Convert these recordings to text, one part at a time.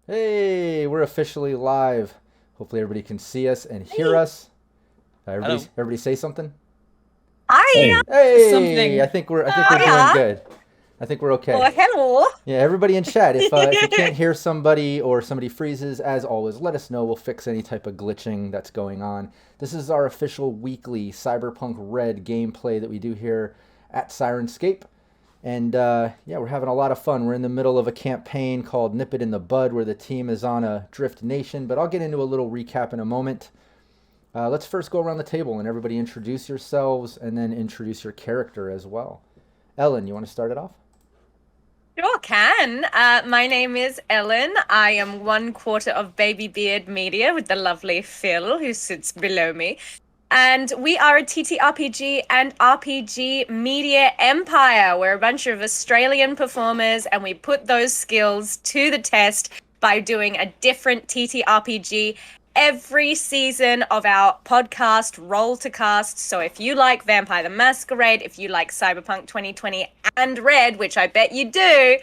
Hey, we're officially live. Hopefully everybody can see us and hear us. Everybody say something. Hi. Hey, Something. I think we're doing good. I think we're okay. Oh, hello. Yeah, everybody in chat. If you can't hear somebody or somebody freezes, as always, let us know. We'll fix any type of glitching that's going on. This is our official weekly Cyberpunk Red gameplay that we do here at Syrinscape. And yeah, we're having a lot of fun. We're in the middle of a campaign called Nip It in the Bud, where the team is on a drift nation. But I'll get into a little recap in a moment. Let's first go around the table and everybody introduce yourselves and then introduce your character as well. Ellen, you want to start it off? Sure can. My name is Ellen. I am 1/4 of Baby Beard Media with the lovely Phil, who sits below me. And we are a TTRPG and RPG media empire. We're a bunch of Australian performers, and we put those skills to the test by doing a different TTRPG every season of our podcast, Roll to Cast. So if you like Vampire the Masquerade, if you like Cyberpunk 2020 and Red, which I bet you do,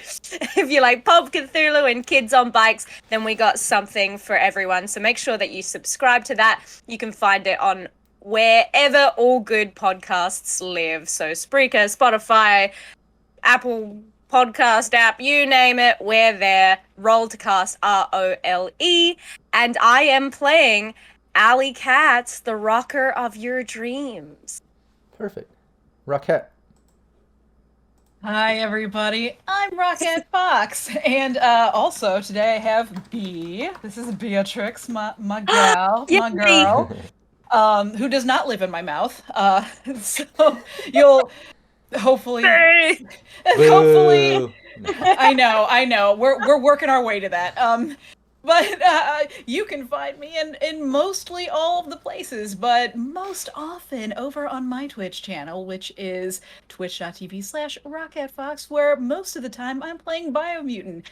if you like Pulp Cthulhu and Kids on Bikes, then we got something for everyone. So make sure that you subscribe to that. You can find it on wherever all good podcasts live. So Spreaker, Spotify, Apple Podcast app, you name it, we're there. Roll to Cast, ROLE. And I am playing Alley Katz, the rocker of your dreams. Perfect. Rockette. Hi, everybody. I'm Rockette Fox. And also, today I have B. This is Beatrix, my gal, my girl, who does not live in my mouth. So you'll hopefully... hopefully... I know. We're working our way to that. But you can find me in mostly all of the places, but most often over on my Twitch channel, which is twitch.tv/RocketteFox, where most of the time I'm playing Biomutant,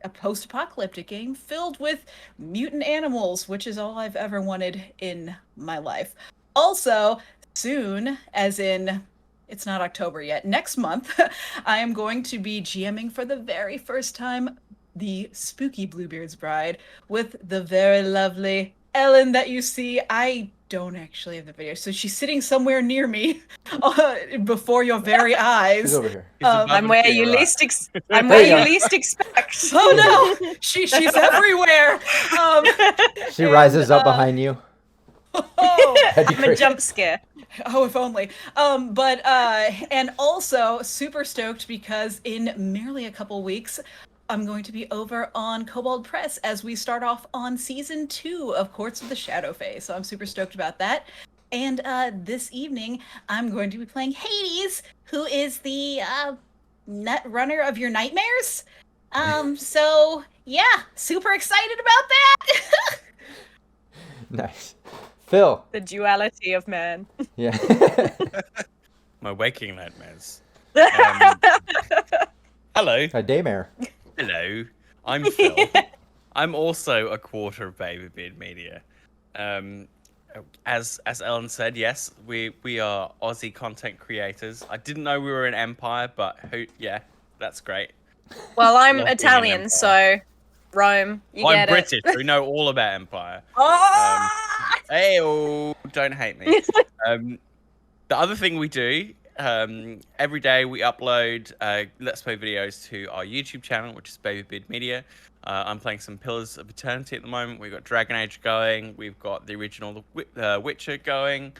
a post-apocalyptic game filled with mutant animals, which is all I've ever wanted in my life. Also, soon, as in... it's not October yet. Next month, I am going to be GMing for the very first time the Spooky Bluebeard's Bride with the very lovely Ellen that you see. I don't actually have the video, so she's sitting somewhere near me before your very eyes. She's over here. I'm where you least expect. Oh no, she's everywhere. She rises up behind you. Oh, I'm a jump scare. Oh, if only. And also super stoked because in merely a couple weeks, I'm going to be over on Kobold Press as we start off on season 2 of Courts of the Shadowfae. So I'm super stoked about that. And this evening, I'm going to be playing Hades, who is the Netrunner of your nightmares. So yeah, super excited about that. Nice. Phil. The duality of man. Yeah. My waking nightmares. Hello. A daymare. Hello. I'm Phil. I'm also a 1/4 of Baby Beard Media. As Ellen said, yes, we are Aussie content creators. I didn't know we were an empire, but yeah, that's great. Well, I'm Love being an Italian, empire. so Rome. You I'm get British. it. We know all about Empire. Oh! Hey, don't hate me. The other thing we do, every day we upload Let's Play videos to our YouTube channel, which is Baby Beard Media. I'm playing some Pillars of Eternity at the moment. We've got Dragon Age going. We've got the original Witcher going.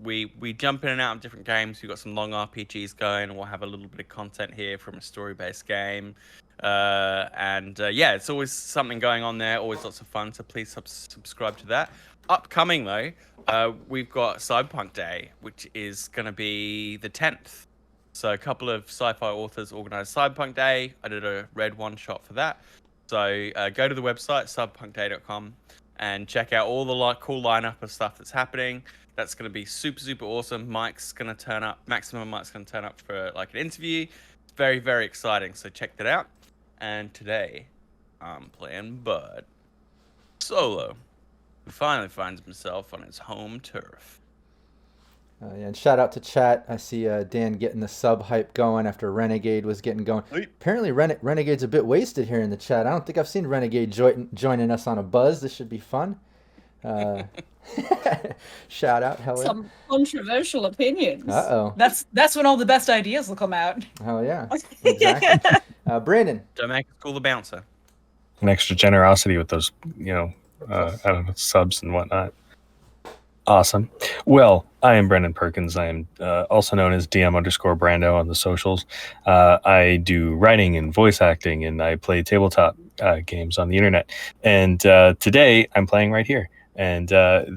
We jump in and out of different games. We've got some long RPGs going. We'll have a little bit of content here from a story-based game. Yeah, it's always something going on there. Always lots of fun. So please subscribe to that. Upcoming though, we've got Cyberpunk Day, which is going to be the 10th. So a couple of sci-fi authors organized Cyberpunk Day. I did a red one-shot for that. So go to the website, cyberpunkday.com, and check out all the cool lineup of stuff that's happening. That's going to be super, super awesome. Mike's going to turn up. Maximum Mike's going to turn up for like an interview. It's very, very exciting. So check that out. And today, I'm playing Bud. Solo. Who finally finds himself on his home turf. And shout out to chat. I see Dan getting the sub hype going after Renegade was getting going. Apparently Renegade's a bit wasted here in the chat. I don't think I've seen Renegade joining us on a buzz. This should be fun. Shout out, Helen. Some controversial opinions. Uh-oh. That's when all the best ideas will come out. Oh, yeah. Exactly. Brandon. Don't make us call the bouncer. An extra generosity with those, I don't know, subs and whatnot. Awesome. Well, I am Brendan Perkins. I am also known as DM_Brando on the socials. I do writing and voice acting, and I play tabletop games on the internet. And today I'm playing right here. And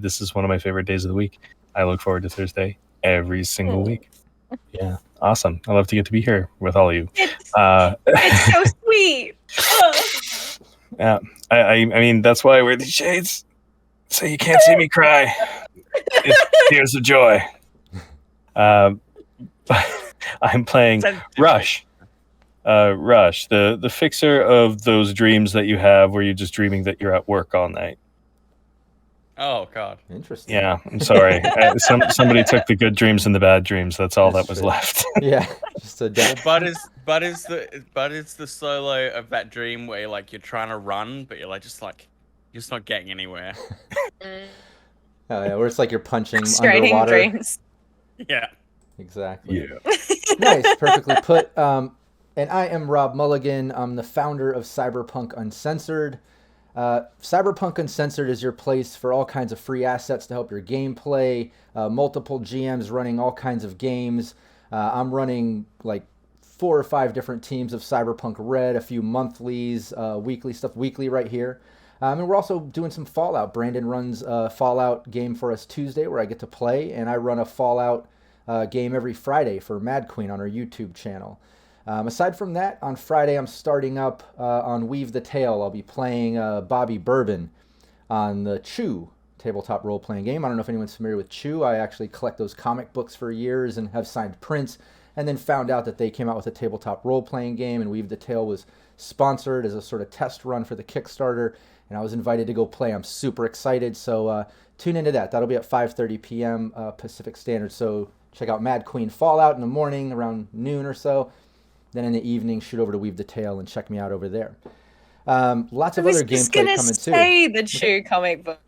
this is one of my favorite days of the week. I look forward to Thursday every single week. Yeah, awesome. I love to get to be here with all of you. It's so sweet. Yeah, I mean, that's why I wear these shades, so you can't see me cry. It's tears of joy. I'm playing Rush. Rush, the fixer of those dreams that you have where you're just dreaming that you're at work all night. Oh, God. Interesting. Yeah, I'm sorry. Somebody took the good dreams and the bad dreams. That's all that was left. Yeah. Just a Bud is the solo of that dream where you're trying to run, but you're just not getting anywhere. Oh, yeah, where it's like you're punching Frustrating underwater. dreams. Yeah. Exactly. Yeah. Nice, perfectly put. And I am Rob Mulligan. I'm the founder of Cyberpunk Uncensored. Cyberpunk Uncensored is your place for all kinds of free assets to help your gameplay. Multiple GMs running all kinds of games. I'm running like 4 or 5 different teams of Cyberpunk Red, a few monthlies, weekly stuff, weekly right here. And we're also doing some Fallout. Brandon runs a Fallout game for us Tuesday where I get to play, and I run a Fallout game every Friday for Mad Queen on our YouTube channel. Aside from that, on Friday I'm starting up on Weave the Tale. I'll be playing Bobby Bourbon on the Chew tabletop role-playing game. I don't know if anyone's familiar with Chew. I actually collect those comic books for years and have signed prints, and then found out that they came out with a tabletop role-playing game, and Weave the Tale was sponsored as a sort of test run for the Kickstarter, and I was invited to go play. I'm super excited, so tune into that. That'll be at 5:30 p.m. Pacific Standard, so check out Mad Queen Fallout in the morning around noon or so. Then in the evening, shoot over to Weave the Tale and check me out over there. Lots of other gameplay coming too. I was just going to say the Chew comic book.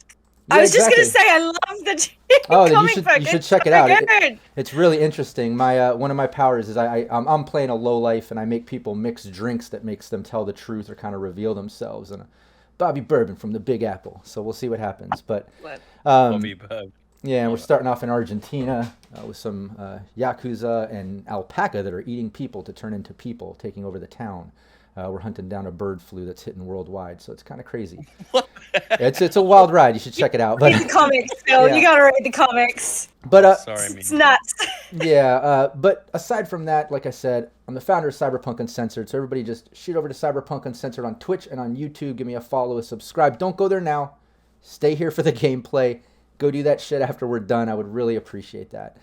Yeah, I was just going to exactly. say I love the Chew comic book. You should It's check it so out. good. It's really interesting. My one of my powers is I'm playing a low life, and I make people mix drinks that makes them tell the truth or kind of reveal themselves. And Bobby Bourbon from the Big Apple. So we'll see what happens. But Bobby Bourbon. yeah, and we're starting off in Argentina with some Yakuza and alpaca that are eating people to turn into people, taking over the town. We're hunting down a bird flu that's hitting worldwide, so it's kind of crazy. It's a wild ride. You should check it out. But Read the comics, Phil. Yeah. You gotta read the comics. But Sorry, It's nuts. yeah, but aside from that, like I said, I'm the founder of Cyberpunk Uncensored, so everybody just shoot over to Cyberpunk Uncensored on Twitch and on YouTube. Give me a follow, a subscribe. Don't go there now. Stay here for the gameplay. Go do that shit after we're done. I would really appreciate that.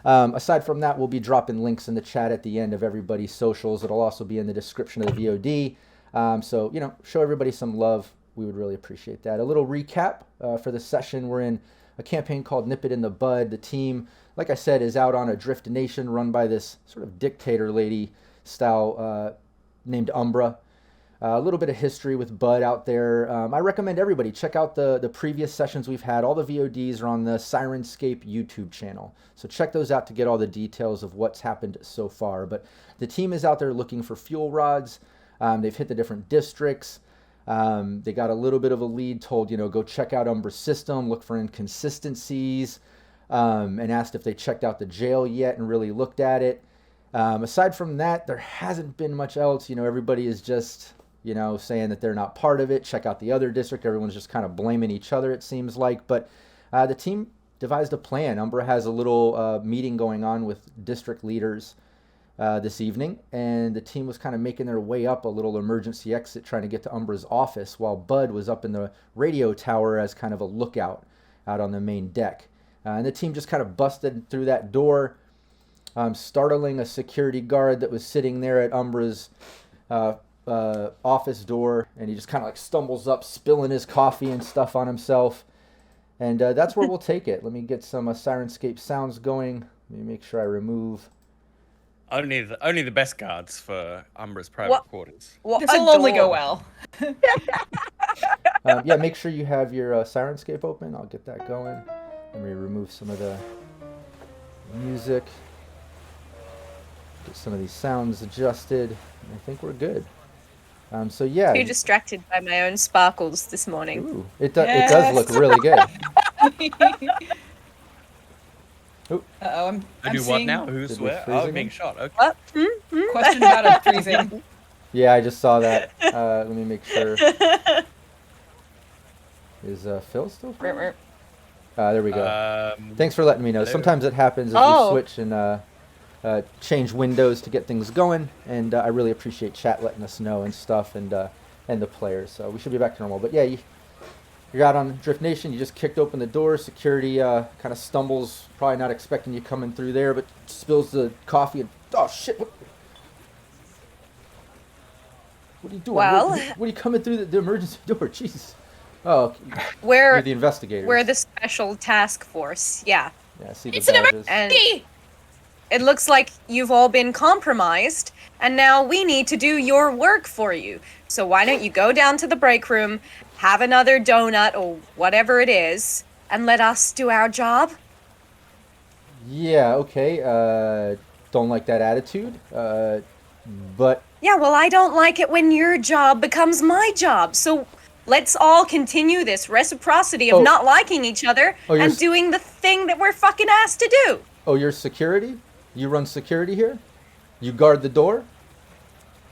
Aside from that, we'll be dropping links in the chat at the end of everybody's socials. It'll also be in the description of the VOD. So, show everybody some love. We would really appreciate that. A little recap for the session. We're in a campaign called Nip It in the Bud. The team, like I said, is out on a drift nation run by this sort of dictator lady style named Umbra. A little bit of history with Bud out there. I recommend everybody check out the previous sessions we've had. All the VODs are on the Syrinscape YouTube channel. So check those out to get all the details of what's happened so far. But the team is out there looking for fuel rods. They've hit the different districts. They got a little bit of a lead, told, go check out Umbra's system, look for inconsistencies, and asked if they checked out the jail yet and really looked at it. Aside from that, there hasn't been much else. Everybody is just, saying that they're not part of it. Check out the other district. Everyone's just kind of blaming each other, it seems like. But the team devised a plan. Umbra has a little meeting going on with district leaders this evening, and the team was kind of making their way up a little emergency exit trying to get to Umbra's office, while Bud was up in the radio tower as kind of a lookout out on the main deck. And the team just kind of busted through that door, startling a security guard that was sitting there at Umbra's office door, and he just kind of like stumbles up, spilling his coffee and stuff on himself. And that's where we'll take it. Let me get some Syrinscape sounds going. Let me make sure I remove. Only the best guards for Umbra's private quarters. This will only go well. Yeah, make sure you have your Syrinscape open. I'll get that going. Let me remove some of the music. Get some of these sounds adjusted. I think we're good. So yeah. Too distracted by my own sparkles this morning. Ooh, it does look really good. Uh-oh, I'm do seeing... what now? Who's where? Oh, I'm being shot. Okay. What? Question about it freezing. Yeah, I just saw that. Let me make sure. Is Phil still free? There we go. Thanks for letting me know. hello. Sometimes it happens as we switch and change windows to get things going, and I really appreciate chat letting us know and stuff, and the players. So we should be back to normal. But yeah, you're out on Drift Nation. You just kicked open the door. Security kind of stumbles, probably not expecting you coming through there, but spills the coffee and oh shit! What are you doing? Well, what are you coming through the emergency door? Jesus. Oh, we're you're the investigators. We're the special task force. Yeah. Yeah, I see the It's an badges. emergency! It looks like you've all been compromised, and now we need to do your work for you. So why don't you go down to the break room, have another donut or whatever it is, and let us do our job? Yeah, okay. Don't like that attitude. But Yeah, well, I don't like it when your job becomes my job. So let's all continue this reciprocity of not liking each other and doing the thing that we're fucking asked to do. Oh, you're security? You run security here? You guard the door?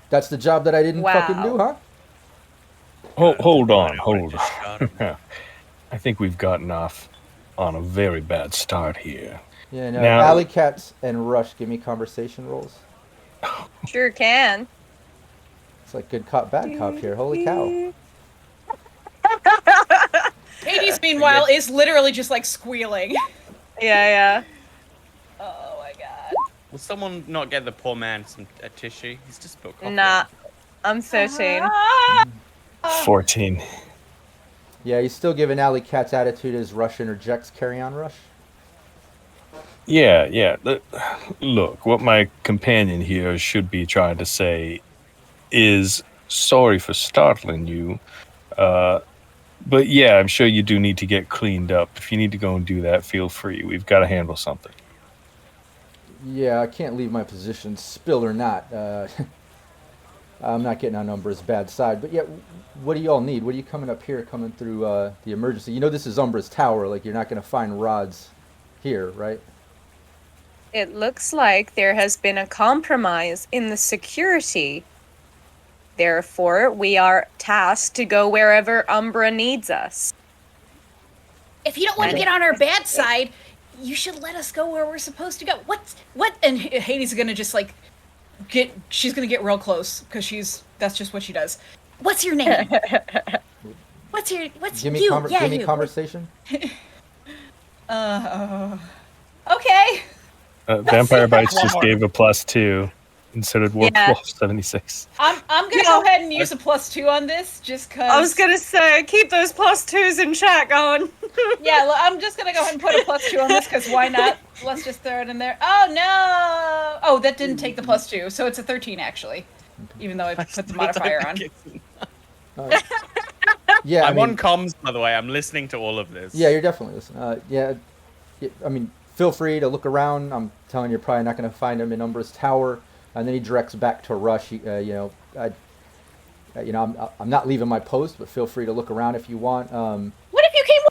That's the job that I didn't fucking do, huh? Hold on. I think we've gotten off on a very bad start here. Yeah, no. Now- Alley Cats and Rush, give me conversation rolls. Sure can. It's like good cop, bad cop here. Holy cow. Hades, meanwhile, is literally just like squealing. Yeah. Oh my god. Will someone not get the poor man a tissue? He's just spilled coffee. Nah, I'm 13. 14. Yeah, you still giving Alley Cat's attitude as Rush interjects carry on, Rush? Yeah. Look, what my companion here should be trying to say is sorry for startling you. But yeah, I'm sure you do need to get cleaned up. If you need to go and do that, feel free. We've got to handle something. Yeah, I can't leave my position, spill or not. I'm not getting on Umbra's bad side. But yeah, what do you all need? What are you coming up here, coming through the emergency? You know this is Umbra's tower. Like, you're not going to find rods here, right? It looks like there has been a compromise in the security. Therefore, we are tasked to go wherever Umbra needs us. If you don't want to get on our bad side, you should let us go where we're supposed to go. What? And Hades is gonna just like she's gonna get real close because that's just what she does. What's your name? Give me conversation. Okay. Vampire Bites just gave a +2 instead of Wolf 76. I'm gonna go ahead and use a +2 on this just cause. I was gonna say, keep those +2s in chat going. Yeah, I'm just gonna go ahead and put a +2 on this because why not? Let's just throw it in there. Oh no! Oh, that didn't take the +2, so it's a 13 actually. even though I put the modifier on. Yeah, I'm on comms, by the way. I'm listening to all of this. Yeah, you're definitely listening. I mean, feel free to look around. I'm telling you, you're probably not going to find him in Umbra's tower. And then he directs back to Rush. I'm not leaving my post, but feel free to look around if you want. What if you came?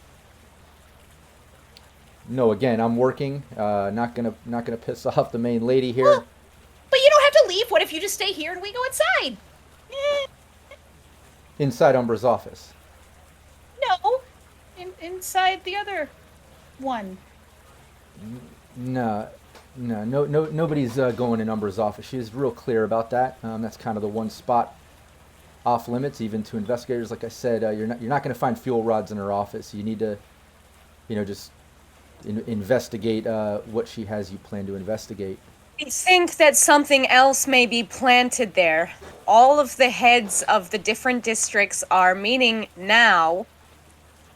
No, again, I'm working. Not gonna piss off the main lady here. Well, but you don't have to leave. What if you just stay here and we go inside? Inside Umbra's office. No, inside the other one. No, nobody's going in Umbra's office. She was real clear about that. That's kind of the one spot off limits, even to investigators. Like I said, you're not going to find fuel rods in her office. You need to, just investigate what she has you plan to investigate. I think that something else may be planted there. All of the heads of the different districts are meeting now,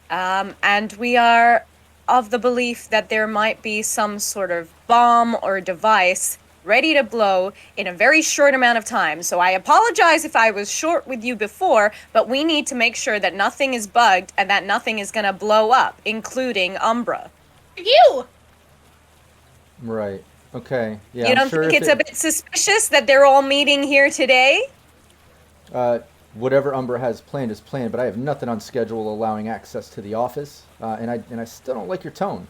and we are of the belief that there might be some sort of bomb or device ready to blow in a very short amount of time. So I apologize if I was short with you before, but we need to make sure that nothing is bugged and that nothing is going to blow up, including Umbra. You! Right. Okay. Yeah. You don't think it's a bit suspicious that they're all meeting here today? Whatever Umbra has planned is planned, but I have nothing on schedule allowing access to the office, and I still don't like your tone.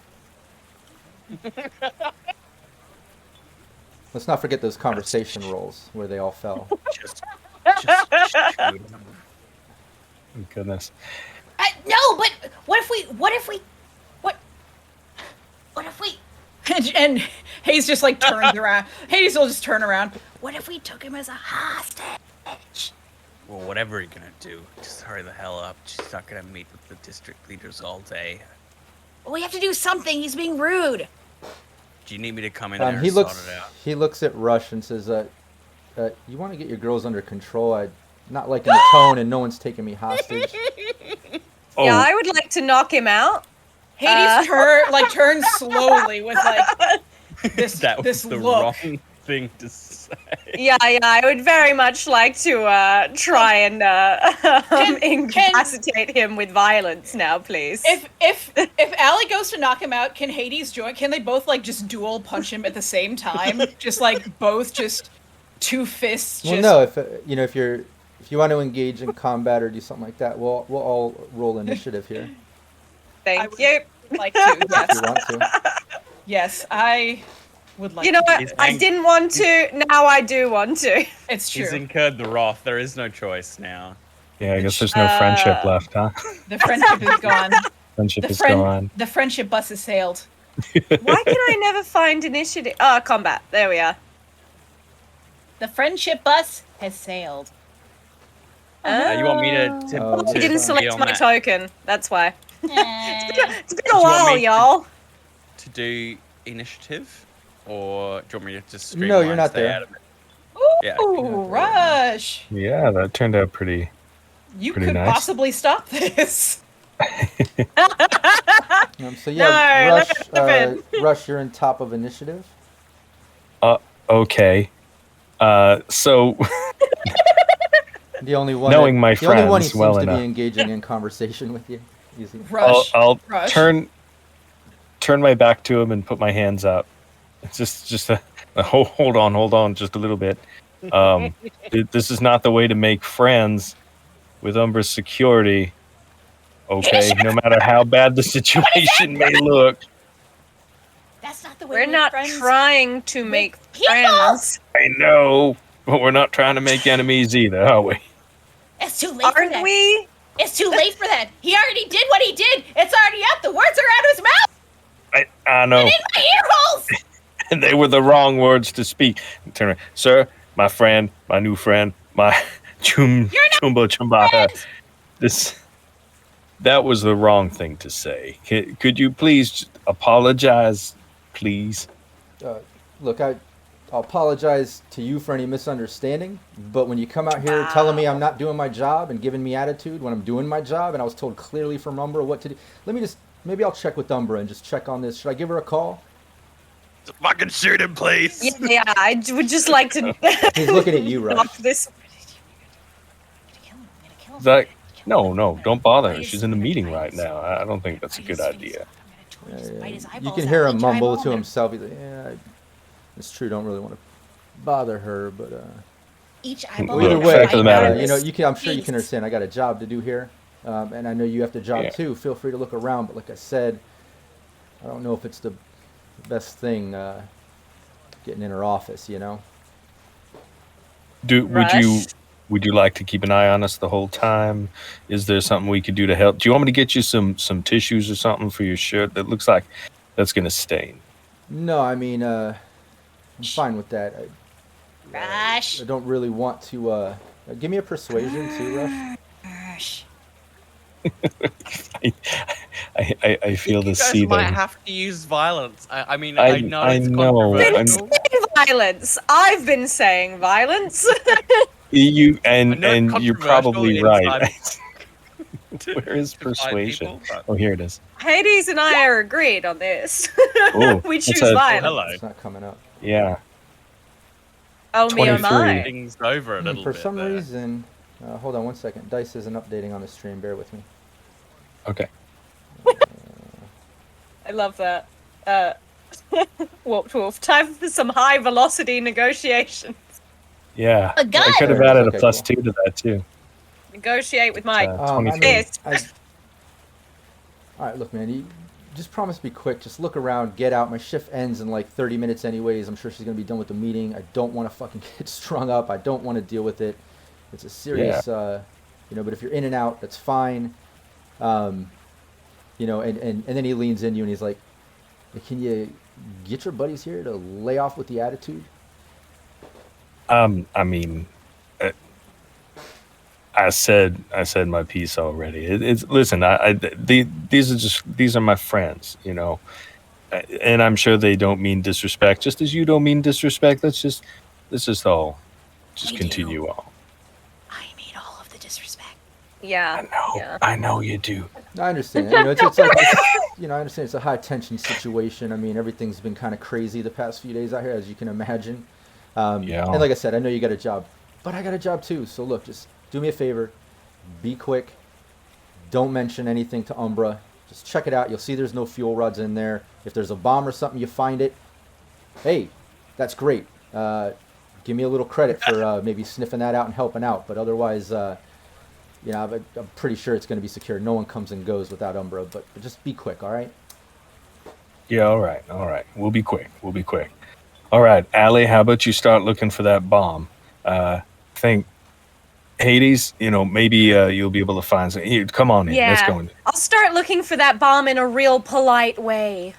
Let's not forget those conversation rolls where they all fell. Just shoot him. Goodness. No, but what if we? And Hayes just like turns around. Hayes will just turn around. What if we took him as a hostage? Well, whatever you're gonna do, just hurry the hell up. She's not gonna meet with the district leaders all day. Well, we have to do something. He's being rude. Do you need me to come in there and He sort it out? looks at Rush and says, "You want to get your girls under control? I'm not liking the tone, and no one's taking me hostage." Oh, Yeah, I would like to knock him out. Hades turns slowly with like this That was this the look. wrong thing to say. Yeah, I would very much like to try and incapacitate him with violence now, please. If Allie goes to knock him out, can Hades join? Can they both like just dual punch him at the same time? Just like both just two fists. Well, no. If you want to engage in combat or do something like that, we'll all roll initiative here Thank you. Like to, if yes. you want to. Yes, I would like You know to. what? He's I didn't want to. Now I do want to. It's true. He's incurred the wrath. There is no choice now. yeah, I guess there's no friendship left, huh? The friendship is gone. Friendship is gone. The friendship bus has sailed. Why can I never find initiative? Oh, combat. There we are. The friendship bus has sailed. You want me to Oh, I to didn't be select on my that? token. That's why. It's been a you want while, me to- y'all. To do initiative, or do you want me to just streamline? No, you're not stay there. Out of it? Ooh, Yeah. Rush! Yeah, that turned out pretty. You Pretty could nice. possibly stop this. So yeah, No, let it happen. Rush, you're in top of initiative. Okay. So The only one. Knowing my the only one he friends well seems to enough. be engaging in conversation with you. Easy. Rush. I'll Rush. turn my back to him and put my hands up. It's just a hold on, just a little bit. This is not the way to make friends with Umbra's security. Okay, no matter how bad the situation may look. That's not the way We're we not friends. trying to make people. friends. I know, but we're not trying to make enemies either, are we? It's too late for Aren't that. we? It's too late for that. He already did what he did. It's already up. The words are out of his mouth I know, and in my ear holes. and they were the wrong words to speak. Turn around. Sir, my friend, my new friend, my chumba chumbaha. That was the wrong thing to say. Could you please apologize, please? Look, I'll apologize to you for any misunderstanding, but when you come out here telling me I'm not doing my job and giving me attitude when I'm doing my job, and I was told clearly from Umbra what to do, maybe I'll check with Umbra and just check on this. Should I give her a call? Fucking shoot him, please. Yeah, I would just like to. He's looking at you, Rush. knock this. Like, no, don't bother her. She's in a meeting right now. I don't think that's a good idea. You can hear him mumble to himself. He's like, yeah, it's true. Don't really want to bother her, but Each eyeball. well, either Look, way, fact of the matter you know, is- I'm sure you can understand. I got a job to do here, and I know you have the job Yeah. too. Feel free to look around, but like I said, I don't know if it's the best thing getting in her office. You know. Would you like to keep an eye on us the whole time? Is there something we could do to help? Do you want me to get you some tissues or something for your shirt? That looks like that's gonna stain. No, I mean, I'm fine with that. Rush. I don't really want to. Give me a persuasion too, Rush. Rush. I feel the You guys seething. might have to use violence. I mean, I I know it's know. controversial. Violence. I've been saying violence. You I and know it's you're controversial probably in right. to- Where is to find persuasion? people, but- Oh, here it is. Hades and I are agreed on this. Oh, we that's choose a- violence. Hello. It's not coming up. Yeah. Oh me oh 23. my. Things over a little For bit some there. reason, hold on one second. Dice isn't updating on the stream. Bear with me. Okay. I love that. Wolf. Time for some high velocity negotiation. Yeah. A gun! I could have There it is. added Okay, a plus cool. 2 to that too. Negotiate with Mike. Uh, I 23. mean, Fist. all right, look, man. You just promise to be quick. Just look around. Get out. My shift ends in like 30 minutes, anyways. I'm sure she's gonna be done with the meeting. I don't want to fucking get strung up. I don't want to deal with it. It's a serious, you know. But if you're in and out, that's fine. You know, and then he leans in you and he's like, "Can you get your buddies here to lay off with the attitude?" I mean, I said my piece already. It's listen. These are my friends, you know, and I'm sure they don't mean disrespect. Just as you don't mean disrespect. Let's just all just We continue do. on. I mean all of the disrespect. Yeah. Yeah. I know you do. I understand. You know, it's like, you know, I understand it's a high tension situation. I mean, everything's been kind of crazy the past few days out here, as you can imagine. Yeah. And like I said, I know you got a job, but I got a job too. So look, just do me a favor, be quick. Don't mention anything to Umbra. Just check it out. You'll see there's no fuel rods in there. If there's a bomb or something, you find it. Hey, that's great. Give me a little credit for maybe sniffing that out and helping out. But otherwise, you know, I'm pretty sure it's going to be secure. No one comes and goes without Umbra. But just be quick, all right? Yeah. All right. We'll be quick. All right, Allie, how about you start looking for that bomb? Think Hades, you know, maybe you'll be able to find some. Here, come on in. Let's Yeah. go in. I'll start looking for that bomb in a real polite way.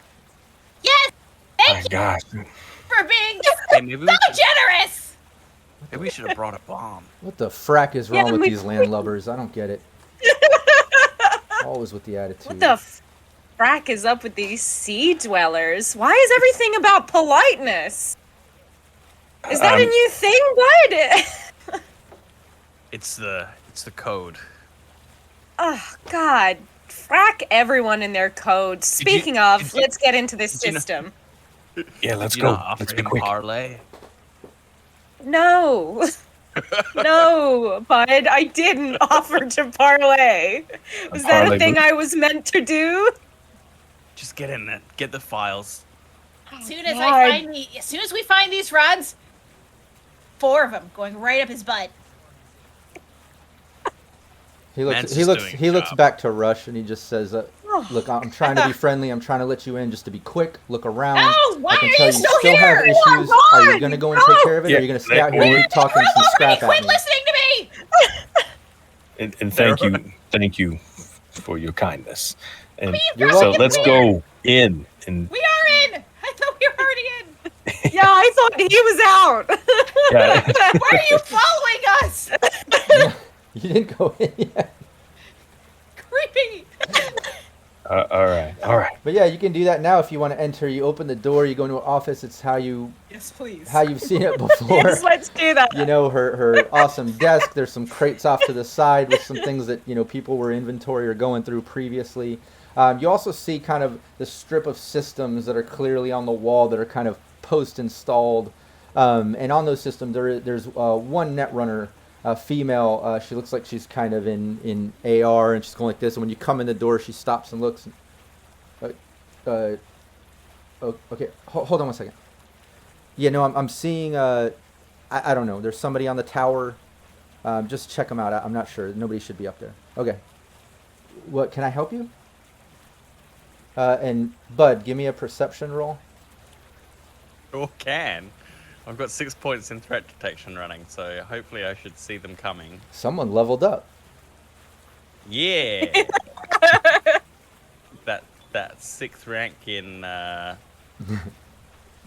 Yes! My Thank you gosh. for being Hey, maybe we so should, generous! maybe we should have brought a bomb. What the frack is wrong Yeah, with we- these landlubbers? I don't get it. Always with the attitude. What the frack is up with these sea dwellers? Why is everything about politeness? Is that a new thing, bud? It's the code. Oh, God. Frack everyone in their code. Speaking of, let's get into this did you know- system. Yeah, let's You go. not offer Let's be him quick. parlay. No. No, bud. I didn't offer to parlay. Was that a parlay thing boot? I was meant to do? Just get in there. Get the files. As soon as God. as soon as we find these rods, 4 of them going right up his butt. He Man's looks. just doing He a looks job. back to Rush and he just says, Oh. "Look, I'm trying to be friendly. I'm trying to let you in, just to be quick. Look around. No, why I can are tell you you still still here? have issues. Are you gonna go and take care of it, or are you gonna stay Yeah, out here and we're- keep talking some scrap Quit at me?" listening to me! And thank you for your kindness. And You're so welcome. let's go in. And We are in! I thought we were already in! Yeah, I thought he was out. yeah, Why are you following us? You didn't go in yet. Creepy! all right. But yeah, you can do that now if you want to enter. You open the door. You go into an office. It's how you've seen it before. Yes, let's do that. You know, her awesome desk. There's some crates off to the side with some things that, you know, people were inventory or going through previously. You also see kind of the strip of systems that are clearly on the wall that are kind of post-installed. And on those systems, there's one Netrunner, female. She looks like she's kind of in AR, and she's going like this. And when you come in the door, she stops and looks. Oh, okay, hold on one second. Yeah, no, I'm seeing. I don't know. There's somebody on the tower. Just check them out. I'm not sure. Nobody should be up there. Okay. What, can I help you? And Bud, give me a perception roll. Sure can. I've got 6 points in threat detection running, so hopefully I should see them coming. Someone leveled up. Yeah. that 6th rank in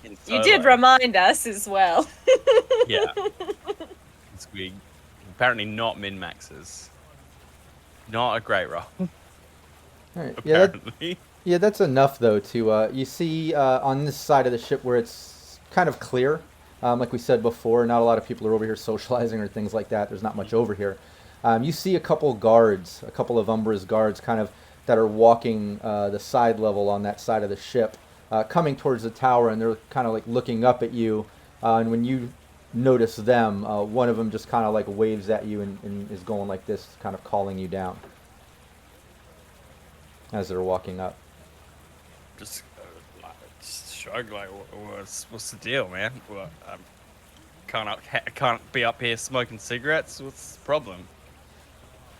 You did solo. remind us as well. Yeah. It's we apparently not min maxes. Not a great roll. All right. Yeah, Apparently. yeah, that's enough though to you see on this side of the ship where it's kind of clear. Like we said before, not a lot of people are over here socializing or things like that. There's not much over here. You see a couple guards, a couple of Umbra's guards, kind of that are walking the side level on that side of the ship, coming towards the tower, and they're kind of like looking up at you. And when you notice them, one of them just kind of like waves at you and is going like this, kind of calling you down as they're walking up. Just shrug like, what's the deal, man? What, can't be up here smoking cigarettes. What's the problem?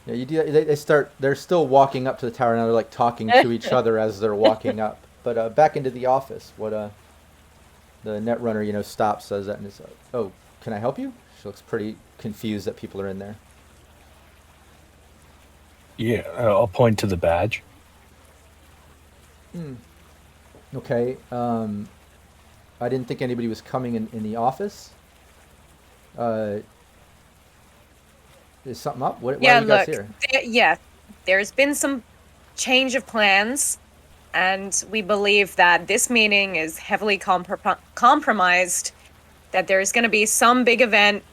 Yeah, you do. They start. They're still walking up to the tower now. They're like talking to each other as they're walking up. But back into the office. What the Netrunner, stops, says that, and is like, "Oh, can I help you?" She looks pretty confused that people are in there. Yeah, I'll point to the badge. Okay. I didn't think anybody was coming in the office. Is something up? Why Yeah, are you guys look, here? there's been some change of plans, and we believe that this meeting is heavily compromised, that there's going to be some big event,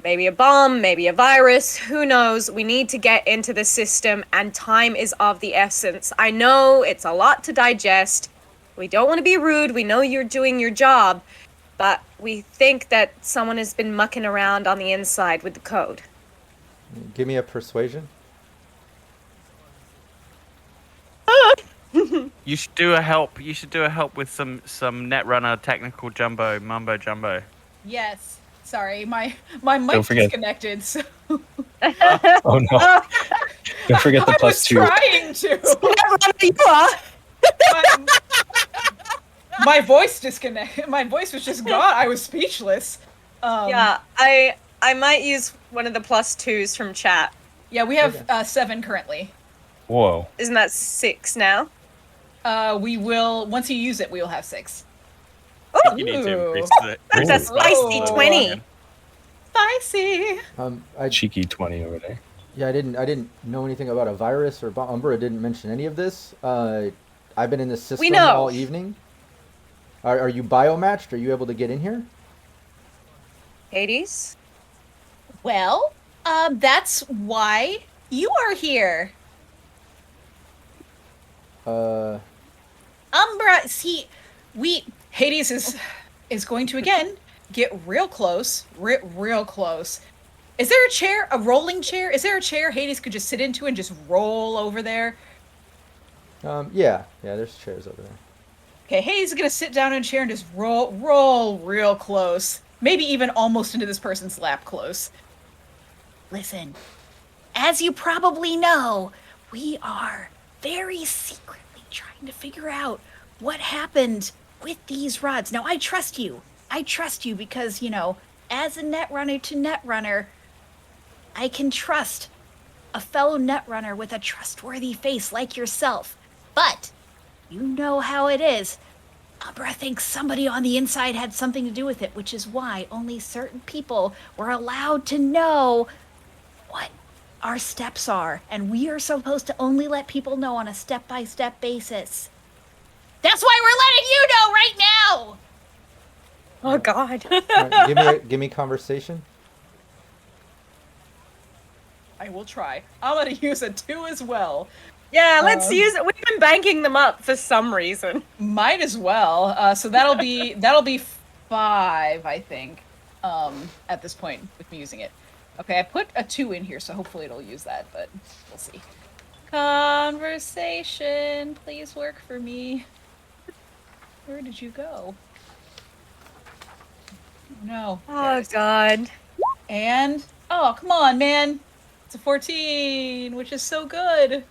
maybe a bomb, maybe a virus, who knows. We need to get into the system, and time is of the essence. I know it's a lot to digest. We don't want to be rude. We know you're doing your job, but we think that someone has been mucking around on the inside with the code. Give me a persuasion. You should do a help. You should do a help with some Netrunner technical mumbo jumbo. Yes. Sorry, my mic Don't forget. disconnected. So Oh no! Don't forget the I plus was 2. trying to. You are. My voice disconnected. My voice was just gone. I was speechless. Yeah, I might use one of the +2s from chat. Yeah, we have 7 currently. Whoa! Isn't that 6 now? We will once you use it, we will have 6. Oh, You need to Ooh. increase the. that's a spicy Oh. 20. Spicy. Cheeky 20 over there. I didn't know anything about a virus or bomb. Umbra didn't mention any of this. I've been in this system know. all evening. Are you biomatched? Are you able to get in here? Hades? Well, that's why you are here. Uh, Umbra, see, Hades is going to again get real close, real close. Is there a chair, a rolling chair? Is there a chair Hades could just sit into and just roll over there? yeah, there's chairs over there. Okay, Hades is gonna sit down in a chair and just roll real close. Maybe even almost into this person's lap close. Listen, as you probably know, we are very secretly trying to figure out what happened with these rods. Now, I trust you. I trust you because, as a Netrunner to Netrunner, I can trust a fellow Netrunner with a trustworthy face like yourself. But you know how it is. Umbra thinks somebody on the inside had something to do with it, which is why only certain people were allowed to know what our steps are. And we are supposed to only let people know on a step-by-step basis. That's why we're letting you know right now! Oh, God. All right, give me conversation. I will try. I'm gonna use a 2 as well. Yeah, let's use it. We've been banking them up for some reason. Might as well. So that'll be 5, I think, at this point with me using it. Okay, I put a 2 in here, so hopefully it'll use that, but we'll see. Conversation, please work for me. Where did you go? No. Oh God. And oh, come on, man! It's a 14, which is so good.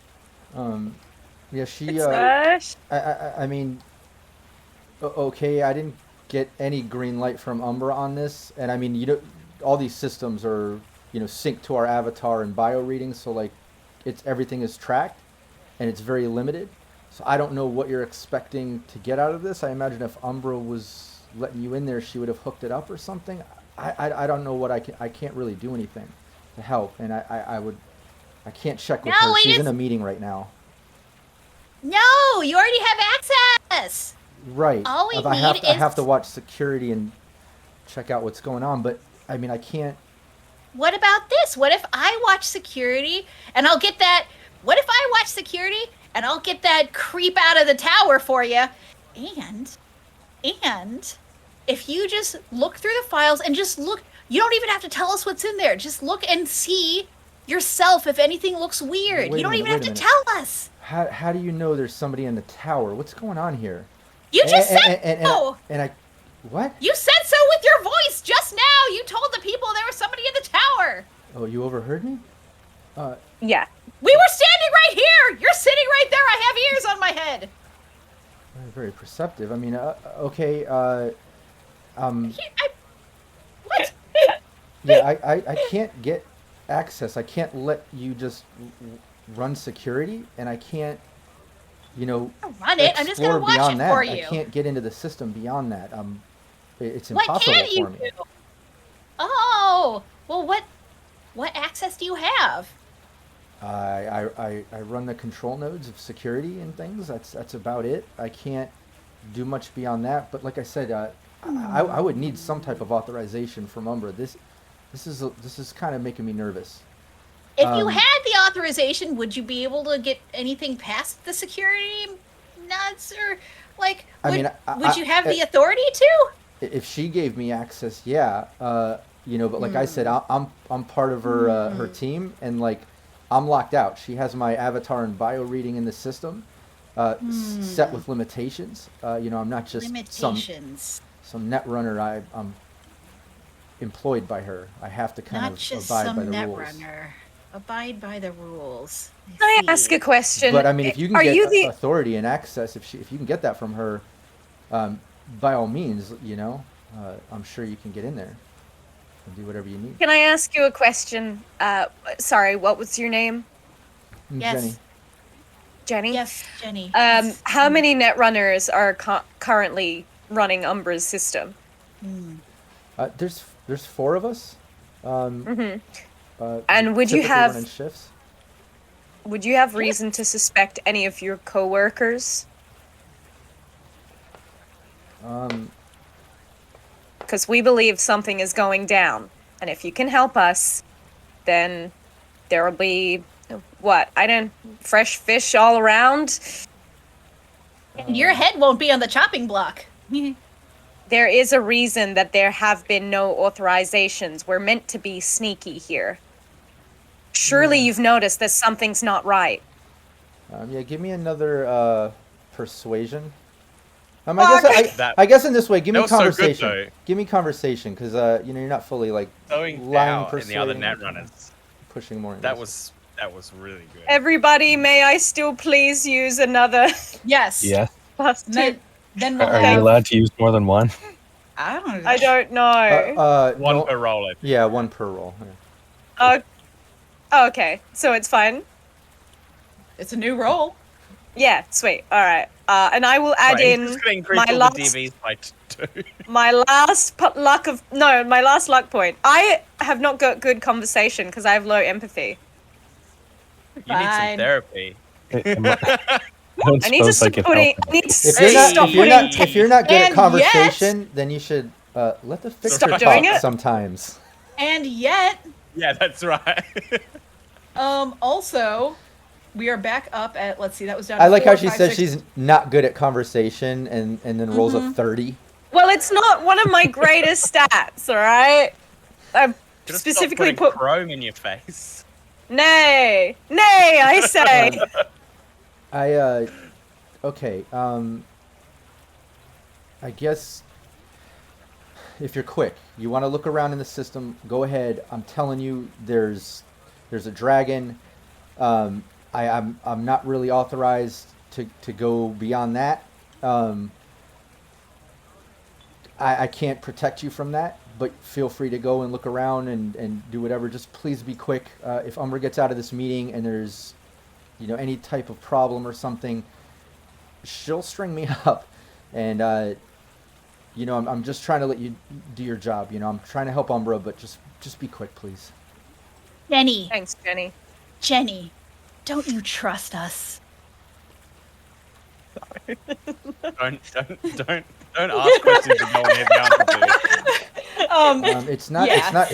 Yeah, she. Gosh. I mean, okay, I didn't get any green light from Umbra on this, and I mean, all these systems are, synced to our avatar and bio readings, so like, everything is tracked, and it's very limited. So I don't know what you're expecting to get out of this. I imagine if Umbra was letting you in there, she would have hooked it up or something. I don't know what I can't really do anything to help, and I can't check with her. She's in a meeting right now. No, you already have access. Right. All we I need have to watch security and check out what's going on, but I mean, I can't. What about this? What if I watch security and I'll get that? What if I watch security and I'll get that creep out of the tower for you? And if you just look through the files and just look, you don't even have to tell us what's in there. Just look and see yourself if anything looks weird. You don't even have to tell us. How do you know there's somebody in the tower? What's going on here? You just said so. And I, what? You said so with your voice just now. You told the people there was somebody in the tower. Oh, you overheard me? Yeah. We were standing right here. You're sitting right there. I have ears on my head. Very perceptive. I mean, okay. What? Yeah, I can't get access. I can't let you just run security, and I can't, run it. I'm just gonna watch beyond it that. for you. I can't get into the system beyond that. It's What impossible can you for me. do? Oh, well, what access do you have? I run the control nodes of security and things. That's about it. I can't do much beyond that. But like I said, I would need some type of authorization from Umbra. This is kind of making me nervous. If you had the authorization, would you be able to get anything past the security nuts, or like? Would you have the authority to? If she gave me access, yeah. But like I said, I'm part of her team, and like I'm locked out. She has my avatar and bio reading in the system, set with limitations. I'm not just some Netrunner. I'm employed by her. I have to kind of abide by the rules. Netrunner. Abide by the rules. Can I ask a question? But I mean, if you can get authority and access, if you can get that from her, by all means, I'm sure you can get in there and do whatever you need. Can I ask you a question? Sorry, what was your name? Yes. Jenny? Yes, Jenny. How many Netrunners are currently running Umbra's system? There's 4 of us. And would you have running shifts. Would you have reason to suspect any of your coworkers? Because we believe something is going down, and if you can help us, then there will be fresh fish all around. And your head won't be on the chopping block. There is a reason that there have been no authorizations. We're meant to be sneaky here. Surely you've noticed that something's not right. Give me another persuasion. I guess in this way, give me conversation. So good, give me conversation, because you're not fully like lying, persuading. the other Netrunners. Pushing more. That was really good. Everybody, may I still please use another? Yes. Yeah. +2. Then we'll Are you allowed to use more than one? I don't know. One per roll. Yeah, 1 per roll. Yeah. Okay, so it's fine. It's a new roll. Yeah, sweet. All right. And I will add in my last DVs by 2. my last luck point. I have not got good conversation because I have low empathy. You need some therapy. I need to stop putting. If you're not good at conversation, then you should let the fixer Stop talk doing it. sometimes. And yet, Yeah, that's right. also, we are back up at, let's see, that was down I to like 4, how she 5, says 6. she's not good at conversation and then rolls a 30. Well, it's not one of my greatest stats, all right? I've Just specifically stop putting put chrome in your face. nay, I say. Okay, I guess if you're quick, you want to look around in the system, go ahead. I'm telling you, there's a dragon. I'm not really authorized to go beyond that. I can't protect you from that, but feel free to go and look around and do whatever. Just please be quick. If Umbra gets out of this meeting and there's, any type of problem or something, she'll string me up. And, I'm just trying to let you do your job. I'm trying to help Umbra, but just be quick, please. Jenny, Thanks, Jenny. Jenny, don't you trust us? Don't ask questions you don't want to hear the answer to. It's not yeah.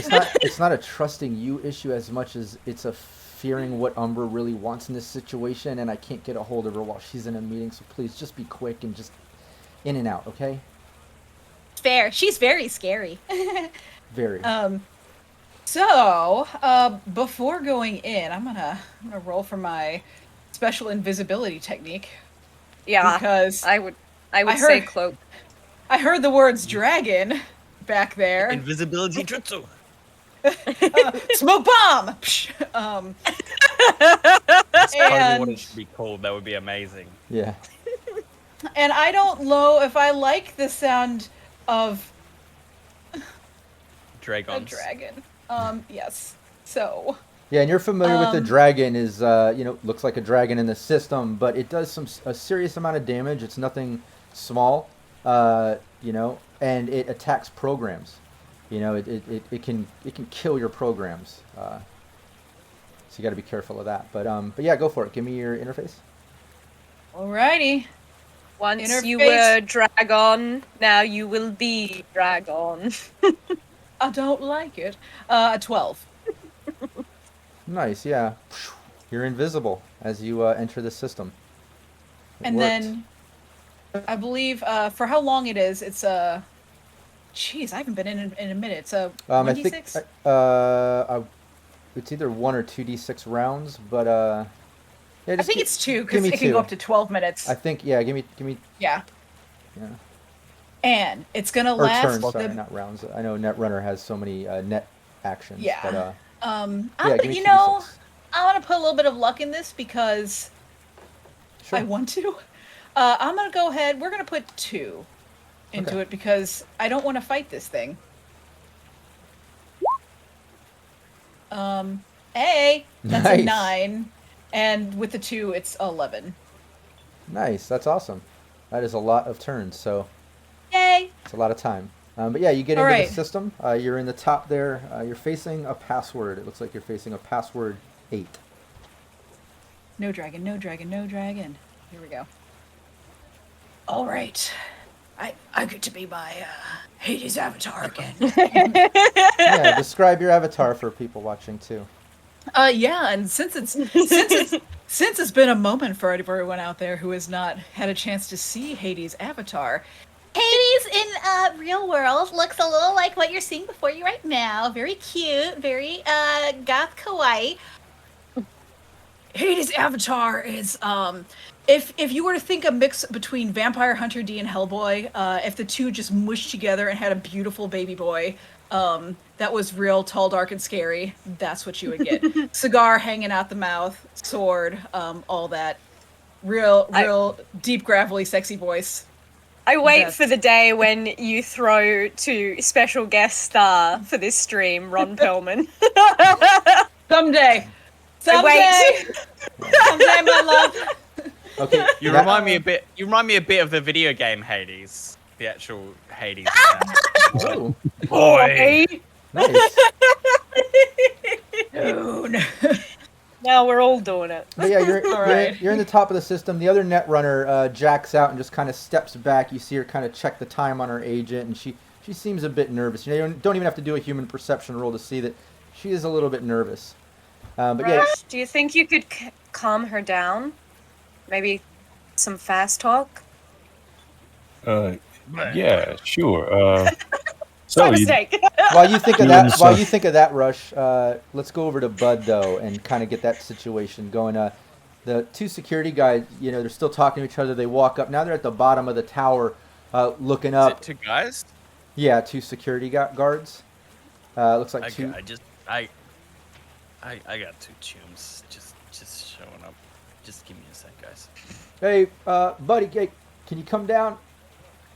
it's not a trusting you issue as much as it's a fearing what Umbra really wants in this situation, and I can't get a hold of her while she's in a meeting. So please just be quick and just in and out, okay? Fair. She's very scary. Very. So, before going in, I'm gonna roll for my special invisibility technique. Yeah, Because I would I say heard- cloak. I heard the words dragon back there. Invisibility jutsu. Smoke bomb! Psh, That's totally what And- it should be called. That would be amazing. Yeah. and I don't know if I like the sound of a Dragons. dragon. Yes. So, Yeah, and you're familiar with the Um, dragon is looks like a dragon in the system, but it does a serious amount of damage. It's nothing small, and it attacks programs. It can kill your programs. So you got to be careful of that. But yeah, go for it. Give me your interface. alrighty. Once you Interface. were dragon, now you will be dragon. I don't like it. 12. Nice, yeah. You're invisible as you enter the system. It And worked. then, I believe, for how long it is, it's a... Jeez, I haven't been in a minute. It's a I 1d6? think it's either 1 or 2d6 rounds, but yeah, I just think gi- it's 2, give because me it can 2. go up to 12 minutes. I think give me Yeah. yeah. And it's gonna Or last... turns, the- sorry, not rounds. I know Netrunner has so many net actions. Yeah. But yeah, give me you 2d6. know, I want to put a little bit of luck in this because Sure. I want to. I'm gonna go ahead. We're gonna put 2 into Okay. it because I don't want to fight this thing. That's a Nice. 9, and with the 2, it's 11. Nice, that's awesome. That is a lot of turns, so Yay! it's a lot of time. But yeah, you get All into right. the system. You're in the top there. You're facing a password. It looks like you're facing a password 8. No dragon, no dragon, no dragon. Here we go. All right. I get to be my Hades avatar again. Yeah, describe your avatar for people watching too. Yeah, and since it's been a moment for everyone out there who has not had a chance to see Hades' avatar, Hades in real world looks a little like what you're seeing before you right now. Very cute, very goth kawaii. Hades' avatar is if you were to think a mix between Vampire Hunter D and Hellboy, if the two just mushed together and had a beautiful baby boy, that was real tall, dark, and scary, that's what you would get. Cigar hanging out the mouth, sword, all that. Real deep, gravelly, sexy voice. I wait Yes. for the day when you throw to special guest star for this stream, Ron Perlman. Someday. I wait. Someday, my love. Okay. You now- remind me a bit. You remind me a bit of the video game Hades, the actual Hades. Oh, Boy. nice. Dude. Now we're all doing it. But yeah, you're, All right. you're in the top of the system. The other Netrunner jacks out and just kind of steps back. You see her kind of check the time on her agent, and she seems a bit nervous. You don't even have to do a human perception roll to see that she is a little bit nervous. But yeah, Do you think you could calm her down? Maybe some fast talk? Yeah, sure. My So you, mistake. While you think of You that, and while so- you think of that, Rush, let's go over to Bud though, and kind of get that situation going. The two security guys, they're still talking to each other. They walk up. Now they're at the bottom of the tower, looking Is up. it two guys? Yeah, two security guards. Looks like I two. got two chums just showing up. Just give me a sec, guys. Hey, buddy, hey, can you come down?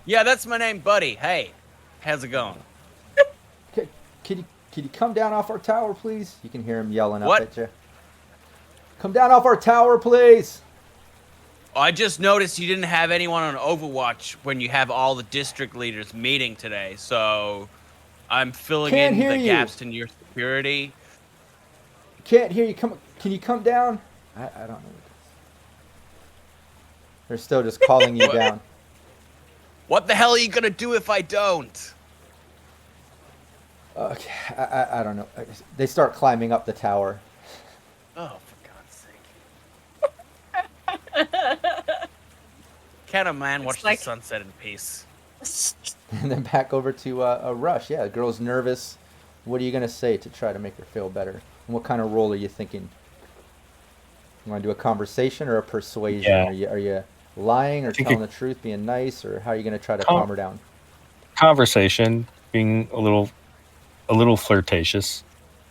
Yeah, that's my name, Buddy. Hey, how's it going? Can you come down off our tower, please? You can hear him yelling What? up at you. Come down off our tower, please. I just noticed you didn't have anyone on Overwatch when you have all the district leaders meeting today, so I'm filling Can't in hear the you. gaps in your security. Can't hear you. Can you come down? I don't know. They're still just calling you down. What the hell are you gonna do if I don't? Okay, I don't know. They start climbing up the tower. Oh, for God's sake. Can a man watch like- the sunset in peace? And then back over to Rush. Yeah, the girl's nervous. What are you going to say to try to make her feel better? And what kind of role are you thinking? You want to do a conversation or a persuasion? Yeah. Are you lying or think telling the truth, being nice, or how are you going to try to Con- calm her down? conversation, being a little flirtatious.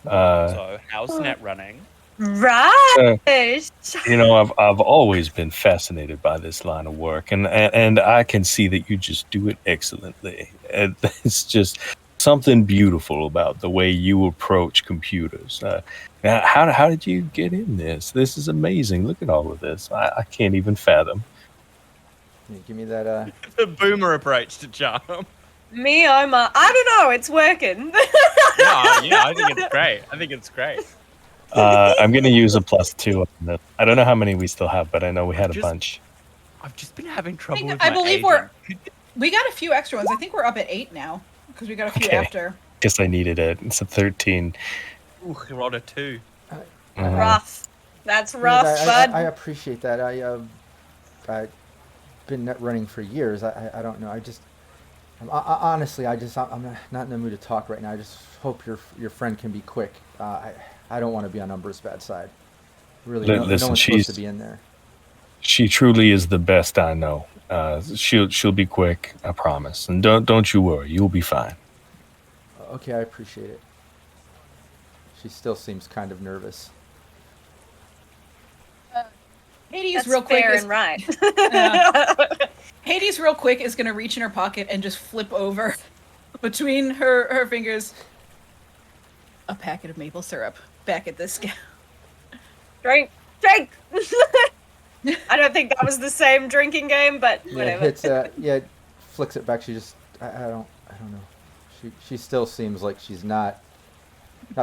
So, how's net running? Right. I've always been fascinated by this line of work, and I can see that you just do it excellently. And it's just something beautiful about the way you approach computers. Now, how did you get in this? This is amazing. Look at all of this. I can't even fathom. Can you give me that. The boomer approach to charm. Me, I don't know. It's working. Yeah, I think it's great. I'm going to use a +2 on this. I don't know how many we still have, but I know we had a Just- bunch. I've just been having trouble with I my believe aging. we got a few extra ones. I think we're up at 8 now because we got a few Okay. after. Guess I needed it. It's a 13. Ooh, I rolled a 2. Rough. That's Yeah, rough, bud. I appreciate that. I've been net running for years. I don't know. Honestly, I'm not in the mood to talk right now. I just hope your friend can be quick. I don't want to be on Umbra's bad side. Really, no one's supposed to be in there. She truly is the best I know. She'll be quick, I promise. And don't you worry, you'll be fine. Okay, I appreciate it. She still seems kind of nervous. Hades, That's real quick, fair is, and right. Hades, real quick, is gonna reach in her pocket and just flip over between her fingers a packet of maple syrup back at this guy. Drink. I don't think that was the same drinking game, but whatever. It flicks it back. She just, I don't know. She still seems like she's not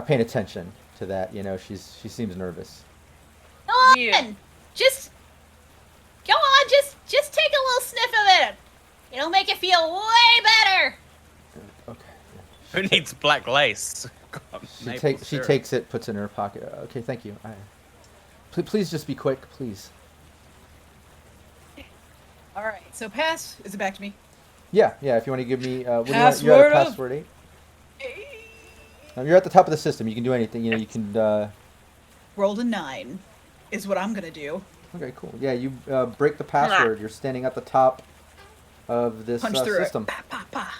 paying attention to that. She seems nervous. Go on, Yeah. just go on, just take a little sniff of it. It'll make you feel way better. Okay. Who needs black lace? God, She takes it, puts it in her pocket. Okay, thank you. Please just be quick, please. All right, so pass. Is it back to me? Yeah. If you want to give me, you're Password at of- password 8. You're at the top of the system. You can do anything. You can. Rolled a 9 is what I'm gonna do. Okay, cool. Yeah, you break the password. You're standing at the top of this Punch through system. it. Pa, pa,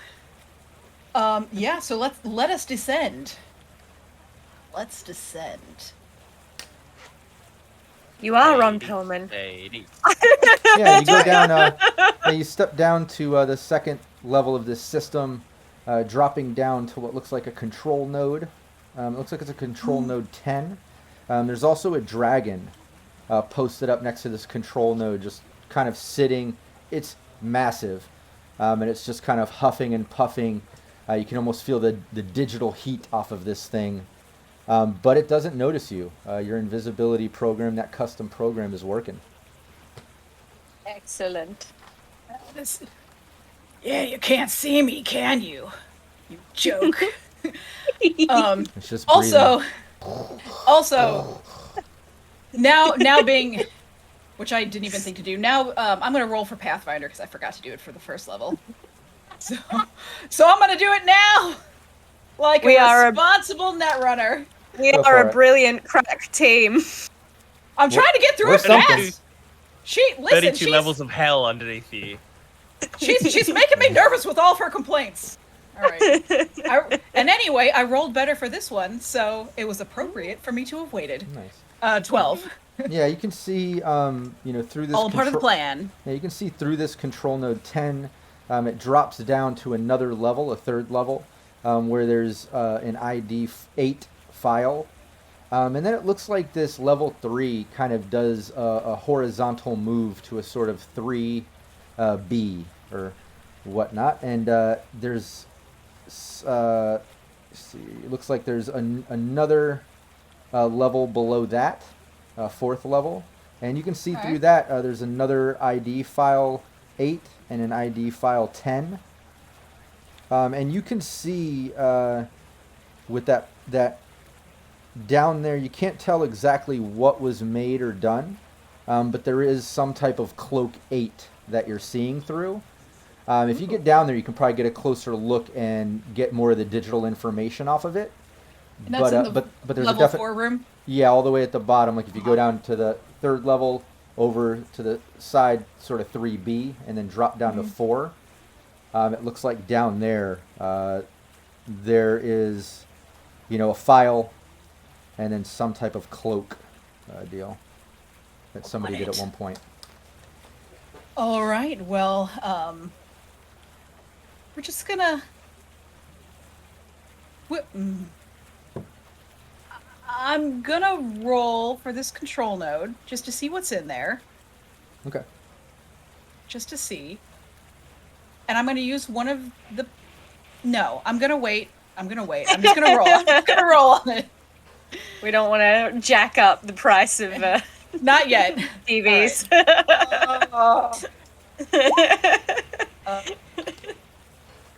pa. Yeah. So let us descend. Let's descend. You are Ron Perlman. Yeah, you go down. You step down to the second level of this system, dropping down to what looks like a control node. It looks like it's a control node 10. There's also a dragon posted up next to this control node, just kind of sitting. It's massive, and it's just kind of huffing and puffing. You can almost feel the digital heat off of this thing. But it doesn't notice you. Your invisibility program, that custom program, is working. Excellent. Yeah, you can't see me, can you? You joke. It's just breathing. Also, Now being, which I didn't even think to do. Now I'm gonna roll for Pathfinder because I forgot to do it for the first level. So I'm gonna do it now, like We a are a- responsible Netrunner. We Go are for a it. brilliant crack team. I'm trying to get through we're it fast. something. Listen, 32 levels of hell underneath you. she's making me nervous with all of her complaints. All right. And anyway, I rolled better for this one, so it was appropriate for me to have waited. Nice. 12. Yeah, you can see, through this. All part of the plan. Yeah, you can see through this control node 10. It drops down to another level, a third level, where there's an ID 8 file. And then it looks like this level 3 kind of does a horizontal move to a sort of 3B or whatnot. And there's, let's see, it looks like there's another level below that, fourth level. And you can see through that there's another ID file 8 and an ID file 10. And you can see with that down there, you can't tell exactly what was made or done, but there is some type of cloak 8 that you're seeing through. If you get down there, you can probably get a closer look and get more of the digital information off of it. And that's in the but there's level a definite 4 room? Yeah, all the way at the bottom. Like if you go down to the third level, over to the side, sort of 3B, and then drop down to 4. It looks like down there, there is, a file, and then some type of cloak deal that somebody did at one point. All right. Well, we're just gonna. I'm gonna roll for this control node just to see what's in there. Okay. Just to see. And I'm gonna use one of the. No, I'm gonna wait. I'm just gonna roll. I'm just gonna roll on it. We don't want to jack up the price of Not yet. TVs.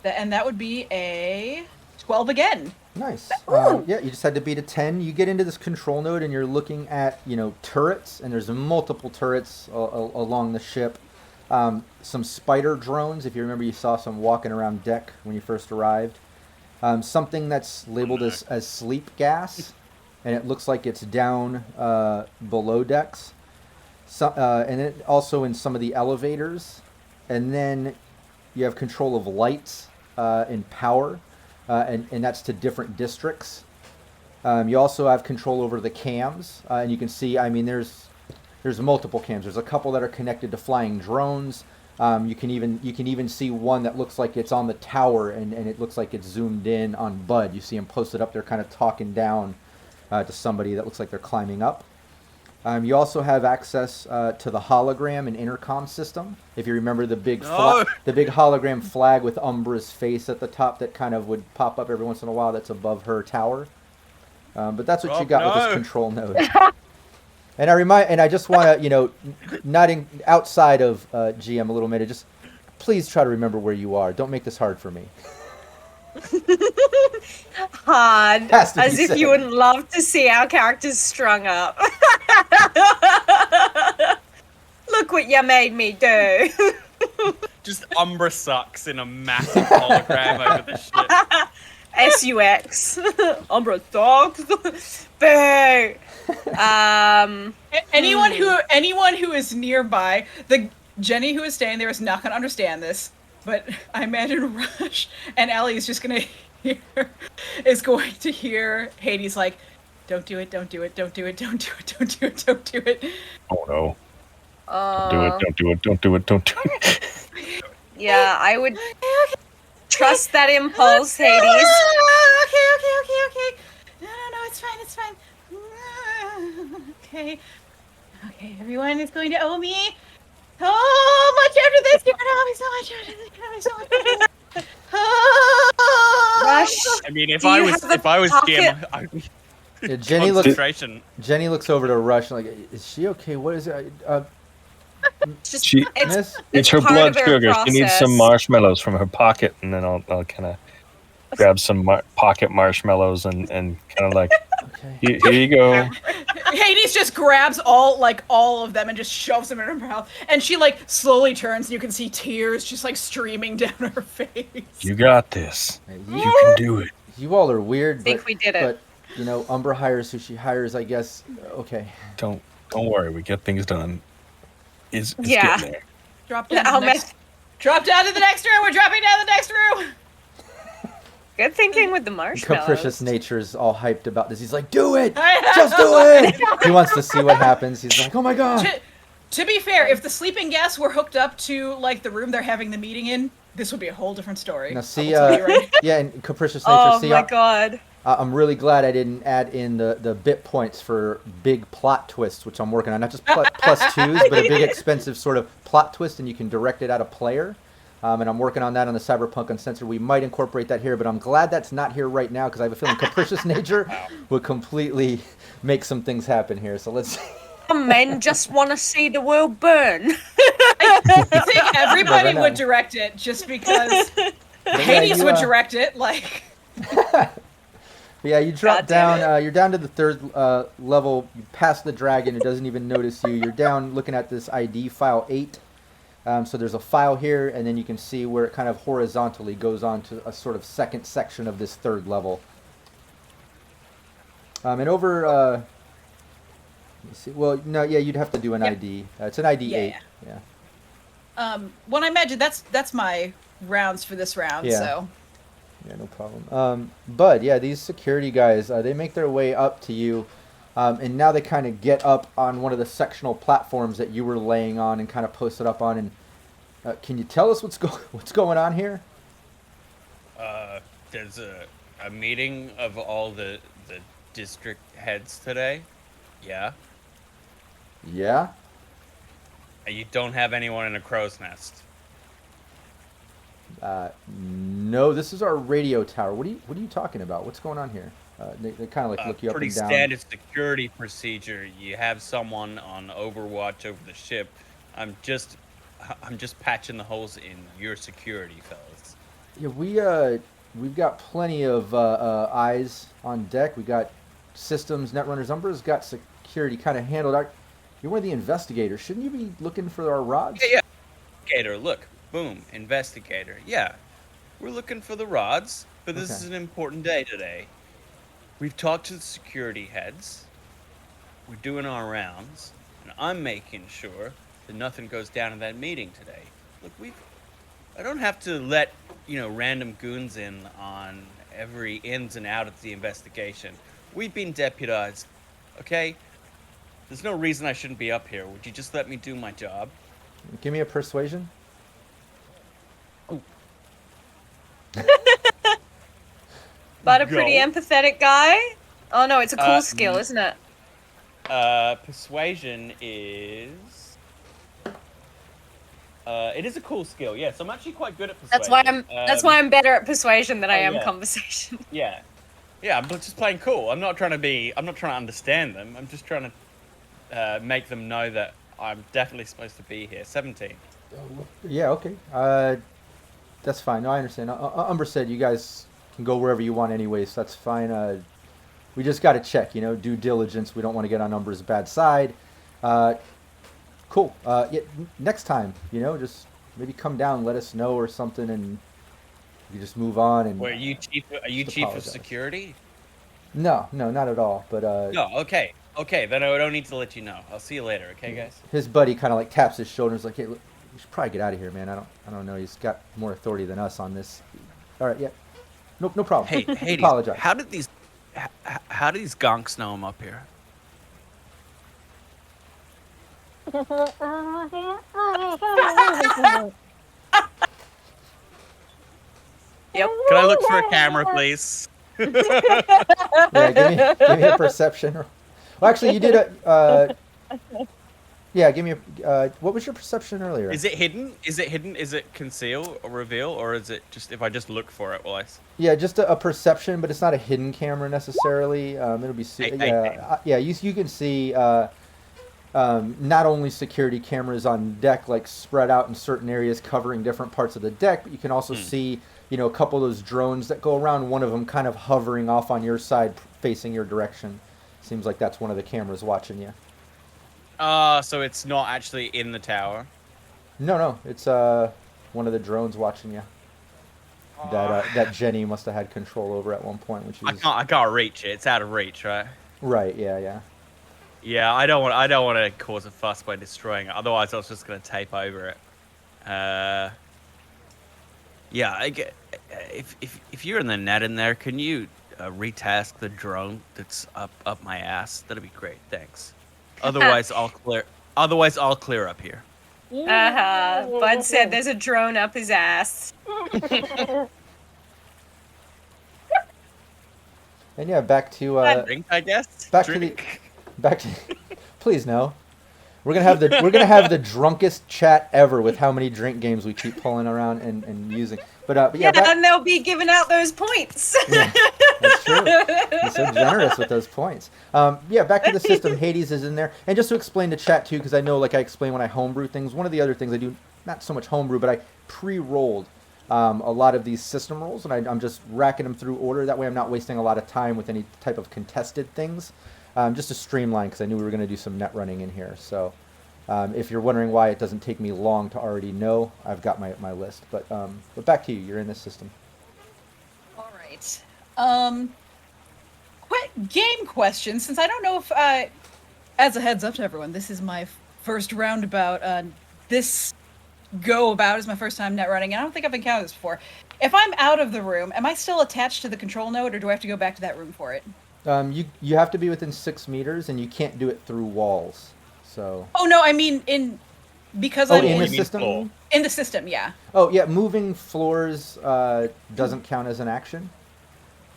And that would be a 12 again. Nice. Yeah, you just had to beat a 10. You get into this control node and you're looking at, turrets, and there's multiple turrets along the ship. Some spider drones, if you remember, you saw some walking around deck when you first arrived. Something that's labeled as sleep gas, and it looks like it's down below decks. And then also in some of the elevators. And then you have control of lights and power. And that's to different districts. You also have control over the cams, and you can see, there's multiple cams. There's a couple that are connected to flying drones. You can even see one that looks like it's on the tower, and it looks like it's zoomed in on Bud. You see him posted up there kind of talking down to somebody that looks like they're climbing up. You also have access to the hologram and intercom system. If you remember the big hologram flag with Umbra's face at the top that kind of would pop up every once in a while, that's above her tower. But that's what you got with this control node. And I just want to, not outside of GM a little minute, just please try to remember where you are. Don't make this hard for me. Hard, Has to be as if said. you wouldn't love to see our characters strung up. Look what you made me do. Just Umbra sucks in a massive hologram over the ship. SUX. Umbra sucks. Boo. Anyone who is nearby, the Jenny who is staying there is not going to understand this, but I imagine Rush and Ellie is just going to hear Hades like, don't do it, don't do it, don't do it, don't do it, don't do it, don't do it. Oh no. Don't do it. Yeah, I would trust that impulse, Hades. Okay. No, it's fine. Okay, everyone is going to owe me so much after this. You're going to owe me so much after this. You're going to owe me so much after this. Rush. I mean, if Do I you was have a GM, I'd be Yeah, concentration. Jenny looks over to Rush like, is she okay? What is it? It's her part blood of her sugar. She needs some process. marshmallows from her pocket, and then I'll kind of grab some pocket marshmallows and kind of like, Okay. here you go. Hades just grabs all of them and just shoves them in her mouth, and she like slowly turns, and you can see tears just like streaming down her face. You got this. Hey, You can do it. You all are weird, I think we did it. but you know, Umbra hires who she hires, I guess. Okay. Don't worry. We get things done. It's Yeah. getting there. Drop down. I'll To the next, drop down to the next room. We're dropping down the next room. Good thinking with the marshmallows. Capricious Nature's all hyped about this. He's like, do it! Just do it! He wants to see what happens. He's like, oh my god! To be fair, if the sleeping guests were hooked up to like the room they're having the meeting in, this would be a whole different story. Now see, I'll tell you right. yeah, and Capricious Nature, Oh see, my god. I'm really glad I didn't add in the bit points for big plot twists, which I'm working on. Not just plus twos, but a big expensive sort of plot twist, and you can direct it at a player. And I'm working on that on the Cyberpunk Uncensored. We might incorporate that here, but I'm glad that's not here right now because I have a feeling Capricious Nature would completely make some things happen here. So let's. Some men just want to see the world burn. I think everybody Never know. would direct it just because But yeah, Hades you, would direct it. Like, yeah, you drop God damn down. You're down to the third level. You pass the dragon. It doesn't even notice you. You're down looking at this ID file 8. So there's a file here, and then you can see where it kind of horizontally goes on to a sort of second section of this third level. And over, let me see. Well, no, yeah, you'd have to do an Yep. ID. It's an ID 8. Yeah. when I imagine that's my rounds for this round. Yeah. So Yeah, no problem. Bud, yeah, these security guys, they make their way up to you, and now they kind of get up on one of the sectional platforms that you were laying on and kind of posted up on. And can you tell us what's going on here? There's a meeting of all the district heads today. Yeah. Yeah. And you don't have anyone in a crow's nest. No, this is our radio tower. What are you talking about? What's going on here? They kind of like look you up Pretty and down. standard security procedure. You have someone on overwatch over the ship. I'm just patching the holes in your security, fellas. Yeah, we've got plenty of eyes on deck. We got systems, Netrunners. Umbra's got security kind of handled. You're one of the investigators. Shouldn't you be looking for our rods? Yeah. Investigator, look. Boom. Investigator. Yeah. We're looking for the rods, but this Okay. is an important day today. We've talked to the security heads. We're doing our rounds, and I'm making sure that nothing goes down in that meeting today. Look, I don't have to let, random goons in on every ins and out of the investigation. We've been deputized, okay? There's no reason I shouldn't be up here. Would you just let me do my job? Give me a persuasion. But a pretty Go. empathetic guy. Oh no, it's a cool Uh, skill, isn't it? Persuasion is... it is a cool skill, yes. I'm actually quite good at persuasion. That's why I'm better at persuasion than I oh, am yeah. conversation. Yeah. Yeah, I'm just playing cool. I'm not trying to understand them. I'm just trying to make them know that I'm definitely supposed to be here. 17. Yeah, okay. That's fine. No, I understand. Umbra said you guys can go wherever you want anyway, so that's fine. We just got to check, due diligence. We don't want to get on Umbra's bad side. Cool. Yeah, next time, just maybe come down, let us know or something, and you just move on. And Wait, are you chief of apologize. security? No, not at all. But No, okay. Okay, then I don't need to let you know. I'll see you later, okay, guys? his buddy kind of like taps his shoulder and is like, "Hey, look, we should probably get out of here, man. I don't know. He's got more authority than us on this." All right, yeah. No problem. Hey, Hades, Apologize. how did these gonks know I'm up here? Yep. Can I look for a camera, please? Yeah, give me a perception. Well, actually, you did a. Yeah, give me a. What was your perception earlier? Is it hidden? Is it conceal or reveal, or is it just if I just look for it, will I? Yeah, just a perception, but it's not a hidden camera necessarily. It'll be yeah. You can see not only security cameras on deck, like spread out in certain areas, covering different parts of the deck, but you can also see a couple of those drones that go around. One of them kind of hovering off on your side, facing your direction. Seems like that's one of the cameras watching you. So it's not actually in the tower. No, it's one of the drones watching you. That Jenny must have had control over at one point when she was. I can't reach it. It's out of reach, right? Right. Yeah. Yeah, I don't want to cause a fuss by destroying it. Otherwise, I was just gonna tape over it. Yeah, if you're in the net in there, can you retask the drone that's up my ass? That'd be great. Thanks. Otherwise, I'll clear up here. Bud said there's a drone up his ass. And yeah, back to Drink, I guess. back to please no. We're gonna have the drunkest chat ever with how many drink games we keep pulling around and using. But yeah, and they'll be giving out those points. Yeah, that's true. He's so generous with those points. Yeah, back to the system. Hades is in there, and just to explain to chat too, because I know, like I explain when I homebrew things. One of the other things I do, not so much homebrew, but I pre-rolled a lot of these system rolls, and I'm just racking them through order. That way, I'm not wasting a lot of time with any type of contested things. Just to streamline, because I knew we were going to do some net running in here. So if you're wondering why it doesn't take me long to already know, I've got my list. But back to you. You're in this system. All right. Game question, since I don't know if as a heads up to everyone, this is my first roundabout. This go about is my first time net running, and I don't think I've encountered this before. If I'm out of the room, am I still attached to the control node, or do I have to go back to that room for it? You have to be within 6 meters, and you can't do it through walls. So. Oh no, I mean because I'm in the system. In the system, yeah. Oh yeah, moving floors doesn't count as an action.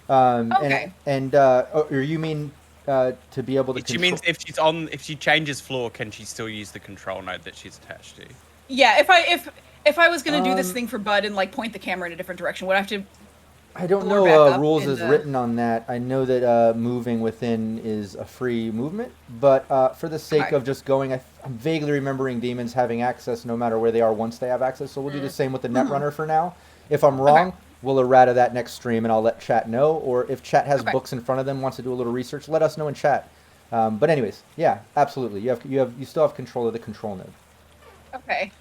Okay. Or you mean to be able to? She means if she changes floor, can she still use the control node that she's attached to? Yeah, if I was gonna do this thing for Bud and like point the camera in a different direction, would I have to? I don't know rules is written on that. I know that moving within is a free movement, but for the sake of just going, I'm vaguely remembering demons having access no matter where they are once they have access, so we'll do the same with the Netrunner for now. If I'm wrong, we'll errata that next stream and I'll let chat know, or if chat has books in front of them, wants to do a little research, let us know in chat. But anyways, yeah, absolutely. You still have control of the control node. Okay.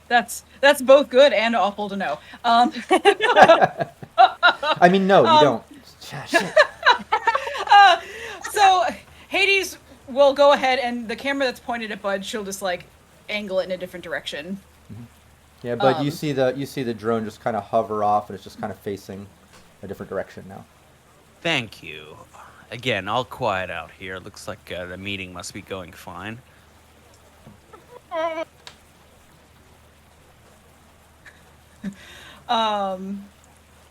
That's both good and awful to know. I mean, no, you don't. So Hades will go ahead, and the camera that's pointed at Bud, she'll just like angle it in a different direction. Mm-hmm. Yeah, Bud, you see the drone just kind of hover off, and it's just kind of facing a different direction now. Thank you. Again, all quiet out here. Looks like the meeting must be going fine.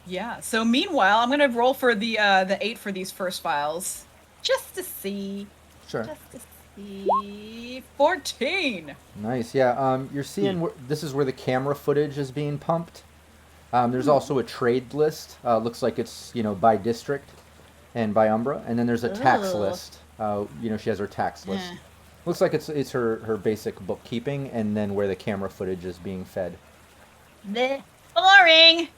Yeah. So meanwhile, I'm gonna roll for the 8 for these first files, just to see. Sure. Just to see. 14. Nice. Yeah. You're seeing this is where the camera footage is being pumped. There's also a trade list. Looks like it's by district and by Umbra, and then there's a tax list. She has her tax list. Yeah. Looks like it's her basic bookkeeping, and then where the camera footage is being fed. Bleh. Boring.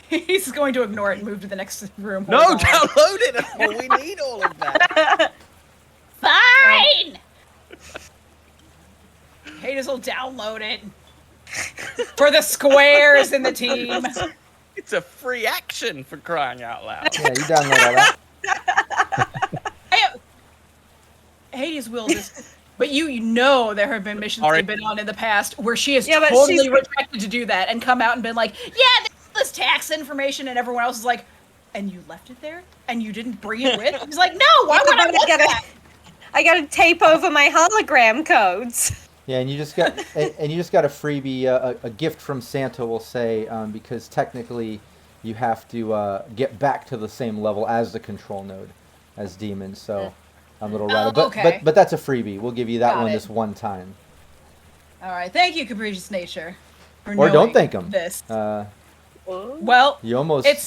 He's going to ignore it and move to the next room. No, download it. Oh, we need all of that. Fine. Hades will download it for the squares in the team. It's a free action, for crying out loud. Yeah, you download all that. Hades will just. But you know there have been missions they've been on in the past where she has but totally rejected to do that and come out and been like, yeah, this tax information, and everyone else is like, and you left it there? And you didn't bring it with? He's like, no, why would I want that? I gotta tape over my hologram codes. Yeah, and you just got a freebie, a gift from Santa, we'll say, because technically you have to get back to the same level as the control node as demons. So. A little rata, but that's a freebie. We'll give you that this one time. All right, thank you, Capricious Nature. Or don't thank him. This. Well, you almost had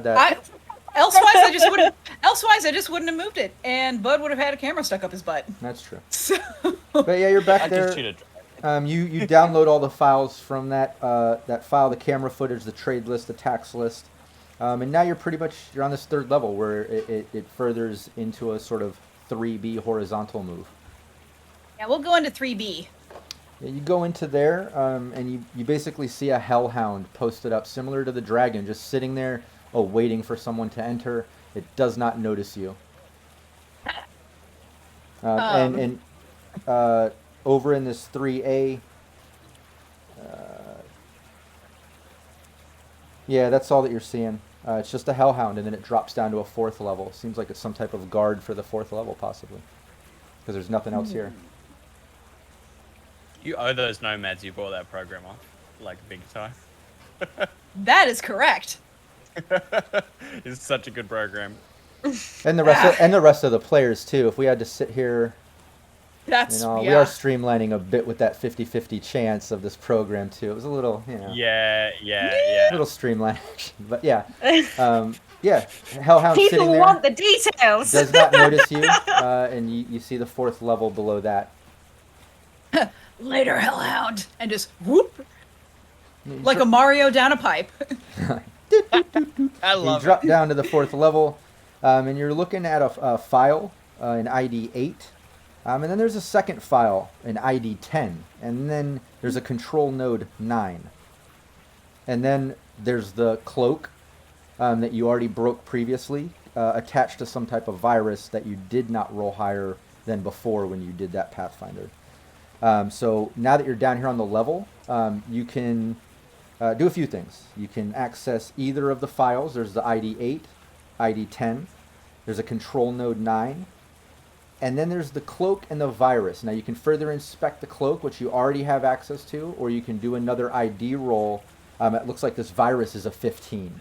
that. Elsewise, I just wouldn't have moved it, and Bud would have had a camera stuck up his butt. That's true. So. But yeah, you're back there. You download all the files from that file, the camera footage, the trade list, the tax list. And now you're on this third level where it furthers into a sort of 3B horizontal move. Yeah, we'll go into 3B. Yeah, you go into there, and you basically see a hellhound posted up, similar to the dragon, just sitting there, waiting for someone to enter. It does not notice you. And over in this 3A, yeah, that's all that you're seeing. It's just a hellhound, and then it drops down to a 4th level. Seems like it's some type of guard for the 4th level, possibly, because there's nothing else here. You owe those nomads you bought that program off, like big time. That is correct. It's such a good program. And the rest of the players too. If we had to sit here, That's we are streamlining a bit with that 50-50 chance of this program too. It was a little, Yeah. a little streamlined action, but yeah, Hellhound People sitting there want the details. does not notice you, and you see the 4th level below that. Later, Hellhound, and just whoop, like a Mario down a pipe. I You love drop down to the 4th level, and you're looking at a file, an ID 8, and then there's a second file, an ID 10, and then there's a control node 9, and then there's the cloak that you already broke previously, attached to some type of virus that you did not roll higher than before when you did that Pathfinder. So now that you're down here on the level, you can do a few things. You can access either of the files. There's the ID 8, ID 10. There's a control node 9. And then there's the cloak and the virus. Now you can further inspect the cloak, which you already have access to, or you can do another ID roll. It looks like this virus is a 15,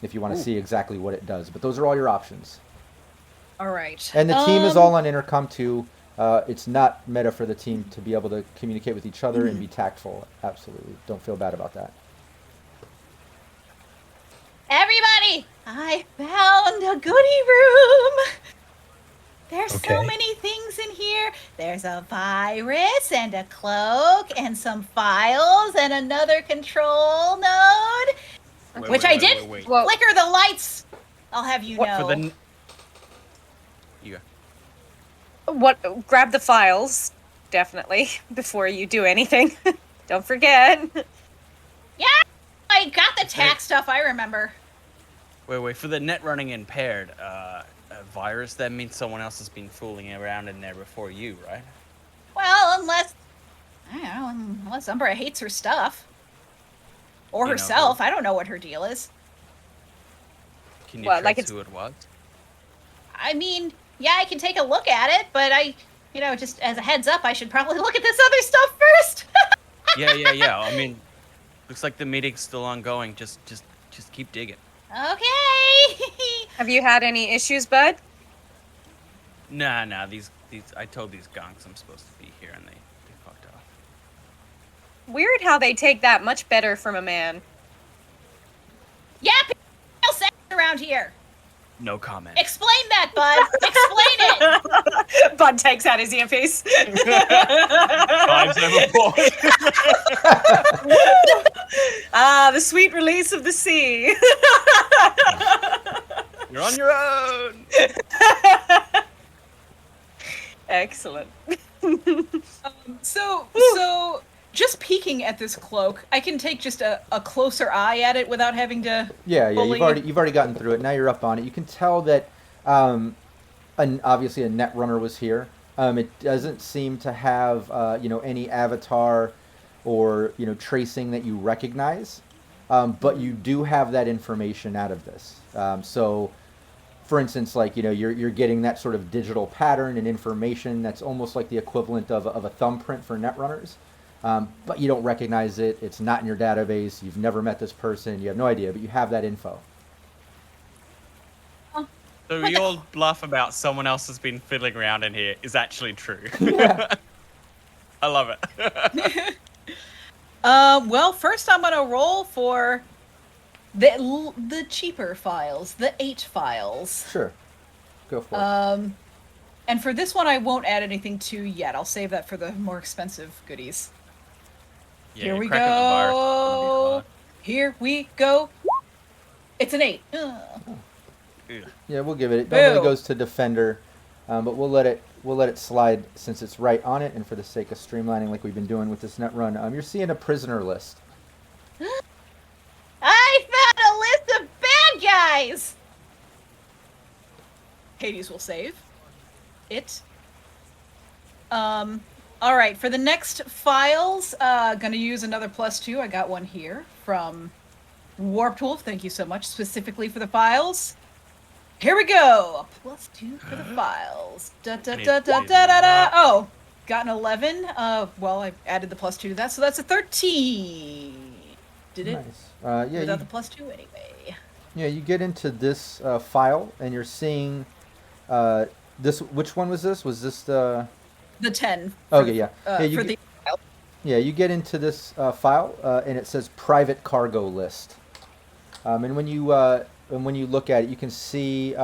if you want to see exactly what it does. But those are all your options. All right. And the team is all on intercom too. It's not meta for the team to be able to communicate with each other and be tactful. Absolutely. Don't feel bad about that. Everybody, I found a goodie room. There's so Okay. many things in here. There's a virus and a cloak and some files and another control node, which I did Wait. Well, flicker the lights. I'll have you What know. for the? You go. grab the files, definitely, before you do anything. Don't forget. I got the tax stuff, I remember. Wait. For the net running impaired, a virus, that means someone else has been fooling around in there before you, right? Well, unless Umbra hates her stuff. Or You know herself. I don't know what her deal is. Can you Well, like trace it's- who it was? I mean, yeah, I can take a look at it, but just as a heads up, I should probably look at this other stuff first. Yeah. I mean, looks like the meeting's still ongoing. Just keep digging. Okay. Have you had any issues, bud? Nah. These. I told these gonks I'm supposed to be here, and they fucked off. Weird how they take that much better from a man. Yeah, people sex around here. No comment. Explain that, bud. Explain it. Bud takes out his earpiece. 574. The sweet release of the sea. You're on your own. Excellent. So just peeking at this cloak, I can take just a closer eye at it without having to. Yeah. fully- You've already gotten through it. Now you're up on it. You can tell that obviously a Netrunner was here. It doesn't seem to have any avatar or tracing that you recognize, but you do have that information out of this. So, for instance, like you're getting that sort of digital pattern and information that's almost like the equivalent of a thumbprint for Netrunners. But you don't recognize it. It's not in your database. You've never met this person. You have no idea, but you have that info. So your bluff about someone else has been fiddling around in here is actually true. Yeah. I love it. Well, first I'm gonna roll for the cheaper files, the 8 files. Sure. Go for it. And for this one, I won't add anything to yet. I'll save that for the more expensive goodies. Yeah, Here we cracking the virus is gonna be go. hard. Here we go. It's an 8. Yeah, we'll give it. It normally Boo. goes to defender, but we'll let it slide since it's right on it, and for the sake of streamlining, like we've been doing with this Netrun, you're seeing a prisoner list. I found a list of bad guys! Hades will save it. All right, for the next files, gonna use another +2. I got one here from Warped Wolf. Thank you so much, specifically for the files. Here we go. A +2 for the files. Oh, got an 11. Well, I added the +2 to that, so that's a 13. Did it? Nice. Yeah. Without the +2 anyway. Yeah, you get into this file, and you're seeing this. Which one was this? Was this the? The 10. Okay, yeah. For the Yeah, you get into this file, and it says private cargo list. And when you look at it, you can see,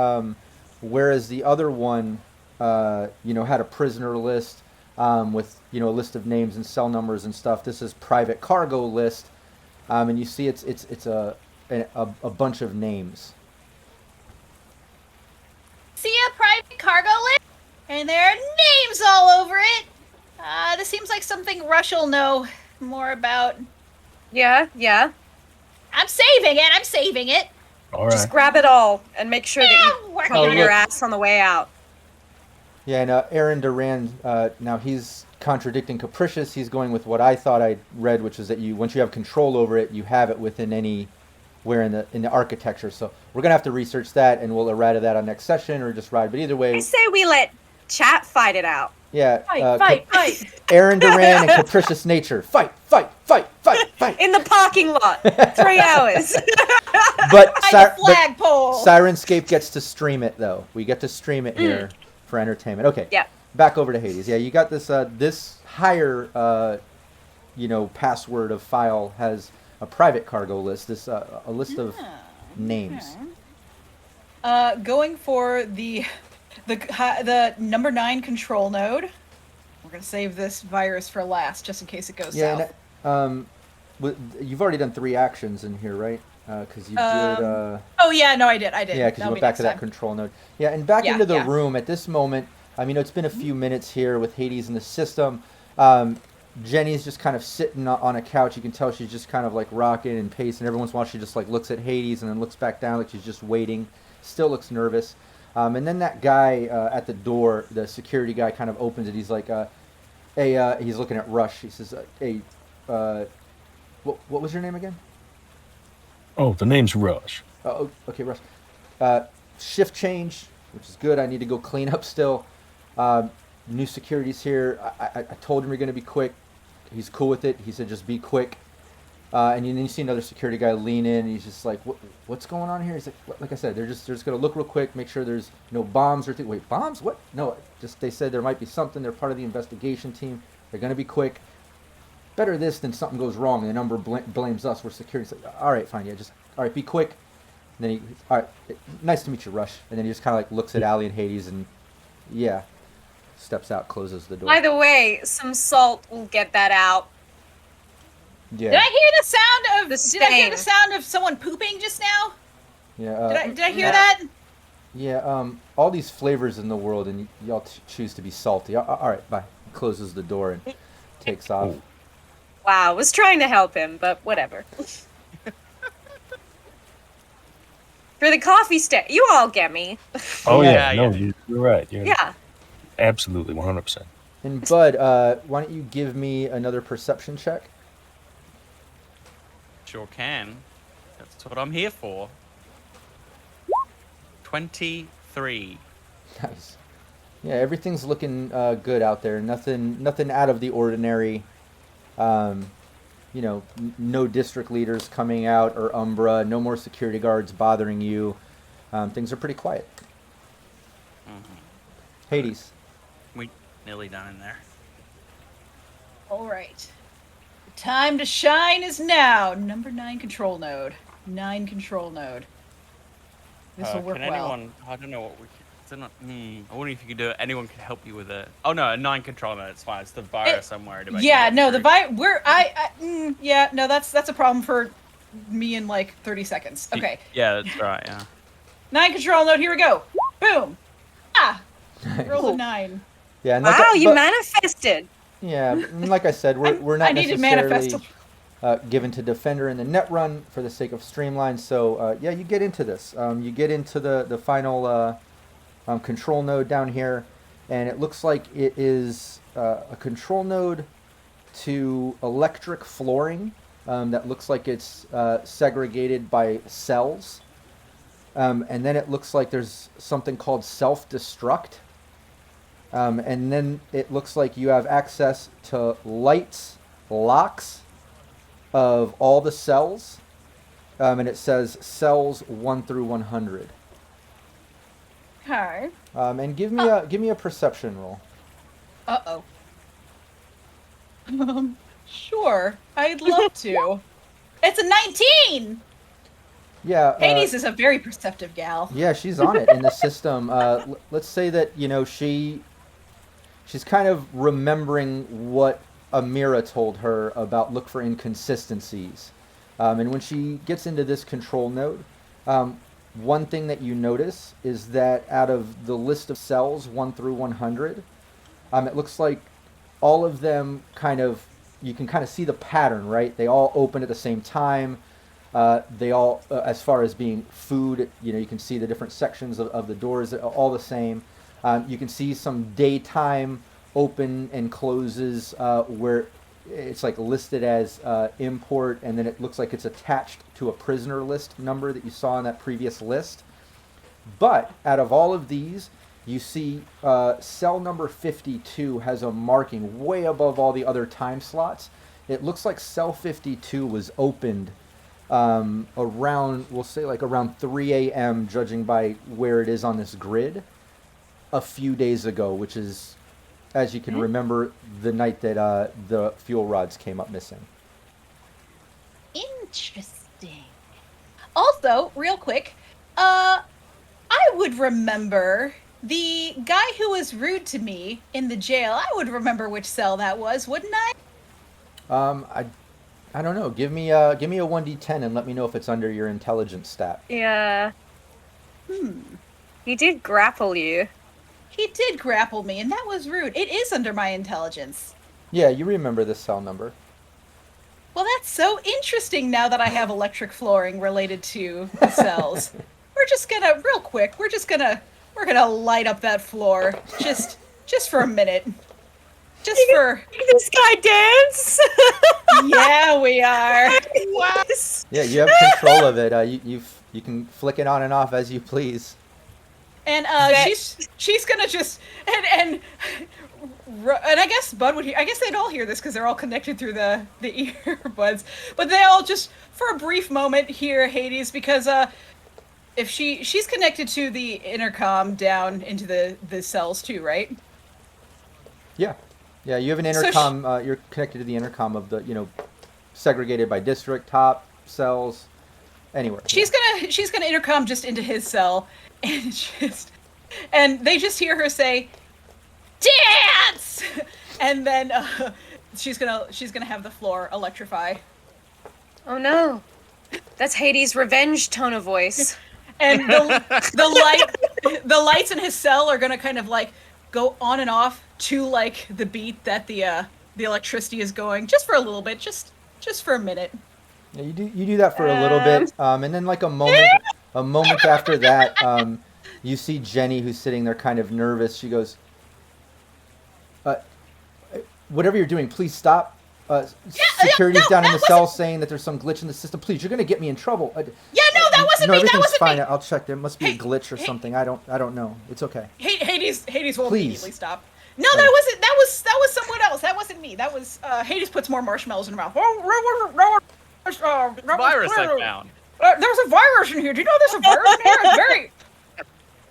whereas the other one, had a prisoner list with a list of names and cell numbers and stuff. This is private cargo list, and you see it's a bunch of names. See a private cargo list? And there are names all over it. This seems like something Rush will know more about. Yeah. I'm saving it. All Just right. grab it all and make sure that you working cover on your it. ass on the way out. Yeah, and Aaron Duran, now he's contradicting Capricious. He's going with what I thought I read, which is that once you have control over it, you have it within anywhere in the architecture. So we're gonna have to research that, and we'll errata that on next session or just ride. But either way, I say we let chat fight it out. yeah. fight. Aaron Duran and Capricious Nature, fight. In the parking lot. 3 hours. But Fight the flagpole. Syrinscape gets to stream it though. We get to stream it here for entertainment. Okay. Yeah. Back over to Hades. Yeah, you got this. This higher, password of file has a private cargo list. This a list of names. Going for the number 9 control node. We're gonna save this virus for last, just in case it goes south. And, you've already done 3 actions in here, right? Because you did. Oh yeah, no, I did. Yeah, because you went back to that control node. Yeah, and back Yeah, into the yeah. room at this moment. I mean, it's been a few minutes here with Hades in the system. Jenny's just kind of sitting on a couch. You can tell she's just kind of like rocking and pacing. Every once in a while, she just like looks at Hades and then looks back down like she's just waiting. Still looks nervous. And then that guy at the door, the security guy, kind of opens it. He's like, "Hey," he's looking at Rush. He says, "Hey, what was your name again?" Oh, the name's Rush. Oh, okay, Rush. Shift change, which is good. I need to go clean up still. New security's here. I told him you're going to be quick. He's cool with it. He said just be quick. And then you see another security guy lean in. And he's just like, what's going on here? He's like I said, they're just going to look real quick, make sure there's no bombs or wait, bombs? What? No, just they said there might be something. They're part of the investigation team. They're going to be quick. Better this than something goes wrong and the number blames us. We're security. Like, all right, fine, yeah, all right, be quick. And then all right, nice to meet you, Rush. And then he just kind of like looks at Allie and Hades and yeah, steps out, closes the door. By the way, some salt will get that out. Yeah. Did I hear the sound of? The Did I hear the stain. sound of someone pooping just now? Yeah. Did I hear that? Yeah. All these flavors in the world, and y'all choose to be salty. All right, bye. He closes the door and takes off. Wow, I was trying to help him, but whatever. For the coffee stick, you all get me. Oh Yeah, yeah, no, yeah. you're right. You're Yeah. absolutely 100%. And Bud, why don't you give me another perception check? Sure can. That's what I'm here for. 23. Nice. Yeah, everything's looking good out there. Nothing out of the ordinary. No district leaders coming out or Umbra. No more security guards bothering you. Things are pretty quiet. Hades. We nearly done in there. All right. The time to shine is now. Number 9 control node. 9 control node. This will work Can well. anyone? I don't know what we. Is it not, I wonder if you could do it. Anyone can help you with it. Oh no, a 9 controller. It's fine. It's the virus I'm worried about. Yeah, no, the yeah, no, that's a problem for me in like 30 seconds. Okay. Yeah, that's right. Yeah. 9 control node. Here we go. Boom. Ah. Rolled a 9. Yeah, and Wow, you manifested. Yeah, and like I said, we're not I needed necessarily manifest. given to Defender in the net run for the sake of streamline. So yeah, you get into this. You get into the final control node down here, and it looks like it is a control node to electric flooring that looks like it's segregated by cells. And then it looks like there's something called self-destruct. And then it looks like you have access to lights, locks of all the cells. And it says cells 1 through 100. Okay. And give me a perception roll. Uh-oh. Sure. I'd love to. It's a 19! Yeah. Hades is a very perceptive gal. Yeah, she's on it in the system. Let's say that, she's kind of remembering what Amira told her about look for inconsistencies. And when she gets into this control node, one thing that you notice is that out of the list of cells 1 through 100, it looks like all of them you can kind of see the pattern, right? They all open at the same time. They all, as far as being food, you can see the different sections of the doors, all the same. You can see some daytime open and closes where it's like listed as import, and then it looks like it's attached to a prisoner list number that you saw in that previous list. But out of all of these, you see cell number 52 has a marking way above all the other time slots. It looks like cell 52 was opened around, we'll say like around 3 a.m., judging by where it is on this grid, a few days ago, which is, as you can remember, the night that the fuel rods came up missing. Interesting. Also, real quick, I would remember the guy who was rude to me in the jail. I would remember which cell that was, wouldn't I? I don't know. Give me a 1d10 and let me know if it's under your intelligence stat. Yeah. He did grapple you. He did grapple me, and that was rude. It is under my intelligence. Yeah, you remember this cell number. Well, that's so interesting now that I have electric flooring related to the cells. We're just gonna, real quick, we're gonna light up that floor. Just for a minute. Just for... This guy dance? Yeah, we are. Wow. Yeah, you have control of it. You can flick it on and off as you please. And she's gonna just and I guess Bud would hear. I guess they'd all hear this because they're all connected through the earbuds. But they all just for a brief moment hear Hades because if she's connected to the intercom down into the cells too, right? Yeah, you have an intercom. You're connected to the intercom of the segregated by district, top cells, anywhere. She's gonna intercom just into his cell. And they just hear her say, "Dance!" And then she's gonna have the floor electrify. Oh no, that's Hades' revenge tone of voice. And the lights in his cell are gonna kind of like go on and off to like the beat that the electricity is going, just for a little bit, just for a minute. Yeah, you do that for a little bit, and then like a moment after that, you see Jenny, who's sitting there kind of nervous. She goes, whatever you're doing, please stop. Security's down in the cell saying that there's some glitch in the system. Please, you're going to get me in trouble. That wasn't me. That wasn't fine. me. I'll check. There must be a glitch or something. I don't know. It's okay. Hades will Please. immediately stop. No, that wasn't. That was someone else. That wasn't me. That was Hades puts more marshmallows in her mouth. Virus I found. There's a virus in here. Do you know there's a virus in here?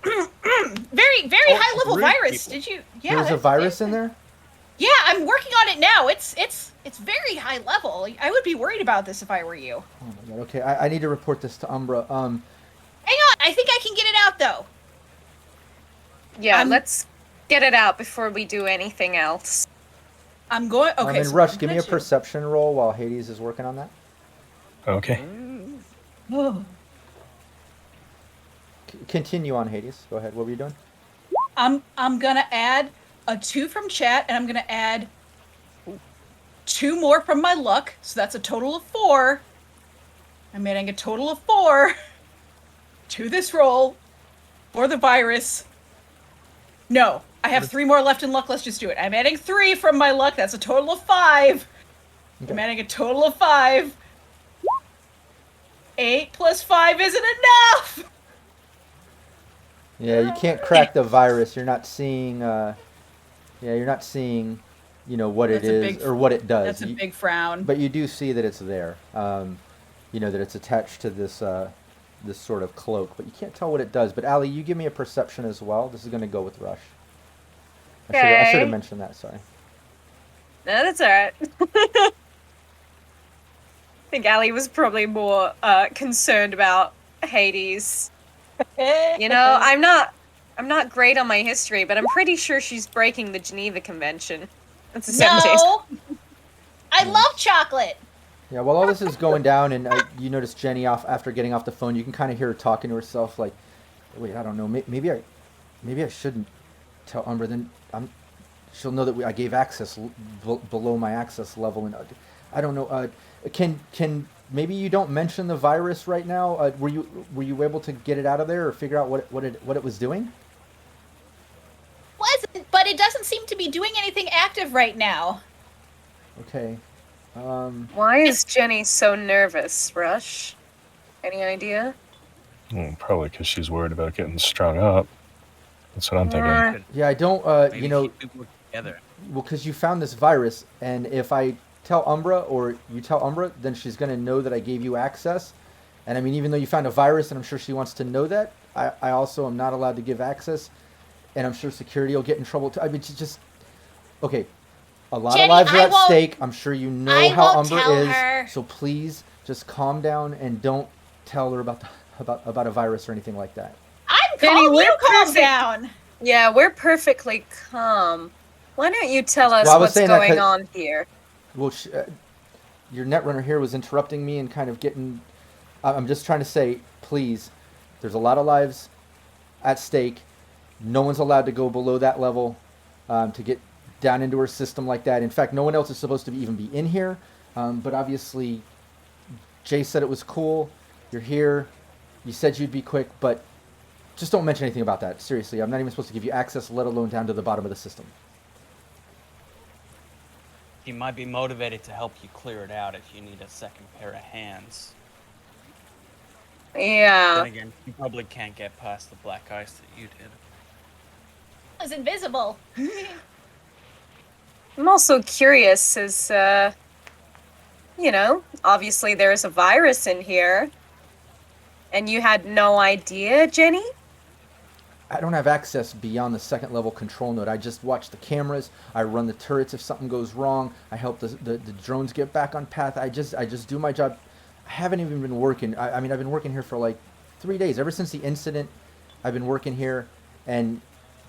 It's very high level rude virus. people. Did you? There was a virus in there? Yeah, I'm working on it now. It's very high level. I would be worried about this if I were you. Oh my god. Okay, I need to report this to Umbra. Hang on. I think I can get it out though. Yeah, let's get it out before we do anything else. I'm going. Okay. And Rush, give me a perception roll while Hades is working on that. Okay. Oh. Continue on, Hades. Go ahead. What were you doing? I'm gonna add a 2 from chat, and I'm gonna add 2 more from my luck, so that's a total of 4. I'm adding a total of 4 to this roll for the virus. No, I have 3 more left in luck. Let's just do it. I'm adding 3 from my luck. That's a total of 5. Okay. I'm adding a total of 5. 8 plus 5 isn't enough. Yeah, you can't crack the virus. You're not seeing. You're not seeing, what That's it a is big- or what it does. That's a big frown. But you do see that it's there. That it's attached to this this sort of cloak, but you can't tell what it does. But Allie, you give me a perception as well. This is going to go with Rush. I should have Okay. mentioned that. Sorry. No, that's alright. I think Allie was probably more concerned about Hades. I'm not great on my history, but I'm pretty sure she's breaking the Geneva Convention. That's a 17. No. I love chocolate. Yeah, while all this is going down, and you notice Jenny after getting off the phone, you can kind of hear her talking to herself, like, "Wait, I don't know. Maybe I shouldn't tell Umbra. Then she'll know that I gave access below my access level, and I don't know. Can maybe you don't mention the virus right now? Were you able to get it out of there or figure out what it was doing? Wasn't, but it doesn't seem to be doing anything active right now. Okay. Why is Jenny so nervous, Rush? Any idea? Probably because she's worried about getting strung up. That's what I'm thinking. Right. Yeah, I don't. Maybe keep people together. Well, because you found this virus, and if I tell Umbra or you tell Umbra, then she's going to know that I gave you access. And I mean, even though you found a virus, and I'm sure she wants to know that, I also am not allowed to give access. And I'm sure security will get in trouble too. I mean, just okay. A lot Jenny, of lives are I at won't- stake. I'm sure you know I how won't Umbra tell is. her. So please, just calm down and don't tell her about a virus or anything like that. I'm Jenny, calm. we're You calm perfect. down. Yeah, we're perfectly calm. Why don't you tell us Well, I was what's saying that going 'cause- on here? Well, your Netrunner here was interrupting me and kind of getting. I'm just trying to say, please. There's a lot of lives at stake. No one's allowed to go below that level to get down into her system like that. In fact, no one else is supposed to even be in here. But obviously, Jay said it was cool. You're here. You said you'd be quick, but just don't mention anything about that. Seriously, I'm not even supposed to give you access, let alone down to the bottom of the system. She might be motivated to help you clear it out if you need a second pair of hands. Yeah. Then again, you probably can't get past the black ice that you did. It was invisible. I'm also curious as, obviously there's a virus in here. And you had no idea, Jenny? I don't have access beyond the second level control node. I just watch the cameras. I run the turrets if something goes wrong. I help the drones get back on path. I just do my job. I haven't even been working. I mean, I've been working here for like 3 days. Ever since the incident, I've been working here, and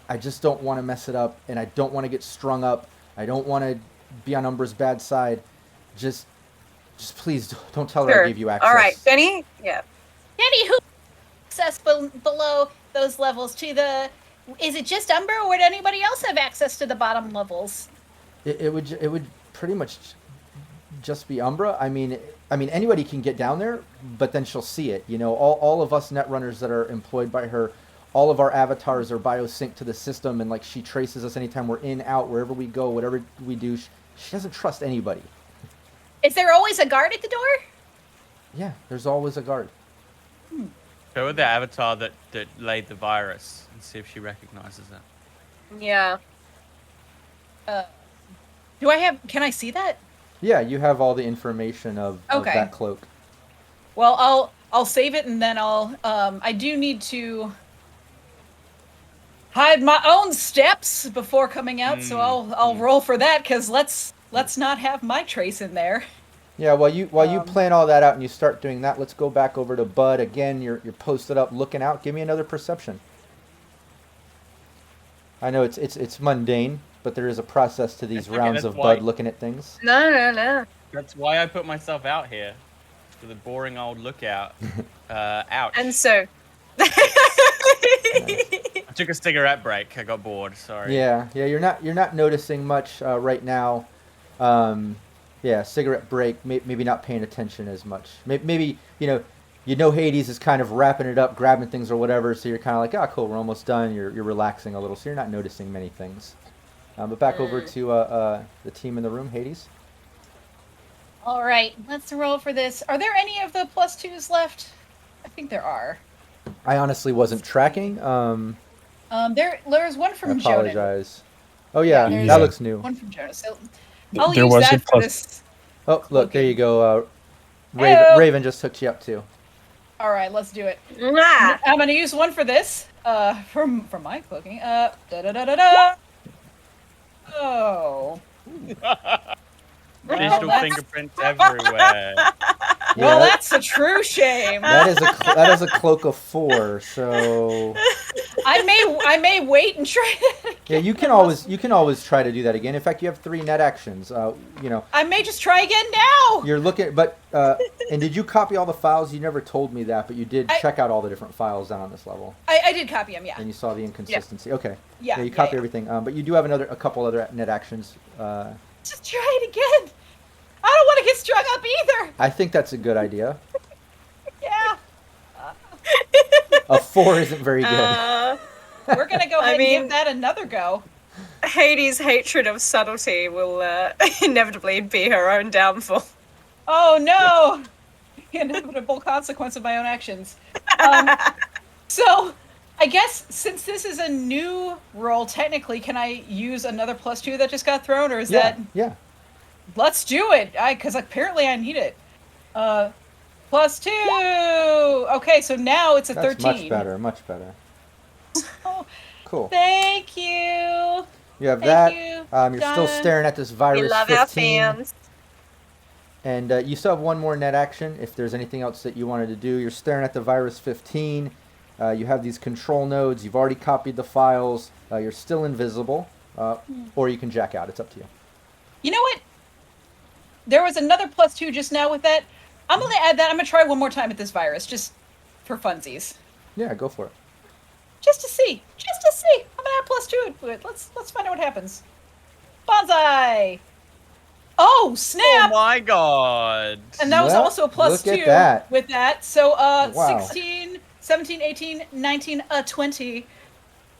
I just don't want to mess it up, and I don't want to get strung up. I don't want to be on Umbra's bad side. Just please don't tell her I gave you access. All right, Jenny? Yeah. Jenny, who access below those levels to the? Is it just Umber, or would anybody else have access to the bottom levels? It would pretty much just be Umbra. I mean anybody can get down there, but then she'll see it. All of us Netrunners that are employed by her, all of our avatars are biosynced to the system, and like she traces us anytime we're in, out, wherever we go, whatever we do. She doesn't trust anybody. Is there always a guard at the door? Yeah, there's always a guard. Show her the avatar that laid the virus and see if she recognizes it. Yeah. Do I have? Can I see that? Yeah, you have all the information of Okay. that cloak. Well, I'll save it, and then I'll. I do need to hide my own steps before coming out, so I'll roll for that, because let's not have my trace in there. Yeah, while you plan all that out and you start doing that, let's go back over to Bud again. You're posted up, looking out. Give me another perception. I know it's mundane, but there is a process to these That's okay, rounds that's of why- Bud looking at things. No. That's why I put myself out here. for the boring old lookout. Ouch. And so. I took a cigarette break. I got bored. Sorry. Yeah, you're not noticing much right now. Yeah, cigarette break. Maybe not paying attention as much. Maybe you know Hades is kind of wrapping it up, grabbing things or whatever. So you're kind of like, oh, cool, we're almost done. You're relaxing a little, so you're not noticing many things. But back over to the team in the room, Hades. All right, let's roll for this. Are there any of the +2s left? I think there are. I honestly wasn't tracking. There's one I from Jonan. apologize. Oh yeah, Yeah, that looks new. One from Jonas. So I'll There use was that a for plus- this. Oh, look, there you go. Heyo. Raven just hooked you up too. All right, let's do it. Mwah. I'm gonna use one for this. For my cloaking. Da da da da da. Oh. Digital that's- fingerprints everywhere. Well, Yeah, that's a true shame. that is a cloak of 4. So I may wait and try it. yeah, you can always try to do that again. In fact, you have 3 net actions. I may just try again now. You're looking, but and did you copy all the files? You never told me that, but you did check out all the different files down on this level, I did copy them, yeah. and you saw the inconsistency. Okay. Yeah, you yeah, copy yeah. everything, but you do have a couple other net actions. Just try it again. I don't want to get strung up either. I think that's a good idea. Yeah. A 4 isn't very good. We're gonna go ahead and give that another go. Hades' hatred of subtlety will inevitably be her own downfall. Oh no! The inevitable consequence of my own actions. So, I guess since this is a new roll, technically, can I use another +2 that just got thrown, or is that? Yeah. Let's do it. Because apparently I need it. +2. Okay, so now it's a That's 13. much better. Oh, Cool. thank you. You have Thank that. you. You're still Done. staring at this virus We love 15. our fans. And you still have one more net action. If there's anything else that you wanted to do, you're staring at the virus 15. You have these control nodes. You've already copied the files. You're still invisible. Or you can jack out. It's up to you. You know what? There was another +2 just now with that. I'm going to add that. I'm going to try one more time at this virus, just for funsies. Yeah, go for it. Just to see. I'm going to add +2 to it. Let's find out what happens. Bonsai! Oh, Oh snap! my god. And that was Well, also a +2 look at that. with that. So, Wow. 16, 17, 18, 19, 20.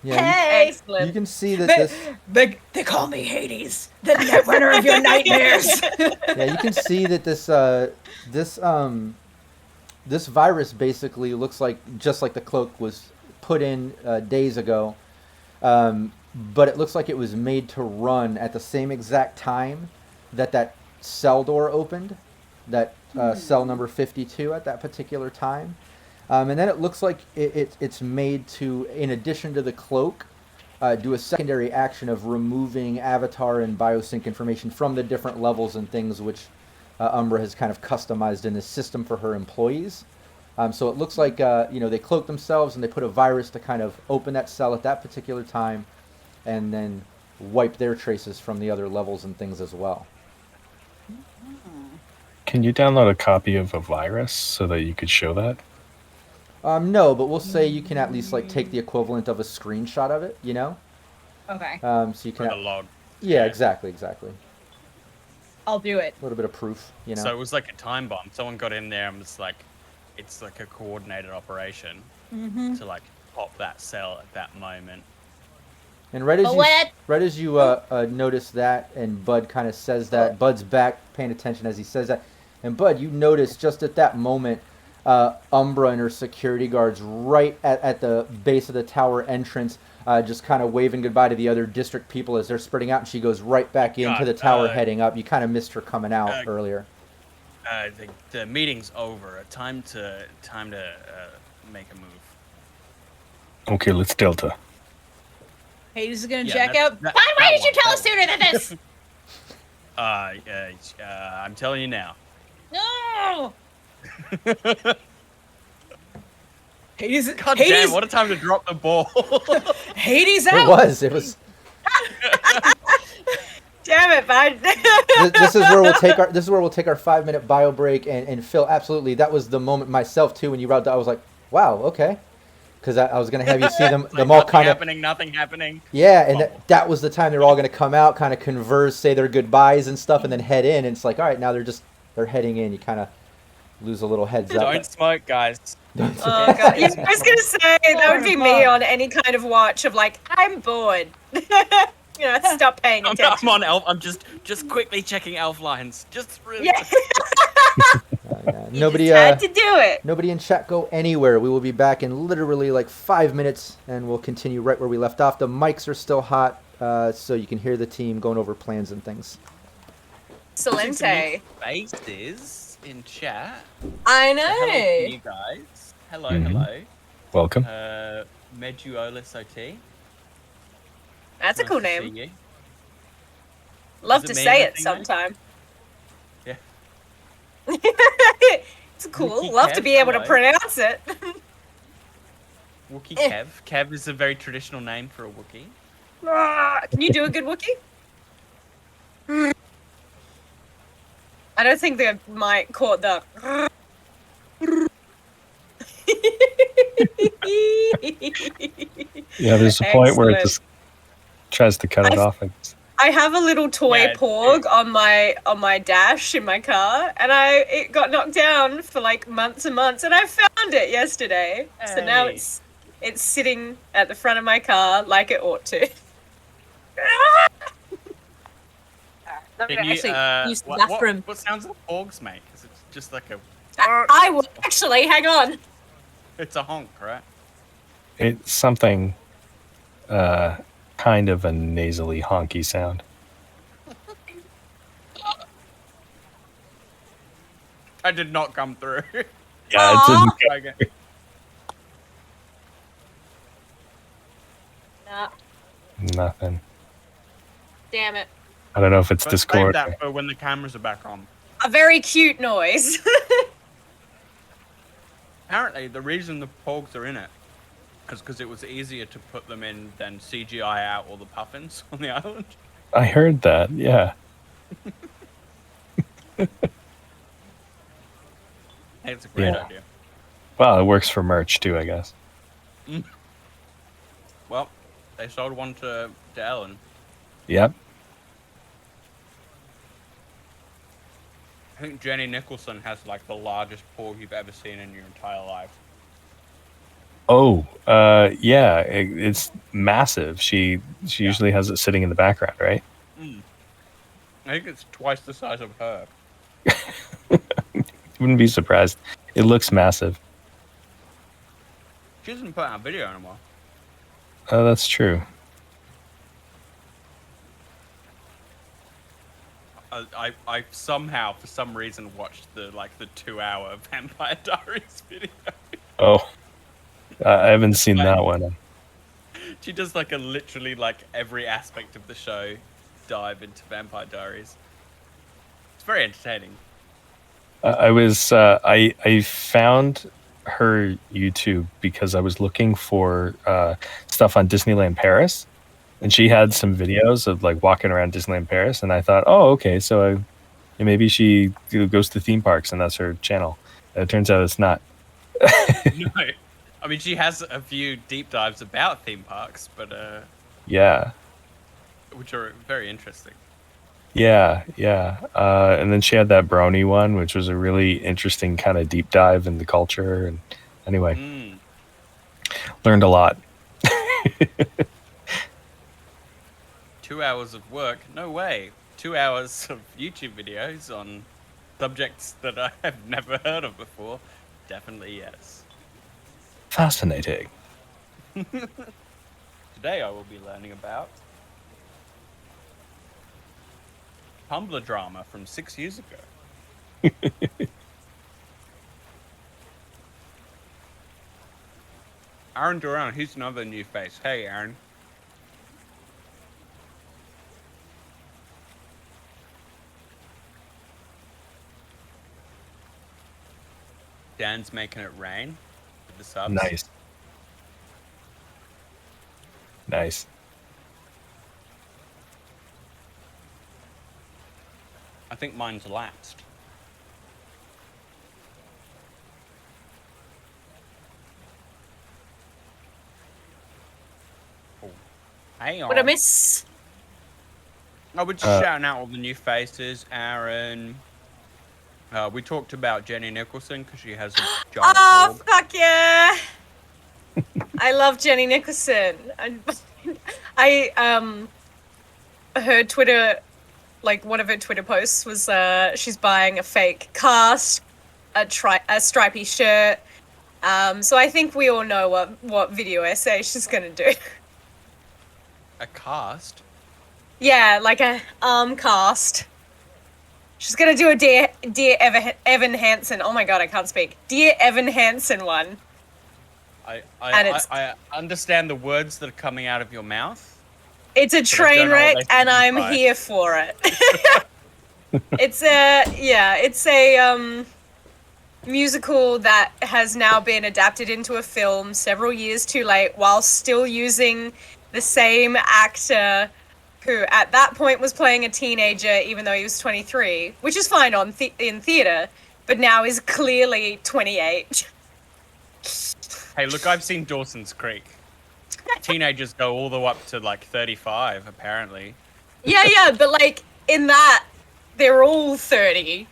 Yeah, Hey! Excellent. you can see that They call me Hades, the netrunner of your nightmares. Yeah, you can see that this virus basically looks like just like the cloak was put in days ago, but it looks like it was made to run at the same exact time that cell door opened, that cell number 52 at that particular time. And then it looks like it's made to, in addition to the cloak, do a secondary action of removing avatar and biosync information from the different levels and things which Umbra has kind of customized in this system for her employees. So it looks like they cloak themselves and they put a virus to kind of open that cell at that particular time and then wipe their traces from the other levels and things as well. Can you download a copy of a virus so that you could show that? No, but we'll say you can at least like take the equivalent of a screenshot of it, Okay, so you For the can. log. Yeah, exactly. I'll do it. A little bit of proof, So it was like a time bomb. Someone got in there and was like, it's like a coordinated operation Mm-hmm. to like pop that cell at that moment. And right as But you what? notice that, and Bud kind of says that, Bud's back paying attention as he says that, and Bud, you notice just at that moment, Umbra and her security guards right at the base of the tower entrance, just kind of waving goodbye to the other district people as they're spreading out, and she goes right back into God, the tower heading up. You kind of missed her coming out uh, earlier. The meeting's over. Time to make a move. Okay, let's Delta. Hades is gonna Yeah, jack that- out. that- Fine, why that did you one, tell that us sooner than this? I'm telling you now. No! Hades, God Hades, damn! What a time to drop the ball. Hades It out. was. Damn it, bud. This is where we'll take our 5-minute bio break, and Phil, absolutely, that was the moment myself too when you wrote that. I was like, wow, okay, because I was gonna have you see them Like, all kind of nothing happening. yeah, and that was the time they're all gonna come out, kind of converse, say their goodbyes and stuff, and then head in. And it's like, all right, now they're heading in. You kind of lose a little heads up. Don't smoke, guys. Oh god, yeah, I was gonna say that would be me on any kind of watch of like, I'm bored. Stop paying attention. I'm on Elf. I'm just quickly checking Elf lines. Just really. Yeah. Nobody just had to do it. Nobody in chat go anywhere. We will be back in literally like 5 minutes, and we'll continue right where we left off. The mics are still hot, so you can hear the team going over plans and things. Excelente. Faces in chat. I Hello to know. you guys. Hello, Mhm. hello. Welcome. Meduolis OT. That's a Nice cool to see name. you. Love Does to it say mean it anything, though? sometime. Yeah. It's cool. Wookie Love to Kev, be able to hello. pronounce it. Wookie Kev. Kev is a very traditional name for a Wookie. Can you do a good Wookiee? I don't think the mic caught the. Yeah, there's a point where it Excellent. just tries to cut it off. I guess. I have a little toy Yeah, porg on my dash in my car, and it got knocked down for like months and months, and I found it yesterday. So now Hey. it's sitting at the front of my car like it ought to. Let me Can you, actually use the bathroom. what sounds do porgs make? Is it just like a? I will actually hang on. It's a honk, right? It's something kind of a nasally honky sound. I did not come through. Yeah, Aw. it didn't. Okay. Nah, Nothing. damn it. I don't know if it's But save Discord. that for when the cameras are back on. A very cute noise. Apparently, the reason the porgs are in it is because it was easier to put them in than CGI out all the puffins on the island. I heard that. Yeah. Hey, it's a great Yeah. idea. Well, it works for merch too, I guess. Well, they sold one to Ellen. Yep. I think Jenny Nicholson has like the largest porg you've ever seen in your entire life. Oh, yeah. It's massive. She usually has it sitting in the background, right? I think it's twice the size of her. Wouldn't be surprised. It looks massive. She doesn't put out a video anymore. Oh, that's true. I somehow, for some reason, watched the 2-hour Vampire Diaries video. Oh, I haven't seen that one. She does literally every aspect of the show dive into Vampire Diaries. It's very entertaining. I found her YouTube because I was looking for stuff on Disneyland Paris, and she had some videos of walking around Disneyland Paris, and I thought, oh, okay, so maybe she goes to theme parks and that's her channel. It turns out it's not. No, I mean she has a few deep dives about theme parks, but Yeah. which are very interesting. Yeah. And then she had that brony one, which was a really interesting kind of deep dive into culture. And anyway, learned a lot. 2 hours of work? No way. 2 hours of YouTube videos on subjects that I have never heard of before? Definitely yes. Fascinating. Today I will be learning about Tumblr drama from 6 years ago. Aaron Duran, he's another new face. Hey, Aaron. Dan's making it rain with the subs. Nice. I think mine's lapsed. Oh. Hang on. What a miss. I would just shouting out all the new faces. Aaron. We talked about Jenny Nicholson because she has a giant Oh, orb. fuck yeah. I love Jenny Nicholson. I her Twitter, like one of her Twitter posts was she's buying a fake cast, a stripy shirt. So I think we all know what video essay she's gonna do. A cast? Yeah, like a arm cast. She's gonna do a Dear Evan Hansen. Oh my god, I can't speak. Dear Evan Hansen one. I understand the words that are coming out of your mouth. It's a But I don't train know what wreck, they and I'm signify. here for it. It's a musical that has now been adapted into a film several years too late, while still using the same actor who at that point was playing a teenager, even though he was 23, which is fine in theater, but now is clearly 28. Hey, look, I've seen Dawson's Creek. Teenagers go all the way up to like 35, apparently. Yeah, but like in that, they're all 30.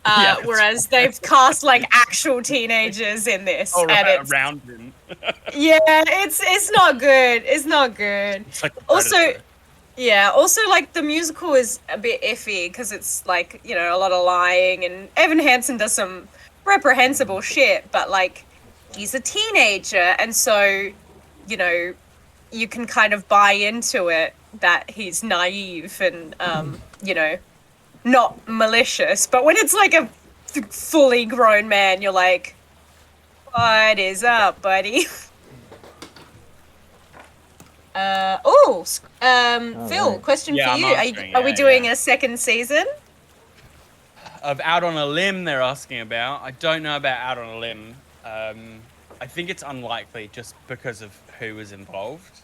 Yeah, that's Whereas they've cast like actual teenagers in this. Oh, and right, it's, around him. yeah, it's not good. It's not good. It's like the Also, Predator. yeah, also like the musical is a bit iffy because it's like, you know, a lot of lying, and Evan Hansen does some reprehensible shit, but like he's a teenager, and so, you know, you can kind of buy into it that he's naive and you know, not malicious. But when it's like a fully grown man, you're like, what is up, buddy? Phil, right. question Yeah, for I'm you. answering, Are we yeah, doing yeah. a second season? Of Out on a Limb, they're asking about. I don't know about Out on a Limb. I think it's unlikely just because of who was involved.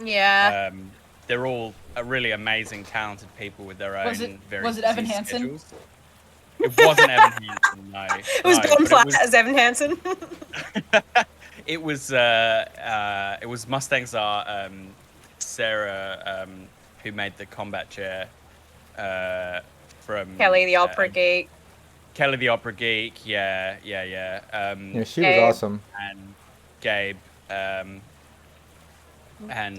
Yeah. They're all really amazing, talented people with their own Was it- very was it Evan busy Hansen? schedules. It wasn't Evan Hansen, no. It was No, Don but Platt as Evan Hansen. it was Mustang Czar, Sarah, who made the combat chair from Kelly the Opera Geek. Kelly the Opera Geek, yeah. Yeah, she was Gabe. awesome. And Gabe, and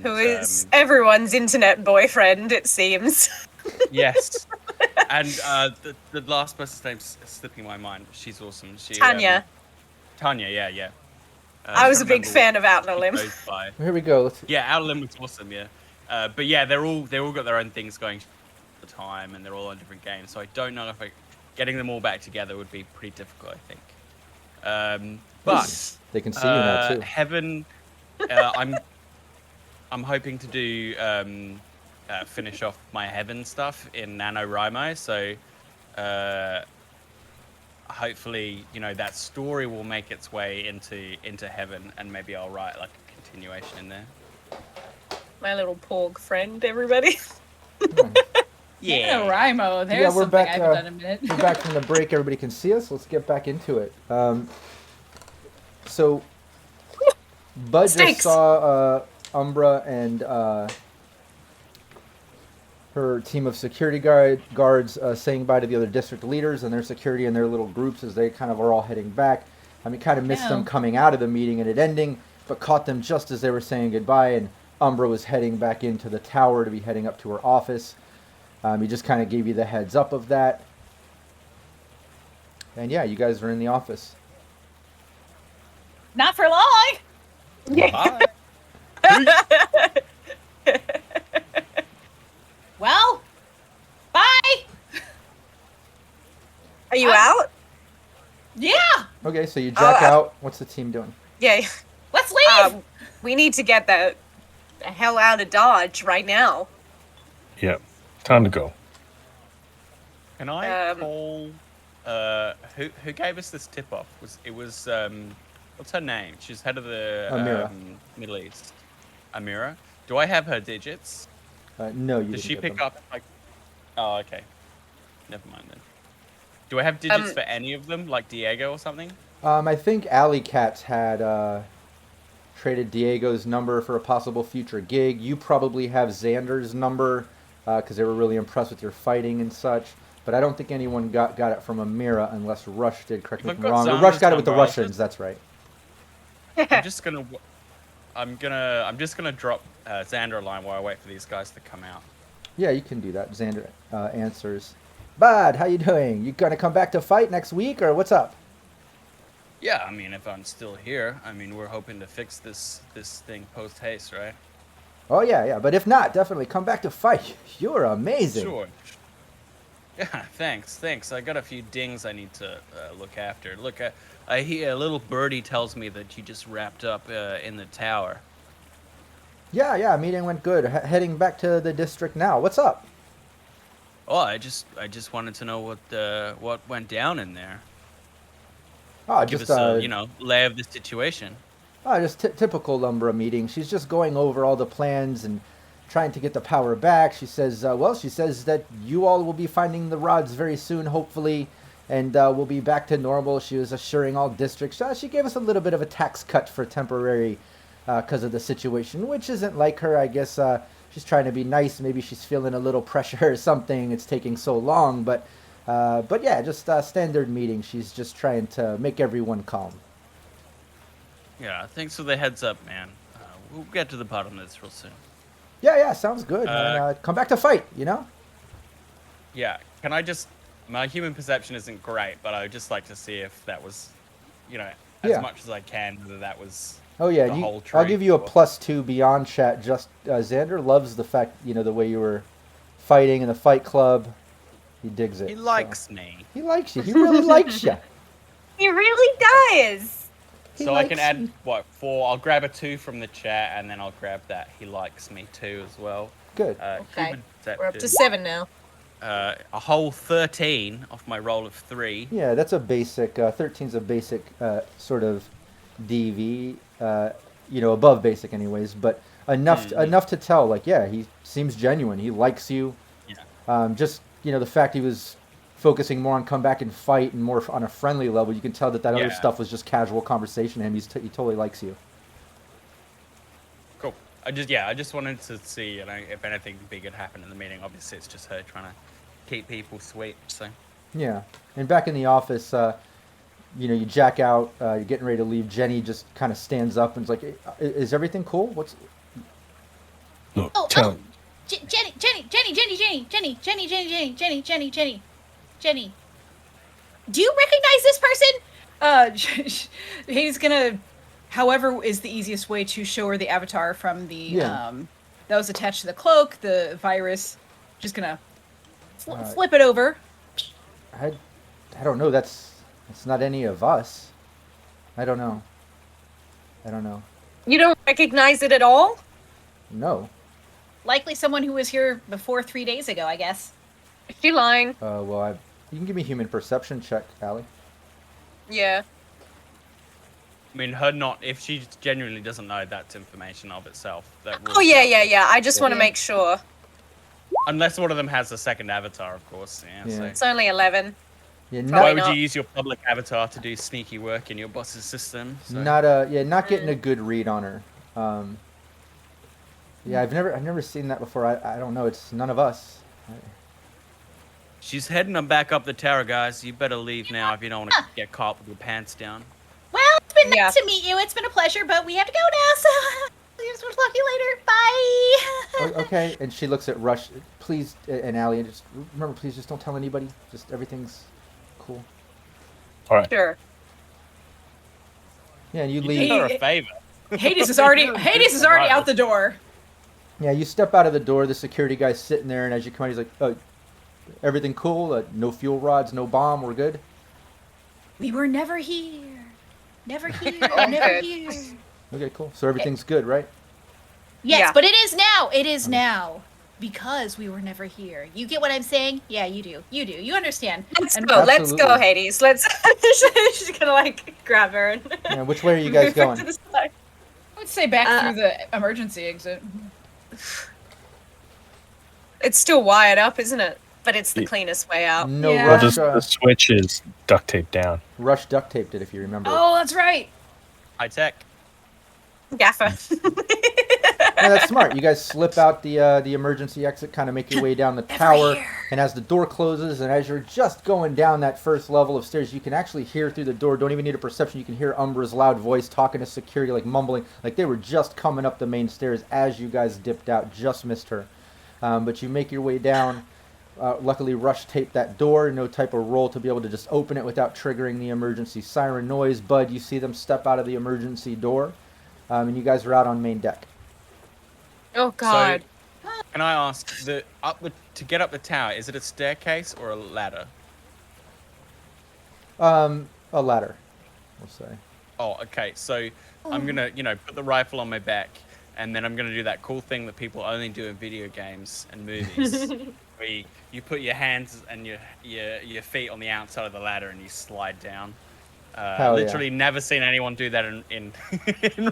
Who is everyone's internet boyfriend, it seems. yes, and the last person's name's slipping my mind. She's awesome. She Tanya. Tanya, yeah. I was a can't big remember fan of Out on a what Limb. she goes by. Here we go. Let's, Yeah, Out on a Limb was awesome. Yeah, but yeah, they all got their own things going at the time, and they're all on different games. So I don't know if getting them all back together would be pretty difficult. I think. But they can see you now too. Heaven, I'm hoping to do finish off my Heaven stuff in NaNoWriMo, so hopefully, you know, that story will make its way into Heaven, and maybe I'll write like a continuation in there. My little porg friend, everybody. Yeah, Rimo. There's we're something back, I haven't done in a minute. We're back from the break. Everybody can see us. Let's get back into it. So, Bud just Snakes. saw Umbra and her team of security guards saying bye to the other district leaders and their security in their little groups as they kind of are all heading back. I mean, kind of missed them coming out of the meeting and it ending, but caught them just as they were saying goodbye, and Umbra was heading back into the tower to be heading up to her office. He just kind of gave you the heads up of that. And yeah, you guys are in the office. Not for long. Bye. Well, bye. Are you out? Yeah. Okay, so you jack out. What's the team doing? Yeah. Let's leave. We need to get the hell out of Dodge right now. Yep. Time to go. Can I call? Who gave us this tip off? It was what's her name? She's head of the Amira. Middle East. Amira. Do I have her digits? No, you Does didn't she get pick them. up like? Oh, okay. Never mind then. Do I have digits for any of them, like Diego or something? I think Alley Cats had traded Diego's number for a possible future gig. You probably have Xander's number because they were really impressed with your fighting and such. But I don't think anyone got it from Amira unless Rush did. Correct me if I'm wrong. Rush got it with the Russians. That's right. I'm just gonna drop Xander a line while I wait for these guys to come out. Yeah, you can do that. Xander answers. Bud, how you doing? You gonna come back to fight next week, or what's up? Yeah, I mean, if I'm still here, I mean, we're hoping to fix this thing post haste, right? Oh yeah. But if not, definitely come back to fight. You're amazing. Sure. Yeah, thanks. I got a few dings I need to look after. Look, I hear a little birdie tells me that you just wrapped up in the tower. Yeah. Meeting went good. Heading back to the district now. What's up? Oh, I just wanted to know what went down in there. Oh, Give just us a lay of the situation. Oh, just typical Umbra meeting. She's just going over all the plans and trying to get the power back. She says, she says that you all will be finding the rods very soon, hopefully, and we'll be back to normal. She was assuring all districts. She gave us a little bit of a tax cut for temporary because of the situation, which isn't like her. I guess she's trying to be nice. Maybe she's feeling a little pressure or something. It's taking so long, but yeah, just standard meeting. She's just trying to make everyone calm. Yeah, thanks for the heads up, man. We'll get to the bottom of this real soon. Yeah, sounds good, man. Come back to fight, you know? Yeah, can I just... My human perception isn't great, but I would just like to see if that was, as much as I can, whether that was the whole I'll truth give you a or- +2 beyond chat. Just Xander loves the fact, the way you were fighting in the fight club. He digs it. He likes me. He likes you. He really likes you. He really does. So I can add, 4? I'll grab a 2 from the chat, and then I'll grab that he likes me too as well. Good. Okay. Human We're up to perception. 7 now. A whole 13 off my roll of 3. Yeah, that's a basic. 13's a basic sort of DV. Above basic, anyways. But enough to tell. Like, yeah, he seems genuine. He likes you. Yeah. Just the fact he was focusing more on come back and fight and more on a friendly level, you can tell that other stuff was just casual conversation. And he totally likes you. Cool. I just wanted to see, if anything big had happened in the meeting. Obviously, it's just her trying to keep people sweet. So. Yeah, and back in the office, you jack out, you're getting ready to leave. Jenny just kind of stands up and is like, "Is everything cool? What's?" Look, Jenny. Do you recognize this person? He's gonna, however, is the easiest way to show her the avatar from the that was attached to the cloak, the virus. Just gonna flip it over. I don't know. That's not any of us. I don't know. You don't recognize it at all? No. Likely someone who was here before 3 days ago, I guess. Is she lying? You can give me a human perception check, Allie. Yeah. I mean, if she genuinely doesn't know, that's information of itself. Oh, yeah. I just want to make sure. Unless one of them has a second avatar, of course. Yeah. So. It's only 11. Yeah, Why not- would you use your public avatar to do sneaky work in your boss's system? So. not getting a good read on her. Yeah, I've never seen that before. I don't know. It's none of us. She's heading back up the tower, guys. You better leave now if you don't want to get caught with your pants down. Well, it's been nice to meet you. It's been a pleasure, but we have to go now, so we'll talk to you later. Bye. Okay, and she looks at Rush. Please, and Allie, and just remember, please, just don't tell anybody. Just everything's cool. All right. Sure. Yeah, and you You leave. did her a favor. Hades is already out the door. Yeah, you step out of the door. The security guy's sitting there, and as you come out, he's like, everything cool? No fuel rods, no bomb. We're good. We were never here. Never here. Oh, Never good. here. Okay, cool. So everything's good, right? Yes, Yeah. but it is now. It is now. Because we were never here. You get what I'm saying? Yeah, you do. You do. You understand. Let's And- go. Let's Absolutely. go, Hades. Let's. She's gonna grab her and. Yeah, which way are you guys move her going? to the side. I would say back through the emergency exit. It's still wired up, isn't it? but it's the cleanest way out. No Yeah. rush. The switch is duct taped down. Rush duct taped it, if you remember. Oh, that's right. High tech. Gaffer. Yeah, that's smart. You guys slip out the emergency exit, kind of make your way down the tower, and as the door closes, and as you're just going down that first level of stairs, you can actually hear through the door. Don't even need a perception. You can hear Umbra's loud voice talking to security, like mumbling, like they were just coming up the main stairs as you guys dipped out. Just missed her, but you make your way down. Luckily, Rush taped that door. No type of roll to be able to just open it without triggering the emergency siren noise. Bud, you see them step out of the emergency door, and you guys are out on main deck. Oh God. So, can I ask, to get up the tower, is it a staircase or a ladder? A ladder, we'll say. Oh, okay. So I'm gonna, put the rifle on my back, and then I'm gonna do that cool thing that people only do in video games and movies, where you put your hands and your feet on the outside of the ladder and you slide down. Literally never seen anyone do that in in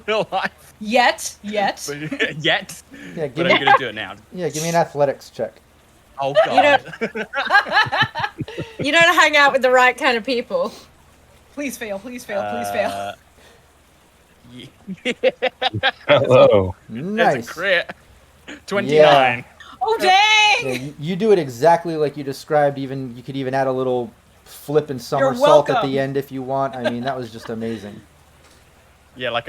real life. Yet. But, Yeah, but I'm gonna do it now. Yeah, give me an athletics check. Oh God. You don't hang out with the right kind of people. Please fail. Please fail. Please fail. Hello. Nice. That's a crit. 29. Yeah. Oh dang! Yeah, you do it exactly like you described. Even you could even add a little flip and You're somersault at welcome. the end if you want. I mean, that was just amazing. Yeah, like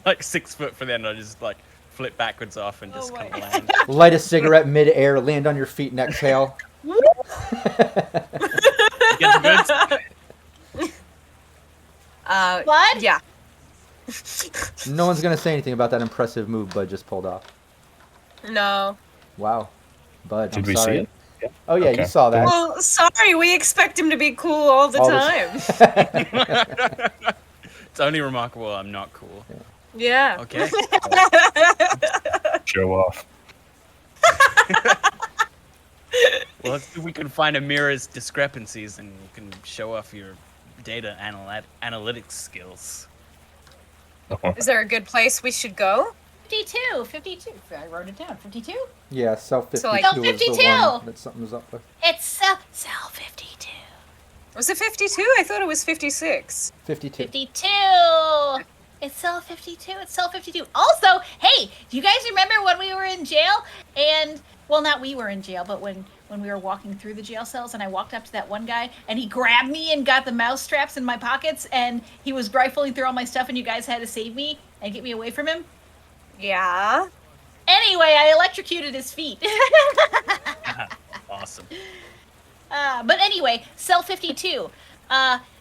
like 6 foot for the end. I just like flip backwards off and just kind of land. Light a cigarette mid-air, land on your feet, and exhale. Get the goods. Blood? Yeah. No one's gonna say anything about that impressive move Bud just pulled off. No. Wow, Bud. Did I'm we sorry. see it? Yeah. Oh yeah, Okay. you saw that. Well, sorry, we expect him to be cool all the All time. It's only remarkable I'm not cool. Yeah. Okay. Show off. Well, let's see if we can find a mirror's discrepancies and you can show off your data analytics skills. Is there a good place we should go? 52. I wrote it down. 52. Yeah, self 52 So, like- was the 52. one that something was up with. It's cell 52. Was it 52? I thought it was 56. 52. 52. It's cell 52. It's cell 52. Also, hey, do you guys remember when we were in jail? And well, not we were in jail, but when we were walking through the jail cells, and I walked up to that one guy, and he grabbed me and got the mouse straps in my pockets, and he was rifling through all my stuff, and you guys had to save me and get me away from him. Yeah. Anyway, I electrocuted his feet. Awesome. But anyway, Cell 52.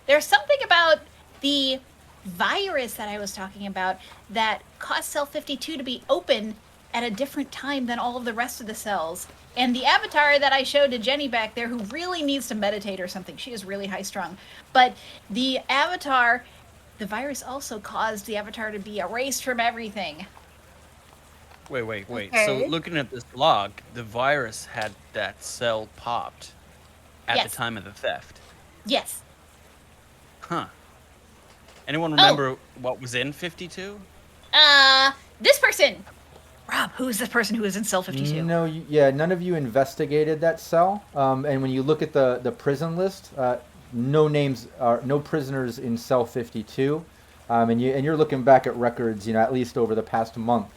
There's something about the virus that I was talking about that caused Cell 52 to be open at a different time than all of the rest of the cells. And the avatar that I showed to Jenny back there, who really needs to meditate or something, she is really high strung. But the avatar, the virus also caused the avatar to be erased from everything. Wait. Okay. So looking at this log, the virus had that cell popped at Yes. the time of the theft. Yes. Huh. Anyone remember what was in 52? This person. Rob, who is the person who is in Cell 52? No, none of you investigated that cell. And when you look at the prison list, no prisoners in cell 52. And you're looking back at records, at least over the past month.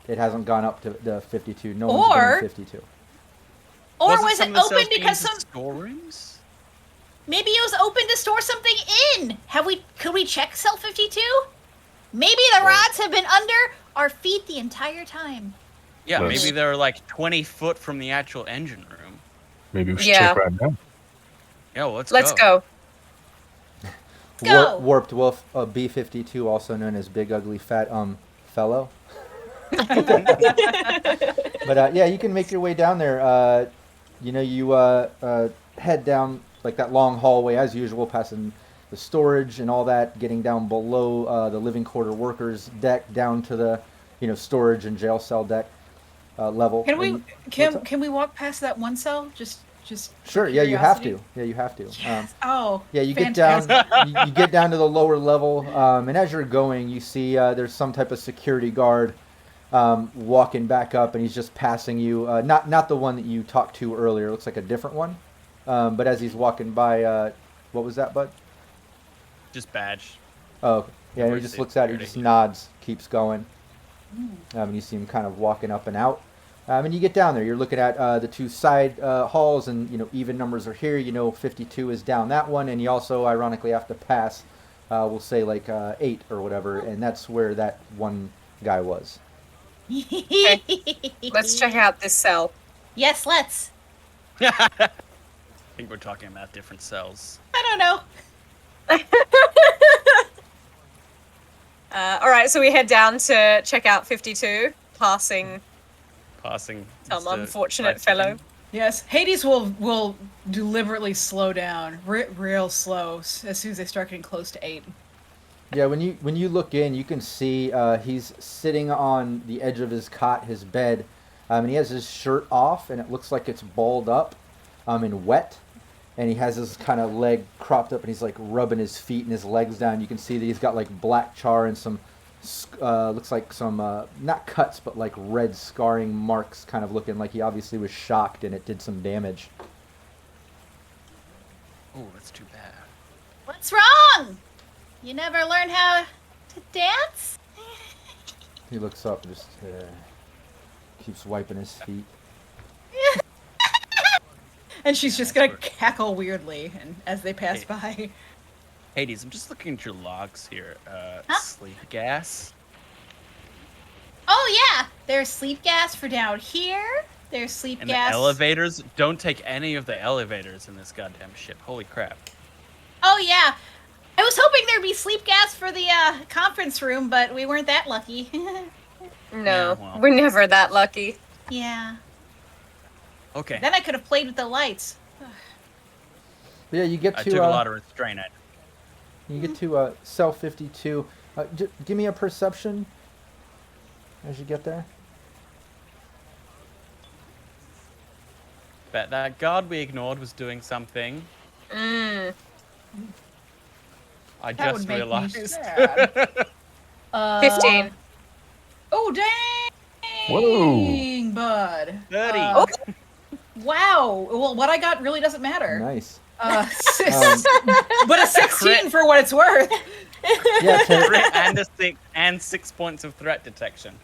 It hasn't gone up to the 52. No one's been in 52. Or Wasn't was some it of the cells open being because used some as storerooms? maybe it was open to store something in? Could we check Cell 52? Maybe the rods have been under our feet the entire time. Yeah, Let's- maybe they're like 20 foot from the actual engine room. Maybe we should Yeah. check right now. Yeah, well, let's go. go. Warped Wolf, B-52, also known as Big Ugly Fat Fellow. But yeah, you can make your way down there. You head down like that long hallway as usual, passing the storage and all that, getting down below the living quarter workers deck down to the storage and jail cell deck level. Can we And what's up? can we walk past that one cell? Just Sure. for Yeah, you have curiosity? to. Yeah, you have to. Yes. Oh. Yeah, you fantastic. get down. You get down to the lower level, and as you're going, you see there's some type of security guard walking back up, and he's just passing you. Not the one that you talked to earlier. It looks like a different one. But as he's walking by, what was that, bud? Just badge. Oh, yeah. And he Where's just the looks at it, he security? just nods, keeps going. And you see him kind of walking up and out. And you get down there. You're looking at the two side halls, and even numbers are here. 52 is down that one, and you also ironically have to pass. We'll say like 8 or whatever, and that's where that one guy was. Let's check out this cell. Yes, let's. I think we're talking about different cells. I don't know. All right, so we head down to check out 52, passing Passing. some Mr. unfortunate Right fellow. Second. Yes, Hades will deliberately slow down, real slow, as soon as they start getting close to 8. Yeah, when you look in, you can see he's sitting on the edge of his cot, his bed, and he has his shirt off, and it looks like it's balled up, and wet, and he has his kind of leg cropped up, and he's like rubbing his feet and his legs down. You can see that he's got like black char and some looks like some not cuts but like red scarring marks, kind of looking like he obviously was shocked and it did some damage. Oh, that's too bad. What's wrong? You never learn how to dance? He looks up and just keeps wiping his feet. And she's just gonna cackle weirdly and as they pass by. Hades, I'm just looking at your logs here. Huh? Sleep gas. Oh yeah, there's sleep gas for down here. There's sleep And gas. the elevators. Don't take any of the elevators in this goddamn ship. Holy crap. Oh yeah, I was hoping there'd be sleep gas for the conference room, but we weren't that lucky. No, Yeah, well. we're never that lucky. Yeah. Okay. Then I could have played with the lights. But yeah, you get I to took a lot of restraint. you get to cell 52. Give me a perception as you get there. Bet that guard we ignored was doing something. Mm. I That just would make me realized. sad. 15. Oh dang! Whoa. Bud. 30. Oh. Wow. Well, what I got really doesn't matter. Nice. But a 16 for what it's worth. Yeah, Crit and 6 points of threat detection.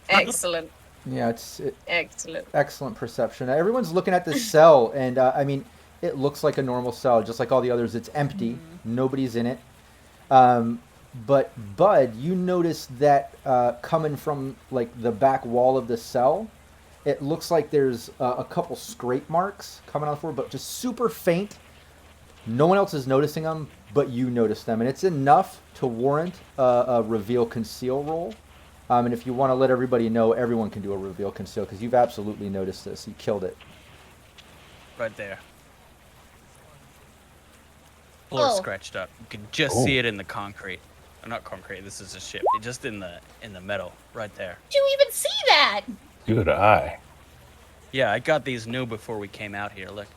Excellent. yeah, it's Excellent. excellent perception. Everyone's looking at this cell, and I mean, it looks like a normal cell, just like all the others. It's empty. Nobody's in it. But Bud, you notice that coming from like the back wall of the cell, it looks like there's a couple scrape marks coming on the floor, but just super faint. No one else is noticing them, but you notice them, and it's enough to warrant a reveal conceal roll. And if you want to let everybody know, everyone can do a reveal conceal because you've absolutely noticed this. You killed it. Right there. Floor Oh. scratched up. You can just Oh. see it in the concrete. Not concrete. This is a ship. Just in the metal, right there. Did you even see that? Good eye. Yeah, I got these new before we came out here. Look,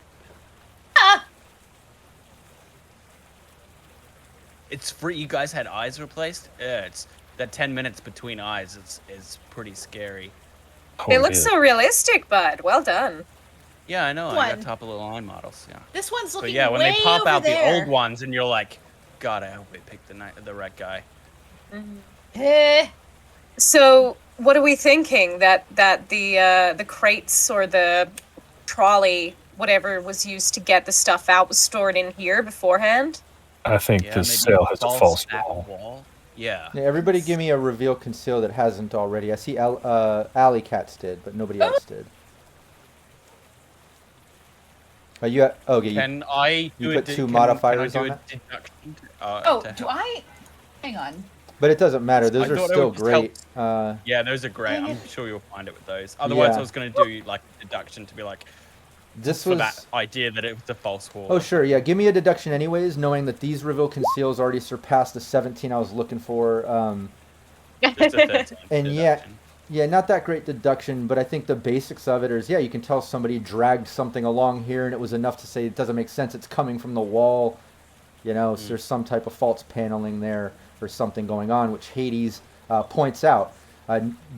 Ah, it's free. You guys had eyes replaced. Yeah, it's that 10 minutes between eyes. Is pretty scary. Oh, They it look is. so realistic, Bud. Well done. Yeah, I know. I What? got top of the line models. Yeah. this one's looking But yeah, when way they pop over out there. the old ones, and you're like, God, I hope they picked the right guy. Eh, So, what are we thinking? That the crates or the trolley, whatever was used to get the stuff out, was stored in here beforehand? I think Yeah, this maybe cell has a false back wall. Yeah. Yeah, everybody give me a reveal conceal that hasn't already. I see Alley Cats did, but nobody else did. Okay, Can I do you a put de- two can- modifiers can I on do that? a deduction? Oh, to do help? I? Hang on. but it doesn't matter. Those I are thought it still would just help. great. Yeah, those are great. Dang I'm it. sure you'll find it with those. Otherwise, Yeah. I was going to do like a deduction to be like This for was. that idea that it was a false wall. Oh sure, yeah. Give me a deduction anyways, knowing that these reveal conceals already surpassed the 17 I was looking for. Just a 13 And yeah, deduction. Yeah, not that great deduction, but I think the basics of it is, yeah, you can tell somebody dragged something along here and it was enough to say it doesn't make sense, it's coming from the wall. So there's some type of false paneling there or something going on, which Hades points out.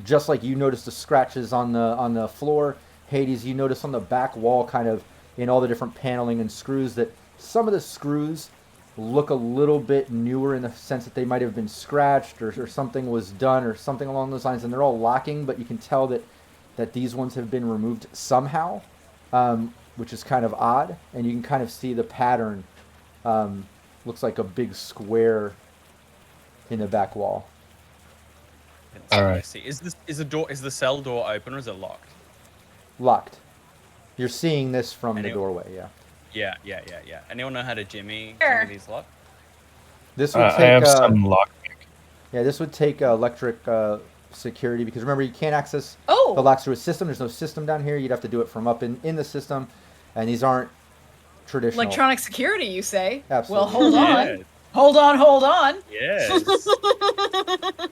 Just like you noticed the scratches on the floor, Hades, you notice on the back wall, kind of in all the different paneling and screws, that some of the screws look a little bit newer in the sense that they might have been scratched or something was done or something along those lines, and they're all locking, but you can tell that these ones have been removed somehow, which is kind of odd, and you can kind of see the pattern. Looks like a big square in the back wall. All right. See, is the cell door open or is it locked? Locked. You're seeing this from the Anyone- doorway, yeah. Yeah. Anyone know how to jimmy Sure. some of these locks? This would I take have some lockpick. yeah, this would take electric security, because remember, you can't access Oh, the locks through a system. There's no system down here. You'd have to do it from up in the system, and these aren't traditional. electronic security, you say? Absolutely. Well, hold on. Yes. Hold on. Yes.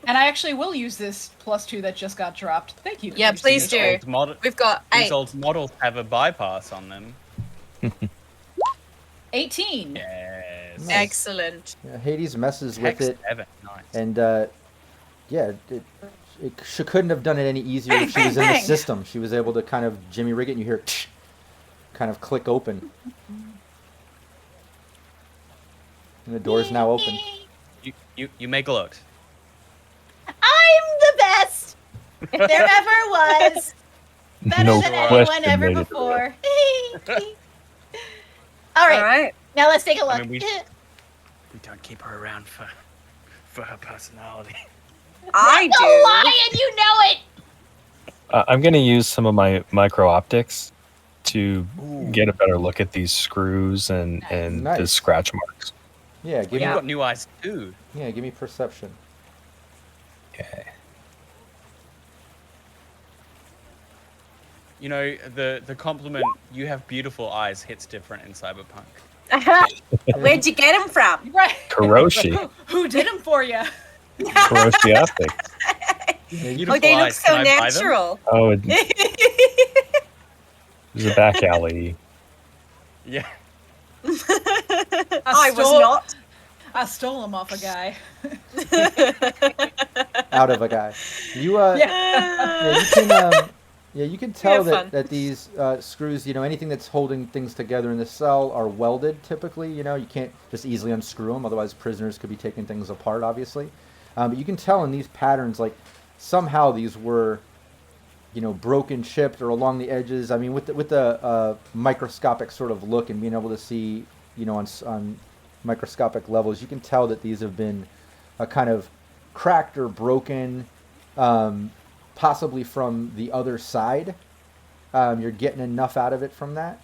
And I actually will use this +2 that just got dropped. Thank you. Yeah, please Christine. do. Old model- We've got These 8. old models have a bypass on them. 18. Yes. Nice. Excellent. Yeah, Hades messes with Hex it, 7. Nice. and yeah, she couldn't have done it any easier if she was in the Bang. system. She was able to kind of jimmy rig it, and you hear kind of click open, and the door is now open. You make looks. I'm the best there ever was. Better No than anyone question ever made it. before. All right, All right. now let's take a look. I mean, we don't keep her around for her personality. I Don't do. lie, and you know it. I'm going to use some of my micro optics to Ooh. get a better look at these screws and the Nice. scratch marks. Yeah, give You've Yeah. got new eyes too. me give me perception. Okay. You know, the compliment "you have beautiful eyes" hits different in Cyberpunk. Where'd you get him from? Right. Karoshi. Who did them for you? Karoshi optics. Beautiful Oh, they look eyes. so Can I buy them? natural. Oh, there's a back alley. Yeah. I was stole- not. I stole them off a guy. Out of a guy. You you can tell have fun. that these screws, anything that's holding things together in the cell are welded typically. You can't just easily unscrew them, otherwise prisoners could be taking things apart, obviously. But you can tell in these patterns, like somehow these were, broken, chipped, or along the edges. I mean, with the microscopic sort of look and being able to see, on microscopic levels, you can tell that these have been kind of cracked or broken, possibly from the other side. You're getting enough out of it from that,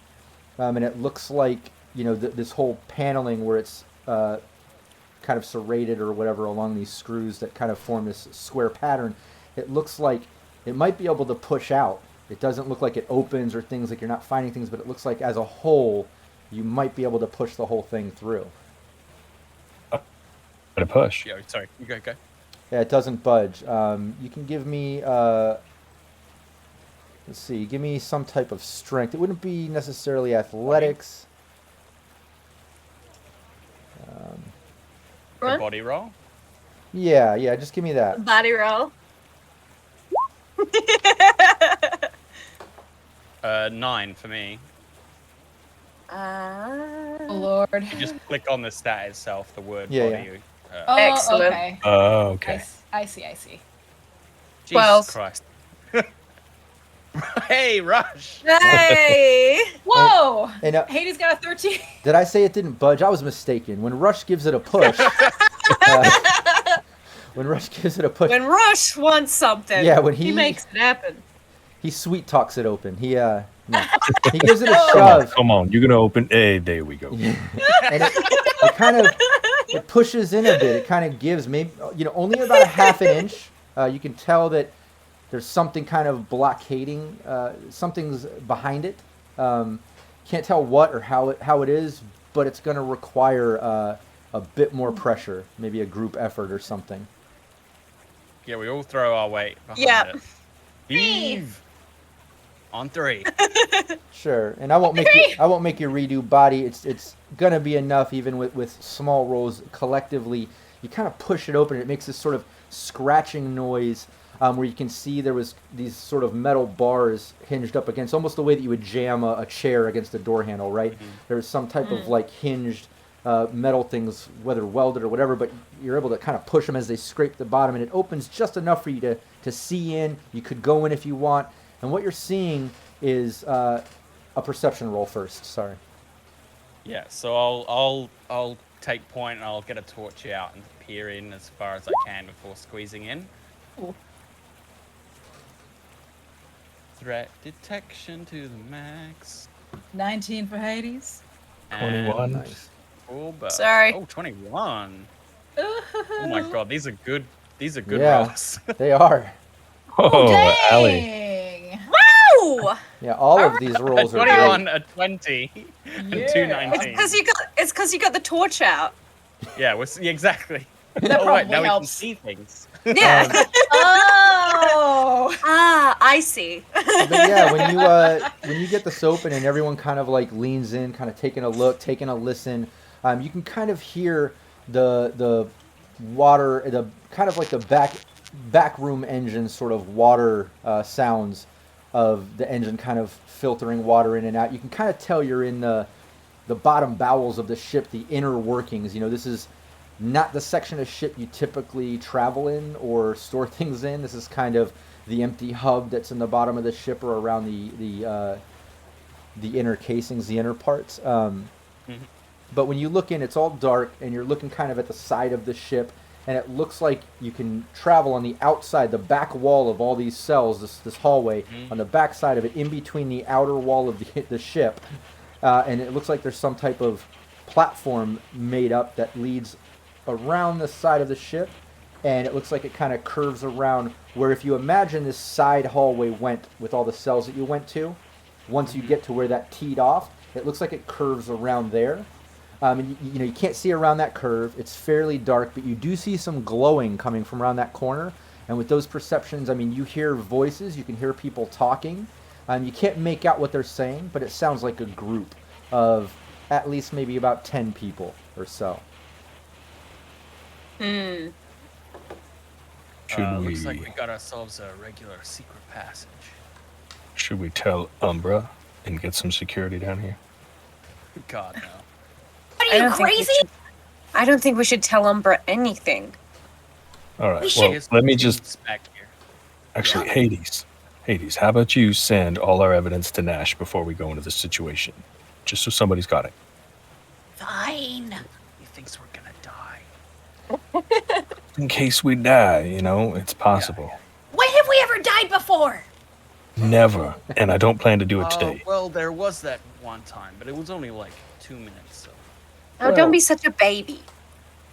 and it looks like this whole paneling where it's kind of serrated or whatever along these screws that kind of form this square pattern. It looks like it might be able to push out. It doesn't look like it opens or things, like you're not finding things, but it looks like as a whole you might be able to push the whole thing through. At a push. Yeah. Sorry. You go. Yeah, it doesn't budge. You can give me, let's see, give me some type of strength. It wouldn't be necessarily athletics. A What? body roll. Yeah, just give me that. Body roll. 9 for me. Oh, Lord. You just click on the stat itself, the word Yeah, body. Oh, Excellent. okay. Oh, okay. I see. Jesus 12. Christ. Hey, Rush. Hey! Whoa! And Hades got a 13. did I say it didn't budge? I was mistaken. When Rush gives it a push, when Rush gives it a push, When Rush wants something, Yeah, when he he- makes it happen. he sweet talks it open. He he gives it a Come on, shove. come on. You're going to open. Hey, there we go. And it kind of it pushes in a bit. It kind of gives maybe only about a half an inch. You can tell that there's something kind of blockading. Something's behind it. Can't tell what or how it is, but it's going to require a bit more pressure, maybe a group effort or something. Yeah, we all throw our weight behind Yeah. it. Heave. On 3. Sure, and I won't make you redo body. It's gonna be enough even with small rolls collectively. You kind of push it open. And it makes this sort of scratching noise where you can see there was these sort of metal bars hinged up against, almost the way that you would jam a chair against a door handle, right? There was some type of like hinged metal things, whether welded or whatever, but you're able to kind of push them as they scrape the bottom, and it opens just enough for you to see in. You could go in if you want, and what you're seeing is a perception roll first. Sorry. Yeah, so I'll take point and I'll get a torch out and peer in as far as I can before squeezing in. Ooh. Threat detection to the max. 19 for Hades. 21. Nice. Sorry. Oh, 21. Oh my god, these are good. These are good Yeah. rolls. They are. Oh, Allie. Dang. Wow! Yeah, all of these rolls are 21, great. a 20, and Yeah. 2 19. It's because you got the torch out. Yeah, yeah, exactly. That Oh, wait, probably now we can helps. see things. Yeah. Oh! I see. But yeah, when you get this open and everyone kind of like leans in, kind of taking a look, taking a listen, you can kind of hear the water, the kind of like the back room engine sort of water sounds of the engine kind of filtering water in and out. You can kind of tell you're in the bottom bowels of the ship, the inner workings. You know, this is not the section of ship you typically travel in or store things in. This is kind of the empty hub that's in the bottom of the ship or around the inner casings, the inner parts. But when you look in, it's all dark, and you're looking kind of at the side of the ship, and it looks like you can travel on the outside, the back wall of all these cells, this hallway, on the back side of it, in between the outer wall of the ship. And it looks like there's some type of platform made up that leads around the side of the ship, and it looks like it kind of curves around where, if you imagine this side hallway went with all the cells that you went to, once you get to where that teed off, it looks like it curves around there. And you know, you can't see around that curve. It's fairly dark, but you do see some glowing coming from around that corner. And with those perceptions, I mean, you hear voices, you can hear people talking. You can't make out what they're saying, but it sounds like a group of at least maybe about 10 people or so. Hmm. Should we Looks like we got ourselves a regular secret passage. should we tell Umbra and get some security down here? God, no. What are you crazy? I don't think we should tell Umbra anything. All right. We Well, should- let me just back here. actually, Hades. How about you send all our evidence to Nash before we go into this situation, just so somebody's got it. Fine. He thinks we're gonna die. In case we die, you know, it's possible. When have we ever died before? Never, and I don't plan to do it today. Well, there was that one time, but it was only like 2 minutes. So. Oh, don't be such a baby.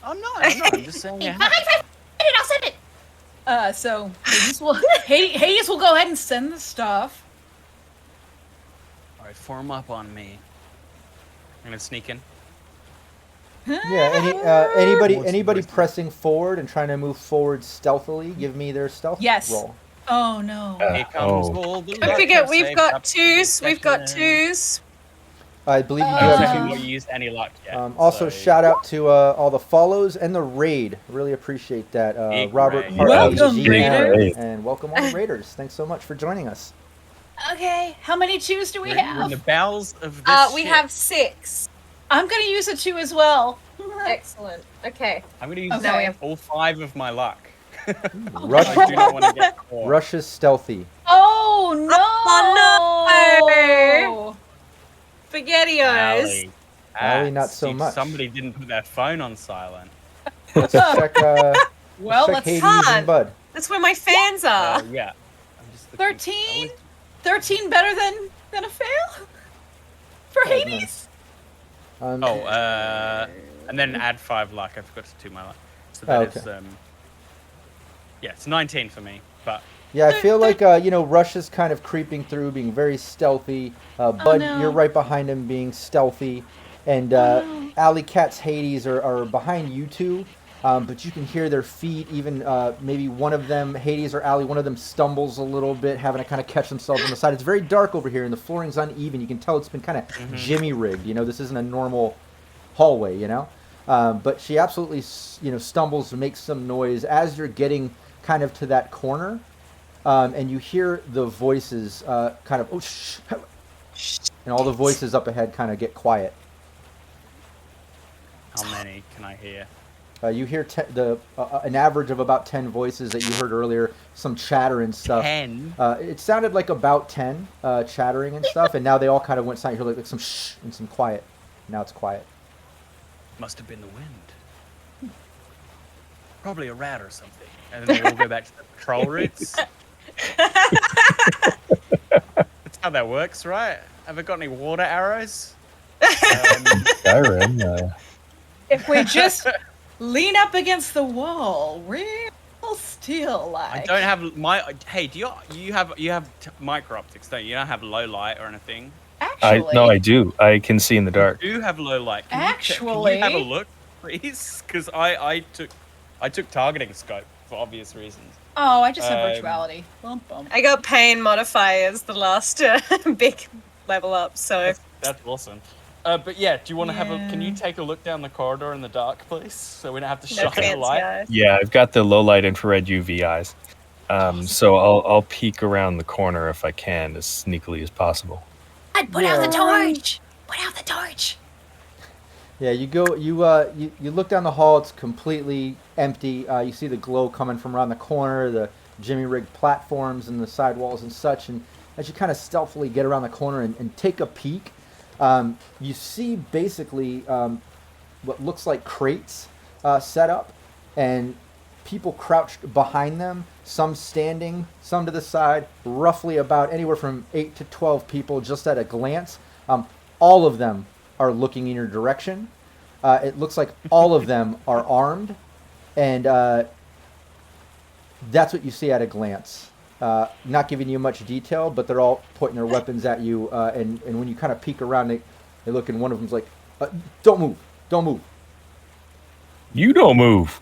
I'm not. I'm just saying. Hey, It fine, happened. I'll send it. So Hades will go ahead and send the stuff. All right, form up on me. I'm gonna sneak in. Yeah. Anybody pressing forward and trying to move forward stealthily, give me their stealth Yes. roll. Oh no. Here comes all the Don't forget, we've saved got up twos. We've got section. twos. I believe you do I have haven't two. used any luck yet. Also, so- shout out to all the follows and the raid. Really appreciate that. Big Robert, raid. Harker, Welcome, GM, Raiders. and welcome all the raiders. Thanks so much for joining us. Okay, how many chews do we We're in have? the bowels of this We ship. have 6. I'm gonna use a 2 as well. Excellent. Okay. I'm gonna use Okay. Now we have- all 5 of my luck. Rush, I do not want to get caught. Rush is stealthy. Oh no! Oh, Spaghettios. Allie, not so see, much. Somebody didn't put their phone on silent. Let's check. Well, check let's Hades Fun. and Bud. That's where my fans are. Yeah. I'm just looking- 13? 13 better than a fail for Oh, Hades. And then add 5 luck. I forgot to do my luck. So that is, yeah, it's 19 for me. But Yeah, I feel like Rush is kind of creeping through, being very stealthy. Bud, no. you're right behind him, being stealthy, and Alley Cat's Hades are behind you two. But you can hear their feet. Even maybe one of them, Hades or Alley, one of them stumbles a little bit, having to kind of catch themselves on the side. It's very dark over here, and the flooring's uneven. You can tell it's been kind of jimmy rigged. You know, this isn't a normal hallway. You know, but she absolutely stumbles and makes some noise as you're getting kind of to that corner. and you hear the voices kind of, oh, shh, and all the voices up ahead kind of get quiet. How many can I hear? You hear an average of about 10 voices that you heard earlier, some chatter and stuff. 10? It sounded like about 10 chattering and stuff, and now they all kind of went silent. You hear like some shh and some quiet. Now it's quiet. Must have been the wind. Probably a rat or something. And then they all go back to the patrol routes. That's how that works, right? Have I got any water arrows? Skyrim. If we just lean up against the wall, real still like. I don't have my. Hey, do you have micro optics? Don't you? You don't have low light or anything. Actually, I do. I can see in the dark. You do have low light. Can Actually, you have a look, please? Because I took targeting scope for obvious reasons. Oh, I just have virtuality. Bump, bump. I got pain modifiers the last big level up, so That's awesome. But yeah, do you want to have a? Can you Yeah. take a look down the corridor in the dark, please? So we don't have to no shine a fancy light. eyes. Yeah, I've got the low light infrared UV eyes. So I'll peek around the corner if I can as sneakily as possible. I'd put out the torch. Put out the torch. Yeah, you go. You look down the hall. It's completely empty. You see the glow coming from around the corner, the jimmy rigged platforms and the sidewalls and such. And as you kind of stealthily get around the corner and take a peek, you see basically what looks like crates set up, and people crouched behind them. Some standing, some to the side. Roughly about anywhere from 8 to 12 people just at a glance. All of them are looking in your direction. It looks like all of them are armed, and that's what you see at a glance. Not giving you much detail, but they're all pointing their weapons at you, and when you kind of peek around, they look, and one of them's like, don't move, don't move. You don't move.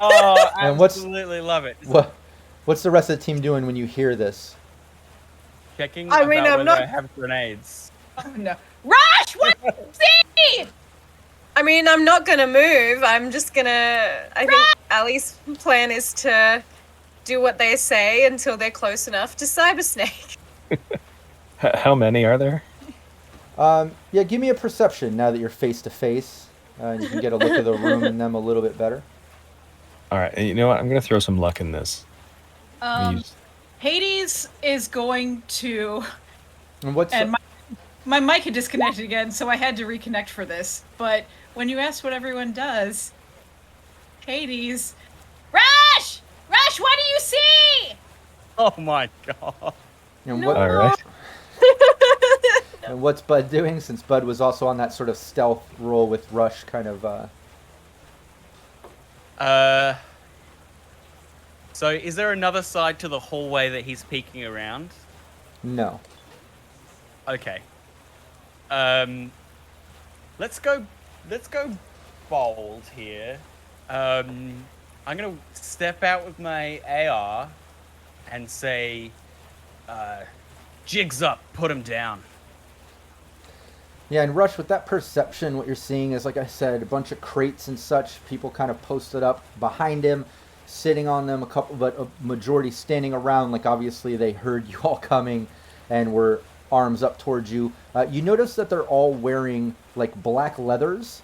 Oh, And what's- absolutely love it. What's the rest of the team doing when you hear this? Checking I mean, about I'm whether not- I have grenades. Oh no, Rush! What? See? I mean, I'm not gonna move. I'm just gonna. I think Ali's plan is to do what they say until they're close enough to Cybersnake. How many are there? Yeah, give me a perception now that you're face to face, and you can get a look of the room and them a little bit better. All right, you know what? I'm gonna throw some luck in this. Hades is going to. And what's And my mic had disconnected again, so I had to reconnect for this. But when you asked what everyone does, Hades. Rush! Rush, what do you see? Oh my god. and No. what? All right. And what's Bud doing? Since Bud was also on that sort of stealth roll with Rush, kind of. So is there another side to the hallway that he's peeking around? No. Okay. Let's go bold here. I'm gonna step out with my AR and say, jigs up, put him down. Yeah, and Rush, with that perception, what you're seeing is, like I said, a bunch of crates and such. People kind of posted up behind him, sitting on them. But a majority standing around. Like obviously they heard you all coming, and were arms up towards you. You notice that they're all wearing like black leathers,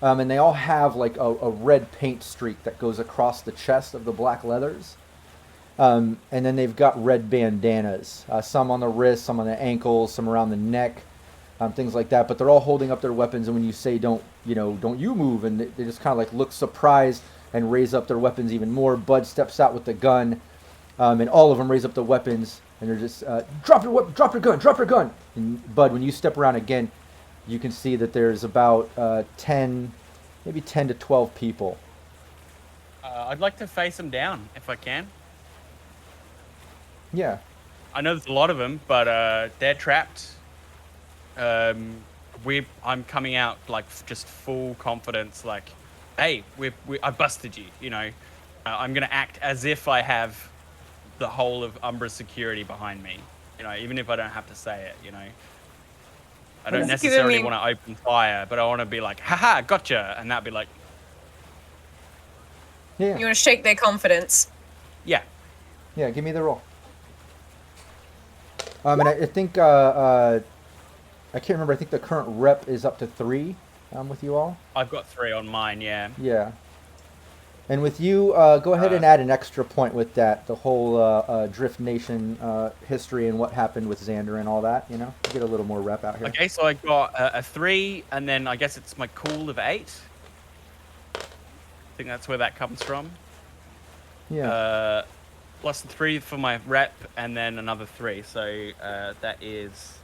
and they all have like a red paint streak that goes across the chest of the black leathers. And then they've got red bandanas, some on the wrists, some on the ankles, some around the neck. Things like that, but they're all holding up their weapons, and when you say don't you move, and they just kind of like look surprised and raise up their weapons even more. Bud steps out with the gun, and all of them raise up the weapons, and they're just drop your gun. And Bud, when you step around again, you can see that there's about 10 to 12 people. I'd like to face them down if I can. Yeah. I know there's a lot of them, but they're trapped. I'm coming out like just full confidence, like, hey, I busted you, you know. I'm gonna act as if I have the whole of Umbra's security behind me, you know, even if I don't have to say it, you know. I don't Just giving necessarily me- want to open fire, but I want to be like, haha, gotcha, and that'd be like, Yeah. You want to shake their confidence. Yeah. Yeah, give me the roll. And I think I can't remember. I think the current rep is up to 3 with you all. I've got 3 on mine, yeah. Yeah. And with you, go ahead and add an extra point with that. The whole Drift Nation history and what happened with Xander and all that. You know, get a little more rep out here. Okay, so I got a 3, and then I guess it's my cool of 8. I think that's where that comes from. Yeah. Plus 3 for my rep, and then another 3. So that is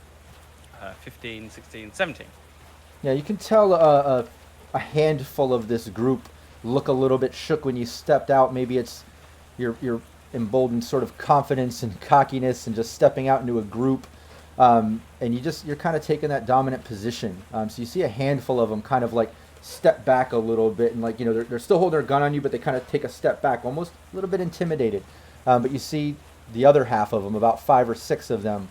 15, 16, 17. Yeah, you can tell a handful of this group look a little bit shook when you stepped out. Maybe it's your emboldened sort of confidence and cockiness and just stepping out into a group. And you're kind of taking that dominant position. So you see a handful of them kind of like step back a little bit and like, you know, they're still holding their gun on you, but they kind of take a step back, almost a little bit intimidated. But you see the other half of them, about 5 or 6 of them,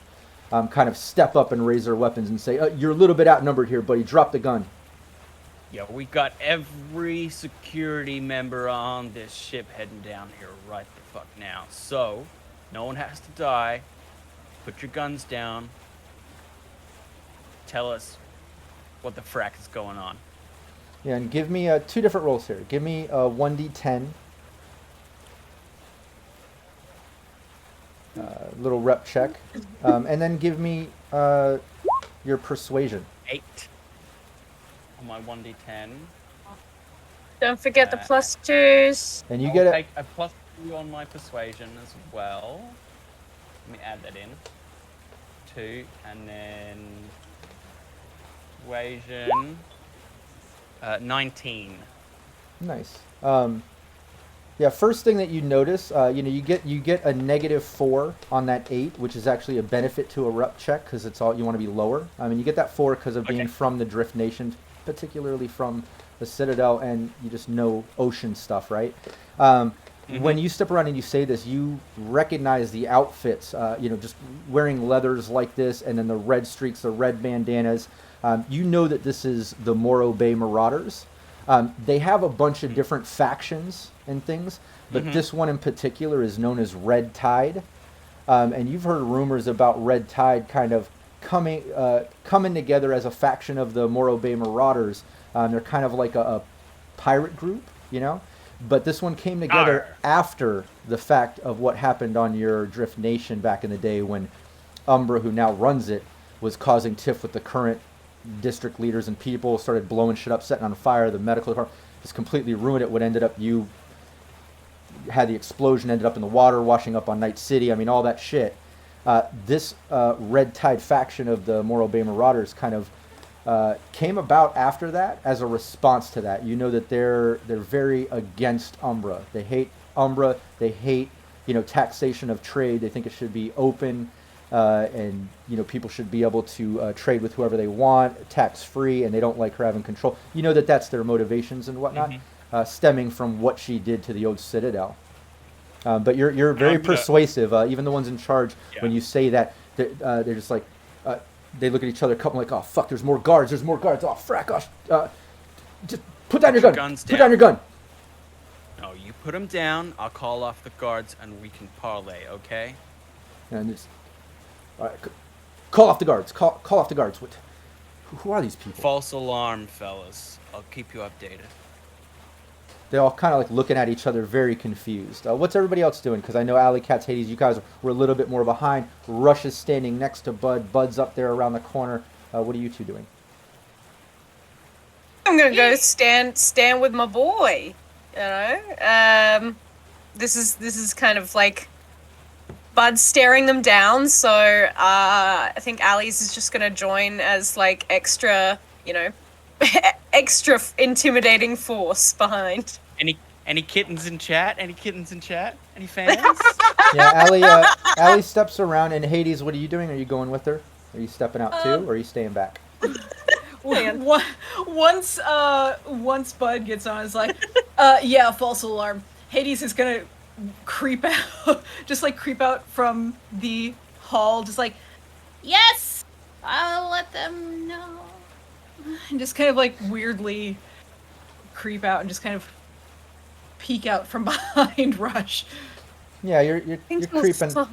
kind of step up and raise their weapons and say, you're a little bit outnumbered here, buddy. Drop the gun. Yeah, we got every security member on this ship heading down here right the fuck now. So, no one has to die. Put your guns down. Tell us what the frack is going on. Yeah, and give me 2 different rolls here. Give me a 1d10. Little rep check. And then give me your persuasion. 8 on my 1d10. Don't forget the +2s. And you I'll get take a +2 on my persuasion as well. Let me add that in. 2, and then persuasion 19. Nice. Yeah, first thing that you notice, you get a -4 on that 8, which is actually a benefit to a rep check because it's all you want to be lower. I mean, you get that 4 because of being from the Drift Nation, particularly from the Citadel, and you just know ocean stuff, right? When you step around and you say this, you recognize the outfits. Just wearing leathers like this, and then the red streaks, the red bandanas. You know that this is the Morro Bay Marauders. They have a bunch of different factions and things, but this one in particular is known as Red Tide. And you've heard rumors about Red Tide kind of coming together as a faction of the Morro Bay Marauders. They're kind of like a pirate group, you know? But this one came together after the fact of what happened on your Drift Nation back in the day when Umbra, who now runs it, was causing tiff with the current district leaders and people, started blowing shit up, setting on fire. The medical department just completely ruined it. What ended up, you had the explosion, ended up in the water, washing up on Night City. I mean, all that shit. This Red Tide faction of the Morro Bay Marauders kind of came about after that as a response to that. You know that they're very against Umbra. They hate Umbra. They hate taxation of trade. They think it should be open. And people should be able to trade with whoever they want, tax free, and they don't like her having control. You know that that's their motivations and whatnot, stemming from what she did to the old Citadel. But you're very persuasive. Even the ones in charge, when you say that, they're just like they look at each other, a couple like, oh fuck, there's more guards. Oh frack, just put down your gun. Put down your gun. No, you put them down. I'll call off the guards and we can parlay. Okay. And just. All right, call off the guards. Call off the guards. Who are these people? False alarm, fellas. I'll keep you updated. They all kind of like looking at each other, very confused. What's everybody else doing? Because I know Alley, Cats, Hades, you guys were a little bit more behind. Rush is standing next to Bud. Bud's up there around the corner. What are you two doing? I'm gonna go stand with my boy. This is kind of like Bud's staring them down, so I think Ali's is just gonna join as like extra, extra intimidating force behind. Any kittens in chat? Any fans? Yeah, Allie steps around, and Hades, what are you doing? Are you going with her? Are you stepping out too, or are you staying back? Once Bud gets on, it's like, false alarm. Hades is gonna creep out from the hall, just like, Yes! I'll let them know. and just kind of like weirdly creep out and just kind of peek out from behind Rush. Yeah, you're Thank you creeping so-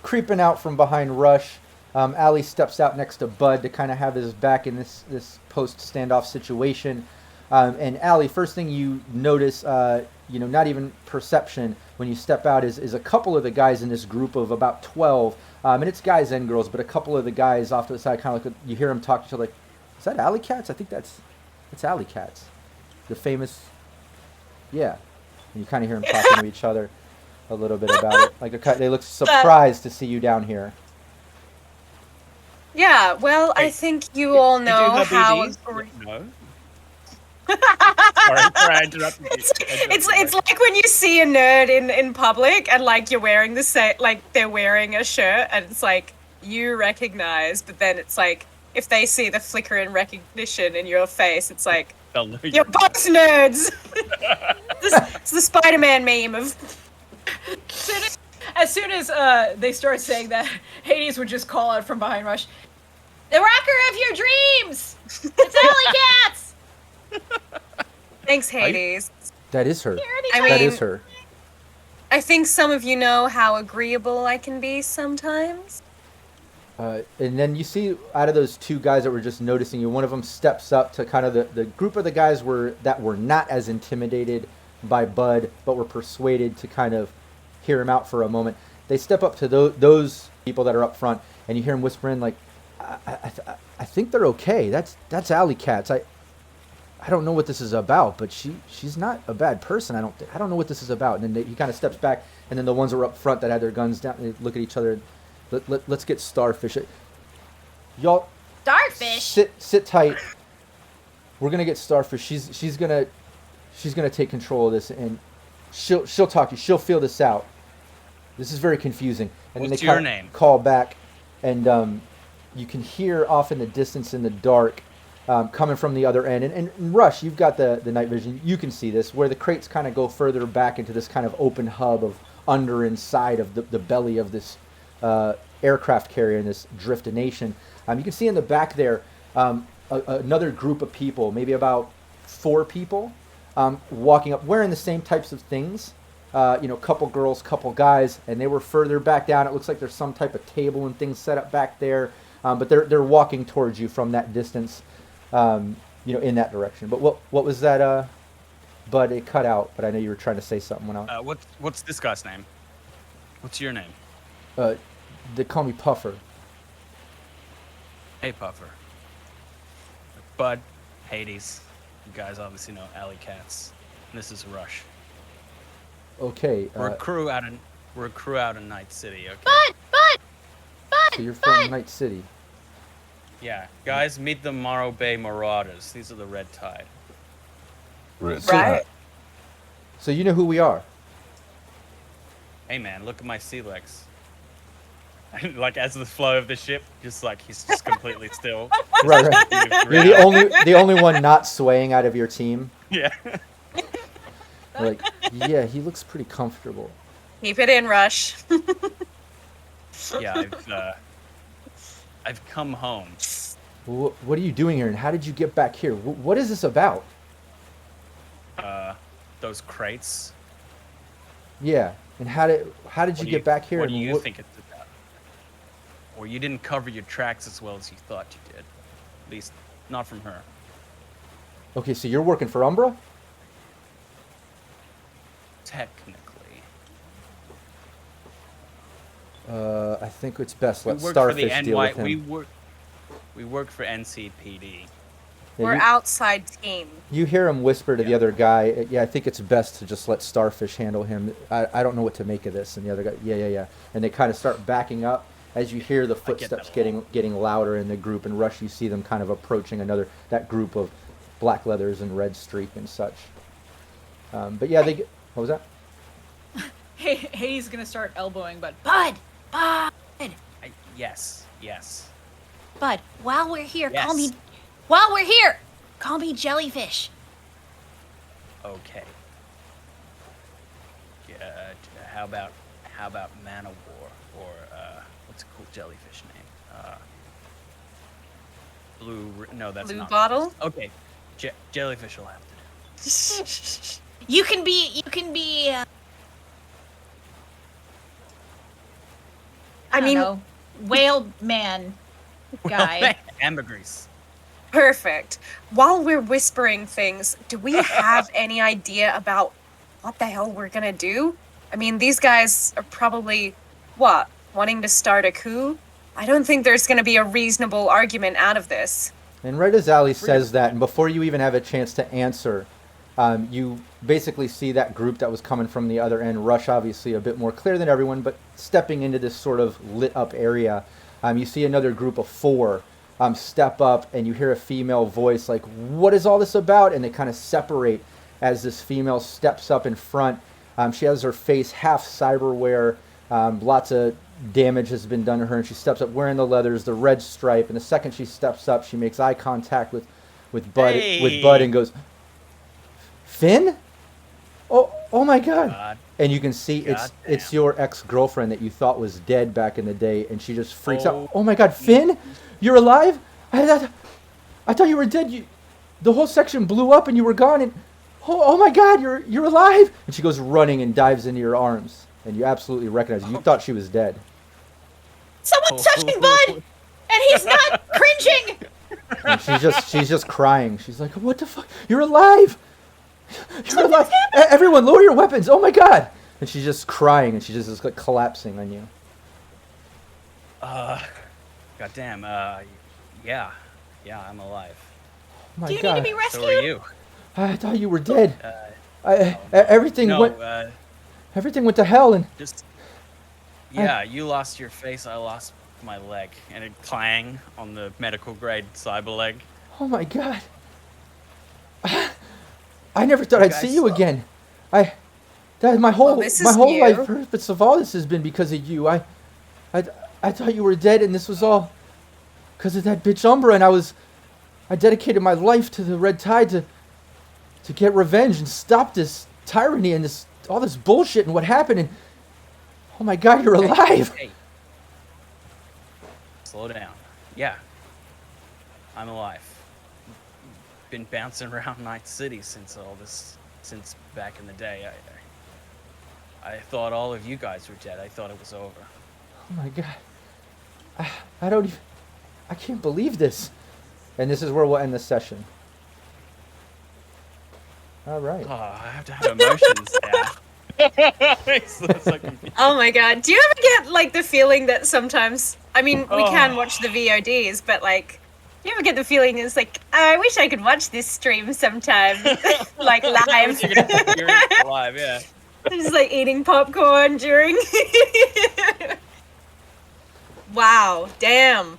creeping out from behind Rush. Allie steps out next to Bud to kind of have his back in this post standoff situation. And Allie, first thing you notice, not even perception when you step out is a couple of the guys in this group of about 12, and it's guys and girls, but a couple of the guys off to the side, kind of like you hear them talk to each other, like, is that Alley Cats? I think that's Alley Cats, the famous, yeah. And you kind of hear them talking to each other a little bit about it, like they look surprised to see you down here. Yeah, well, I Wait, think you all You do know have how. BDs? No. Sorry, I interrupted you. It's like when you see a nerd in public and like you're wearing the same, like they're wearing a shirt and it's like you recognize, but then it's like if they see the flicker in recognition in your face, it's like They'll know you're both nerds. It's the Spider-Man meme of. As soon as they start saying that, Hades would just call out from behind Rush, "The rocker of your dreams! It's Alley Cats!" Thanks, Hades. That is her. I That mean, is her. I think some of you know how agreeable I can be sometimes. And then you see out of those two guys that were just noticing you, one of them steps up to kind of the group of the guys that were not as intimidated by Bud, but were persuaded to kind of hear him out for a moment. They step up to those people that are up front, and you hear him whispering like, I think they're okay. That's Alley Cats. I don't know what this is about, but she's not a bad person. I don't know what this is about. And then he kind of steps back, and then the ones that were up front that had their guns down, they look at each other. Let's get Starfish. Y'all, Starfish. sit tight. We're gonna get Starfish. She's gonna take control of this, and she'll talk to you. She'll feel this out. This is very confusing. And What's then your they name? call back, and you can hear off in the distance in the dark, coming from the other end. And Rush, you've got the night vision. You can see this, where the crates kind of go further back into this kind of open hub of under inside of the belly of this aircraft carrier in this driftination. You can see in the back there another group of people, maybe about 4 people, walking up, wearing the same types of things. Couple girls, couple guys, and they were further back down. It looks like there's some type of table and things set up back there, but they're walking towards you from that distance, in that direction. But what was that? Bud, it cut out. But I know you were trying to say something when I. What's this guy's name? What's your name? They call me Puffer. Hey, Puffer. Bud, Hades. You guys obviously know Alley Cats. This is Rush. Okay. We're a crew out in Night City. Okay. Bud! So you're from Night City. Yeah, guys, meet the Morrow Bay Marauders. These are the Red Tide. Right. So you know who we are. Hey, man, look at my sea legs. Like as the flow of the ship, just like he's just completely still. Right. You're the only one not swaying out of your team. Yeah. You're like, yeah, he looks pretty comfortable. Keep it in, Rush. Yeah, I've come home. What are you doing here, and how did you get back here? What is this about? Those crates. Yeah, and how did you get back here? What do and you think it's about? Or you didn't cover your tracks as well as you thought you did. At least, not from her. Okay, so you're working for Umbra? Technically. I think it's best let We work Starfish for the deal with him. We work for NCPD. Yeah, We're outside team. You hear him whisper to the other guy, yeah, I think it's best to just let Starfish handle him. I don't know what to make of this. And the other guy, yeah. And they kind of start backing up as you hear the footsteps getting louder in the group. And Rush, you see them kind of approaching that group of black leathers and red streak and such. But yeah, what was that? Hey, Hades gonna start elbowing, but Bud! Yes. Bud, while we're here, Yes. call me Jellyfish. Okay. How about Man of War, or what's a cool jellyfish name? Blue. No, that's Blue not. bottle. Okay. Jellyfish will have to do. You can be. I mean, don't know, whale man guy. Ambergris. perfect. While we're whispering things, do we have any idea about what the hell we're gonna do? I mean, these guys are probably, wanting to start a coup? I don't think there's gonna be a reasonable argument out of this. And right as Ali says that, and before you even have a chance to answer, you basically see that group that was coming from the other end rush, obviously a bit more clear than everyone, but stepping into this sort of lit up area. You see another group of 4 step up, and you hear a female voice like, "What is all this about?" And they kind of separate as this female steps up in front. She has her face half cyberware. Lots of damage has been done to her, and she steps up wearing the leathers, the red stripe. And the second she steps up, she makes eye contact with Bud, and goes, "Finn? Oh my God!" And you can see it's your ex-girlfriend that you thought was dead back in the day, and she just freaks out. "Oh my God, Finn, you're alive? I thought you were dead. The whole section blew up and you were gone. And oh my God, you're alive!" And she goes running and dives into your arms, and you absolutely recognize her. You thought she was dead. Someone's touching Bud, and he's not cringing. And she's just crying. She's like, "What the fuck? You're alive! You're alive! Everyone, lower your weapons! Oh my God!" And she's just crying, and she's just like collapsing on you. Goddamn. Yeah, I'm alive. Oh my Do you God. need to be rescued? So are you? I thought you were dead. Everything went to hell, and Just. Yeah, you lost your face. I lost my leg, and it clang on the medical grade cyber leg. oh my God. I never thought I'd see you again. My whole this is my whole new. life purpose of all this has been because of you. I thought you were dead, and this was all because of that bitch Umbra, and I dedicated my life to the Red Tide to get revenge and stop this tyranny and all this bullshit and what happened. And oh my God, you're alive. Hey. Slow down. Yeah. I'm alive. Been bouncing around Night City since since back in the day. I thought all of you guys were dead. I thought it was over. Oh my God. I can't believe this. And this is where we'll end the session. All right. Oh, I have to have emotions now. It's so confusing. Oh my God. Do you ever get like the feeling that sometimes, I mean, we can watch the VODs, but like, you ever get the feeling it's like, I wish I could watch this stream sometime, like live. You're alive, yeah. Just like eating popcorn during. Wow, damn.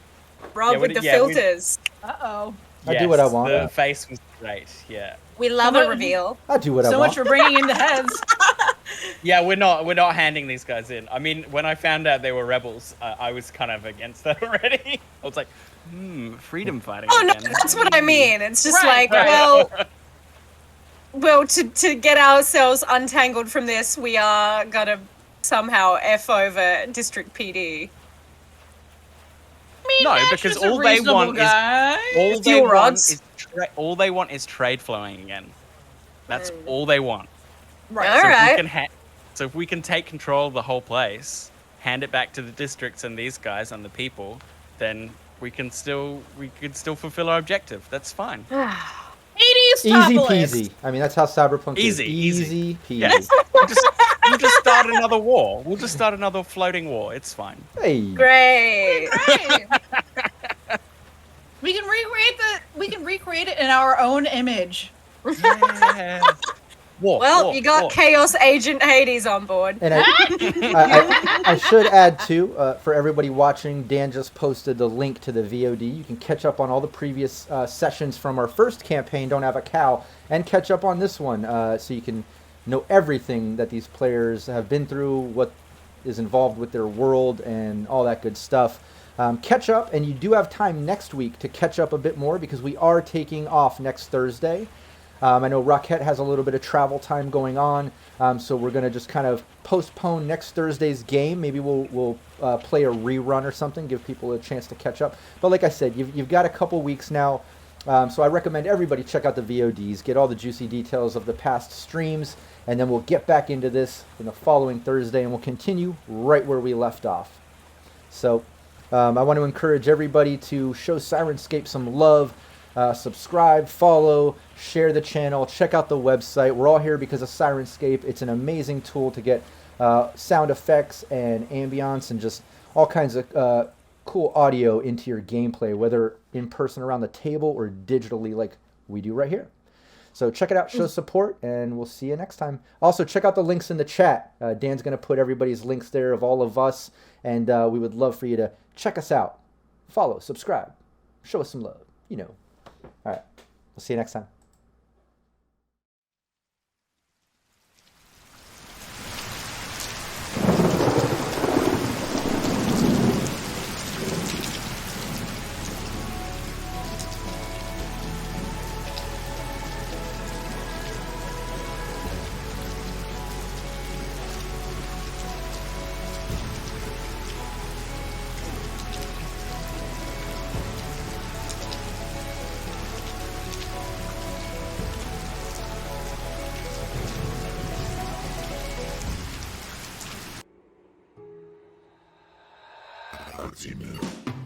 Rob Yeah, with the filters. Uh-oh. I do what I want. The face was great, yeah. We love a reveal. I do what I So want. much for bringing in the heads. Yeah, we're not handing these guys in. I mean, when I found out they were rebels, I was kind of against that already. I was like, freedom fighting. Oh no, again. that's what I mean. It's just Right, well, to get ourselves untangled from this, we are gonna somehow F over District PD. I mean, No, Nash because is a all they reasonable want guy. It's your odds. all they want is trade flowing again. That's all they want. Right. All So right. So if we can take control of the whole place, hand it back to the districts and these guys and the people, then we could still fulfill our objective. That's fine. 80s Easy top list. peasy. I mean, that's how Cyberpunk Easy, is. easy. Easy peasy. Yeah. We'll just start another war. We'll just start another floating war. It's fine. Hey. Great. Great. We can recreate it in our own image. Yeah. War, Well, war, you got war. Chaos Agent Hades on board. And I should add too, for everybody watching, Dan just posted the link to the VOD. You can catch up on all the previous sessions from our first campaign, Don't Have a Cow, and catch up on this one, so you can know everything that these players have been through, what is involved with their world, and all that good stuff. Catch up, and you do have time next week to catch up a bit more because we are taking off next Thursday. I know Rockette has a little bit of travel time going on, so we're going to just kind of postpone next Thursday's game. Maybe we'll play a rerun or something, give people a chance to catch up. But like I said, you've got a couple weeks now So I recommend everybody check out the VODs, get all the juicy details of the past streams, and then we'll get back into this in the following Thursday, and we'll continue right where we left off. So I want to encourage everybody to show Syrinscape some love, subscribe, follow, share the channel, check out the website. We're all here because of Syrinscape. It's an amazing tool to get sound effects and ambience and just all kinds of cool audio into your gameplay, whether in person around the table or digitally like we do right here. So check it out, show support, and we'll see you next time. Also, check out the links in the chat. Dan's going to put everybody's links there of all of us, and we would love for you to check us out. Follow, subscribe, show us some love, you know. All right, we'll see you next time. Ultimate.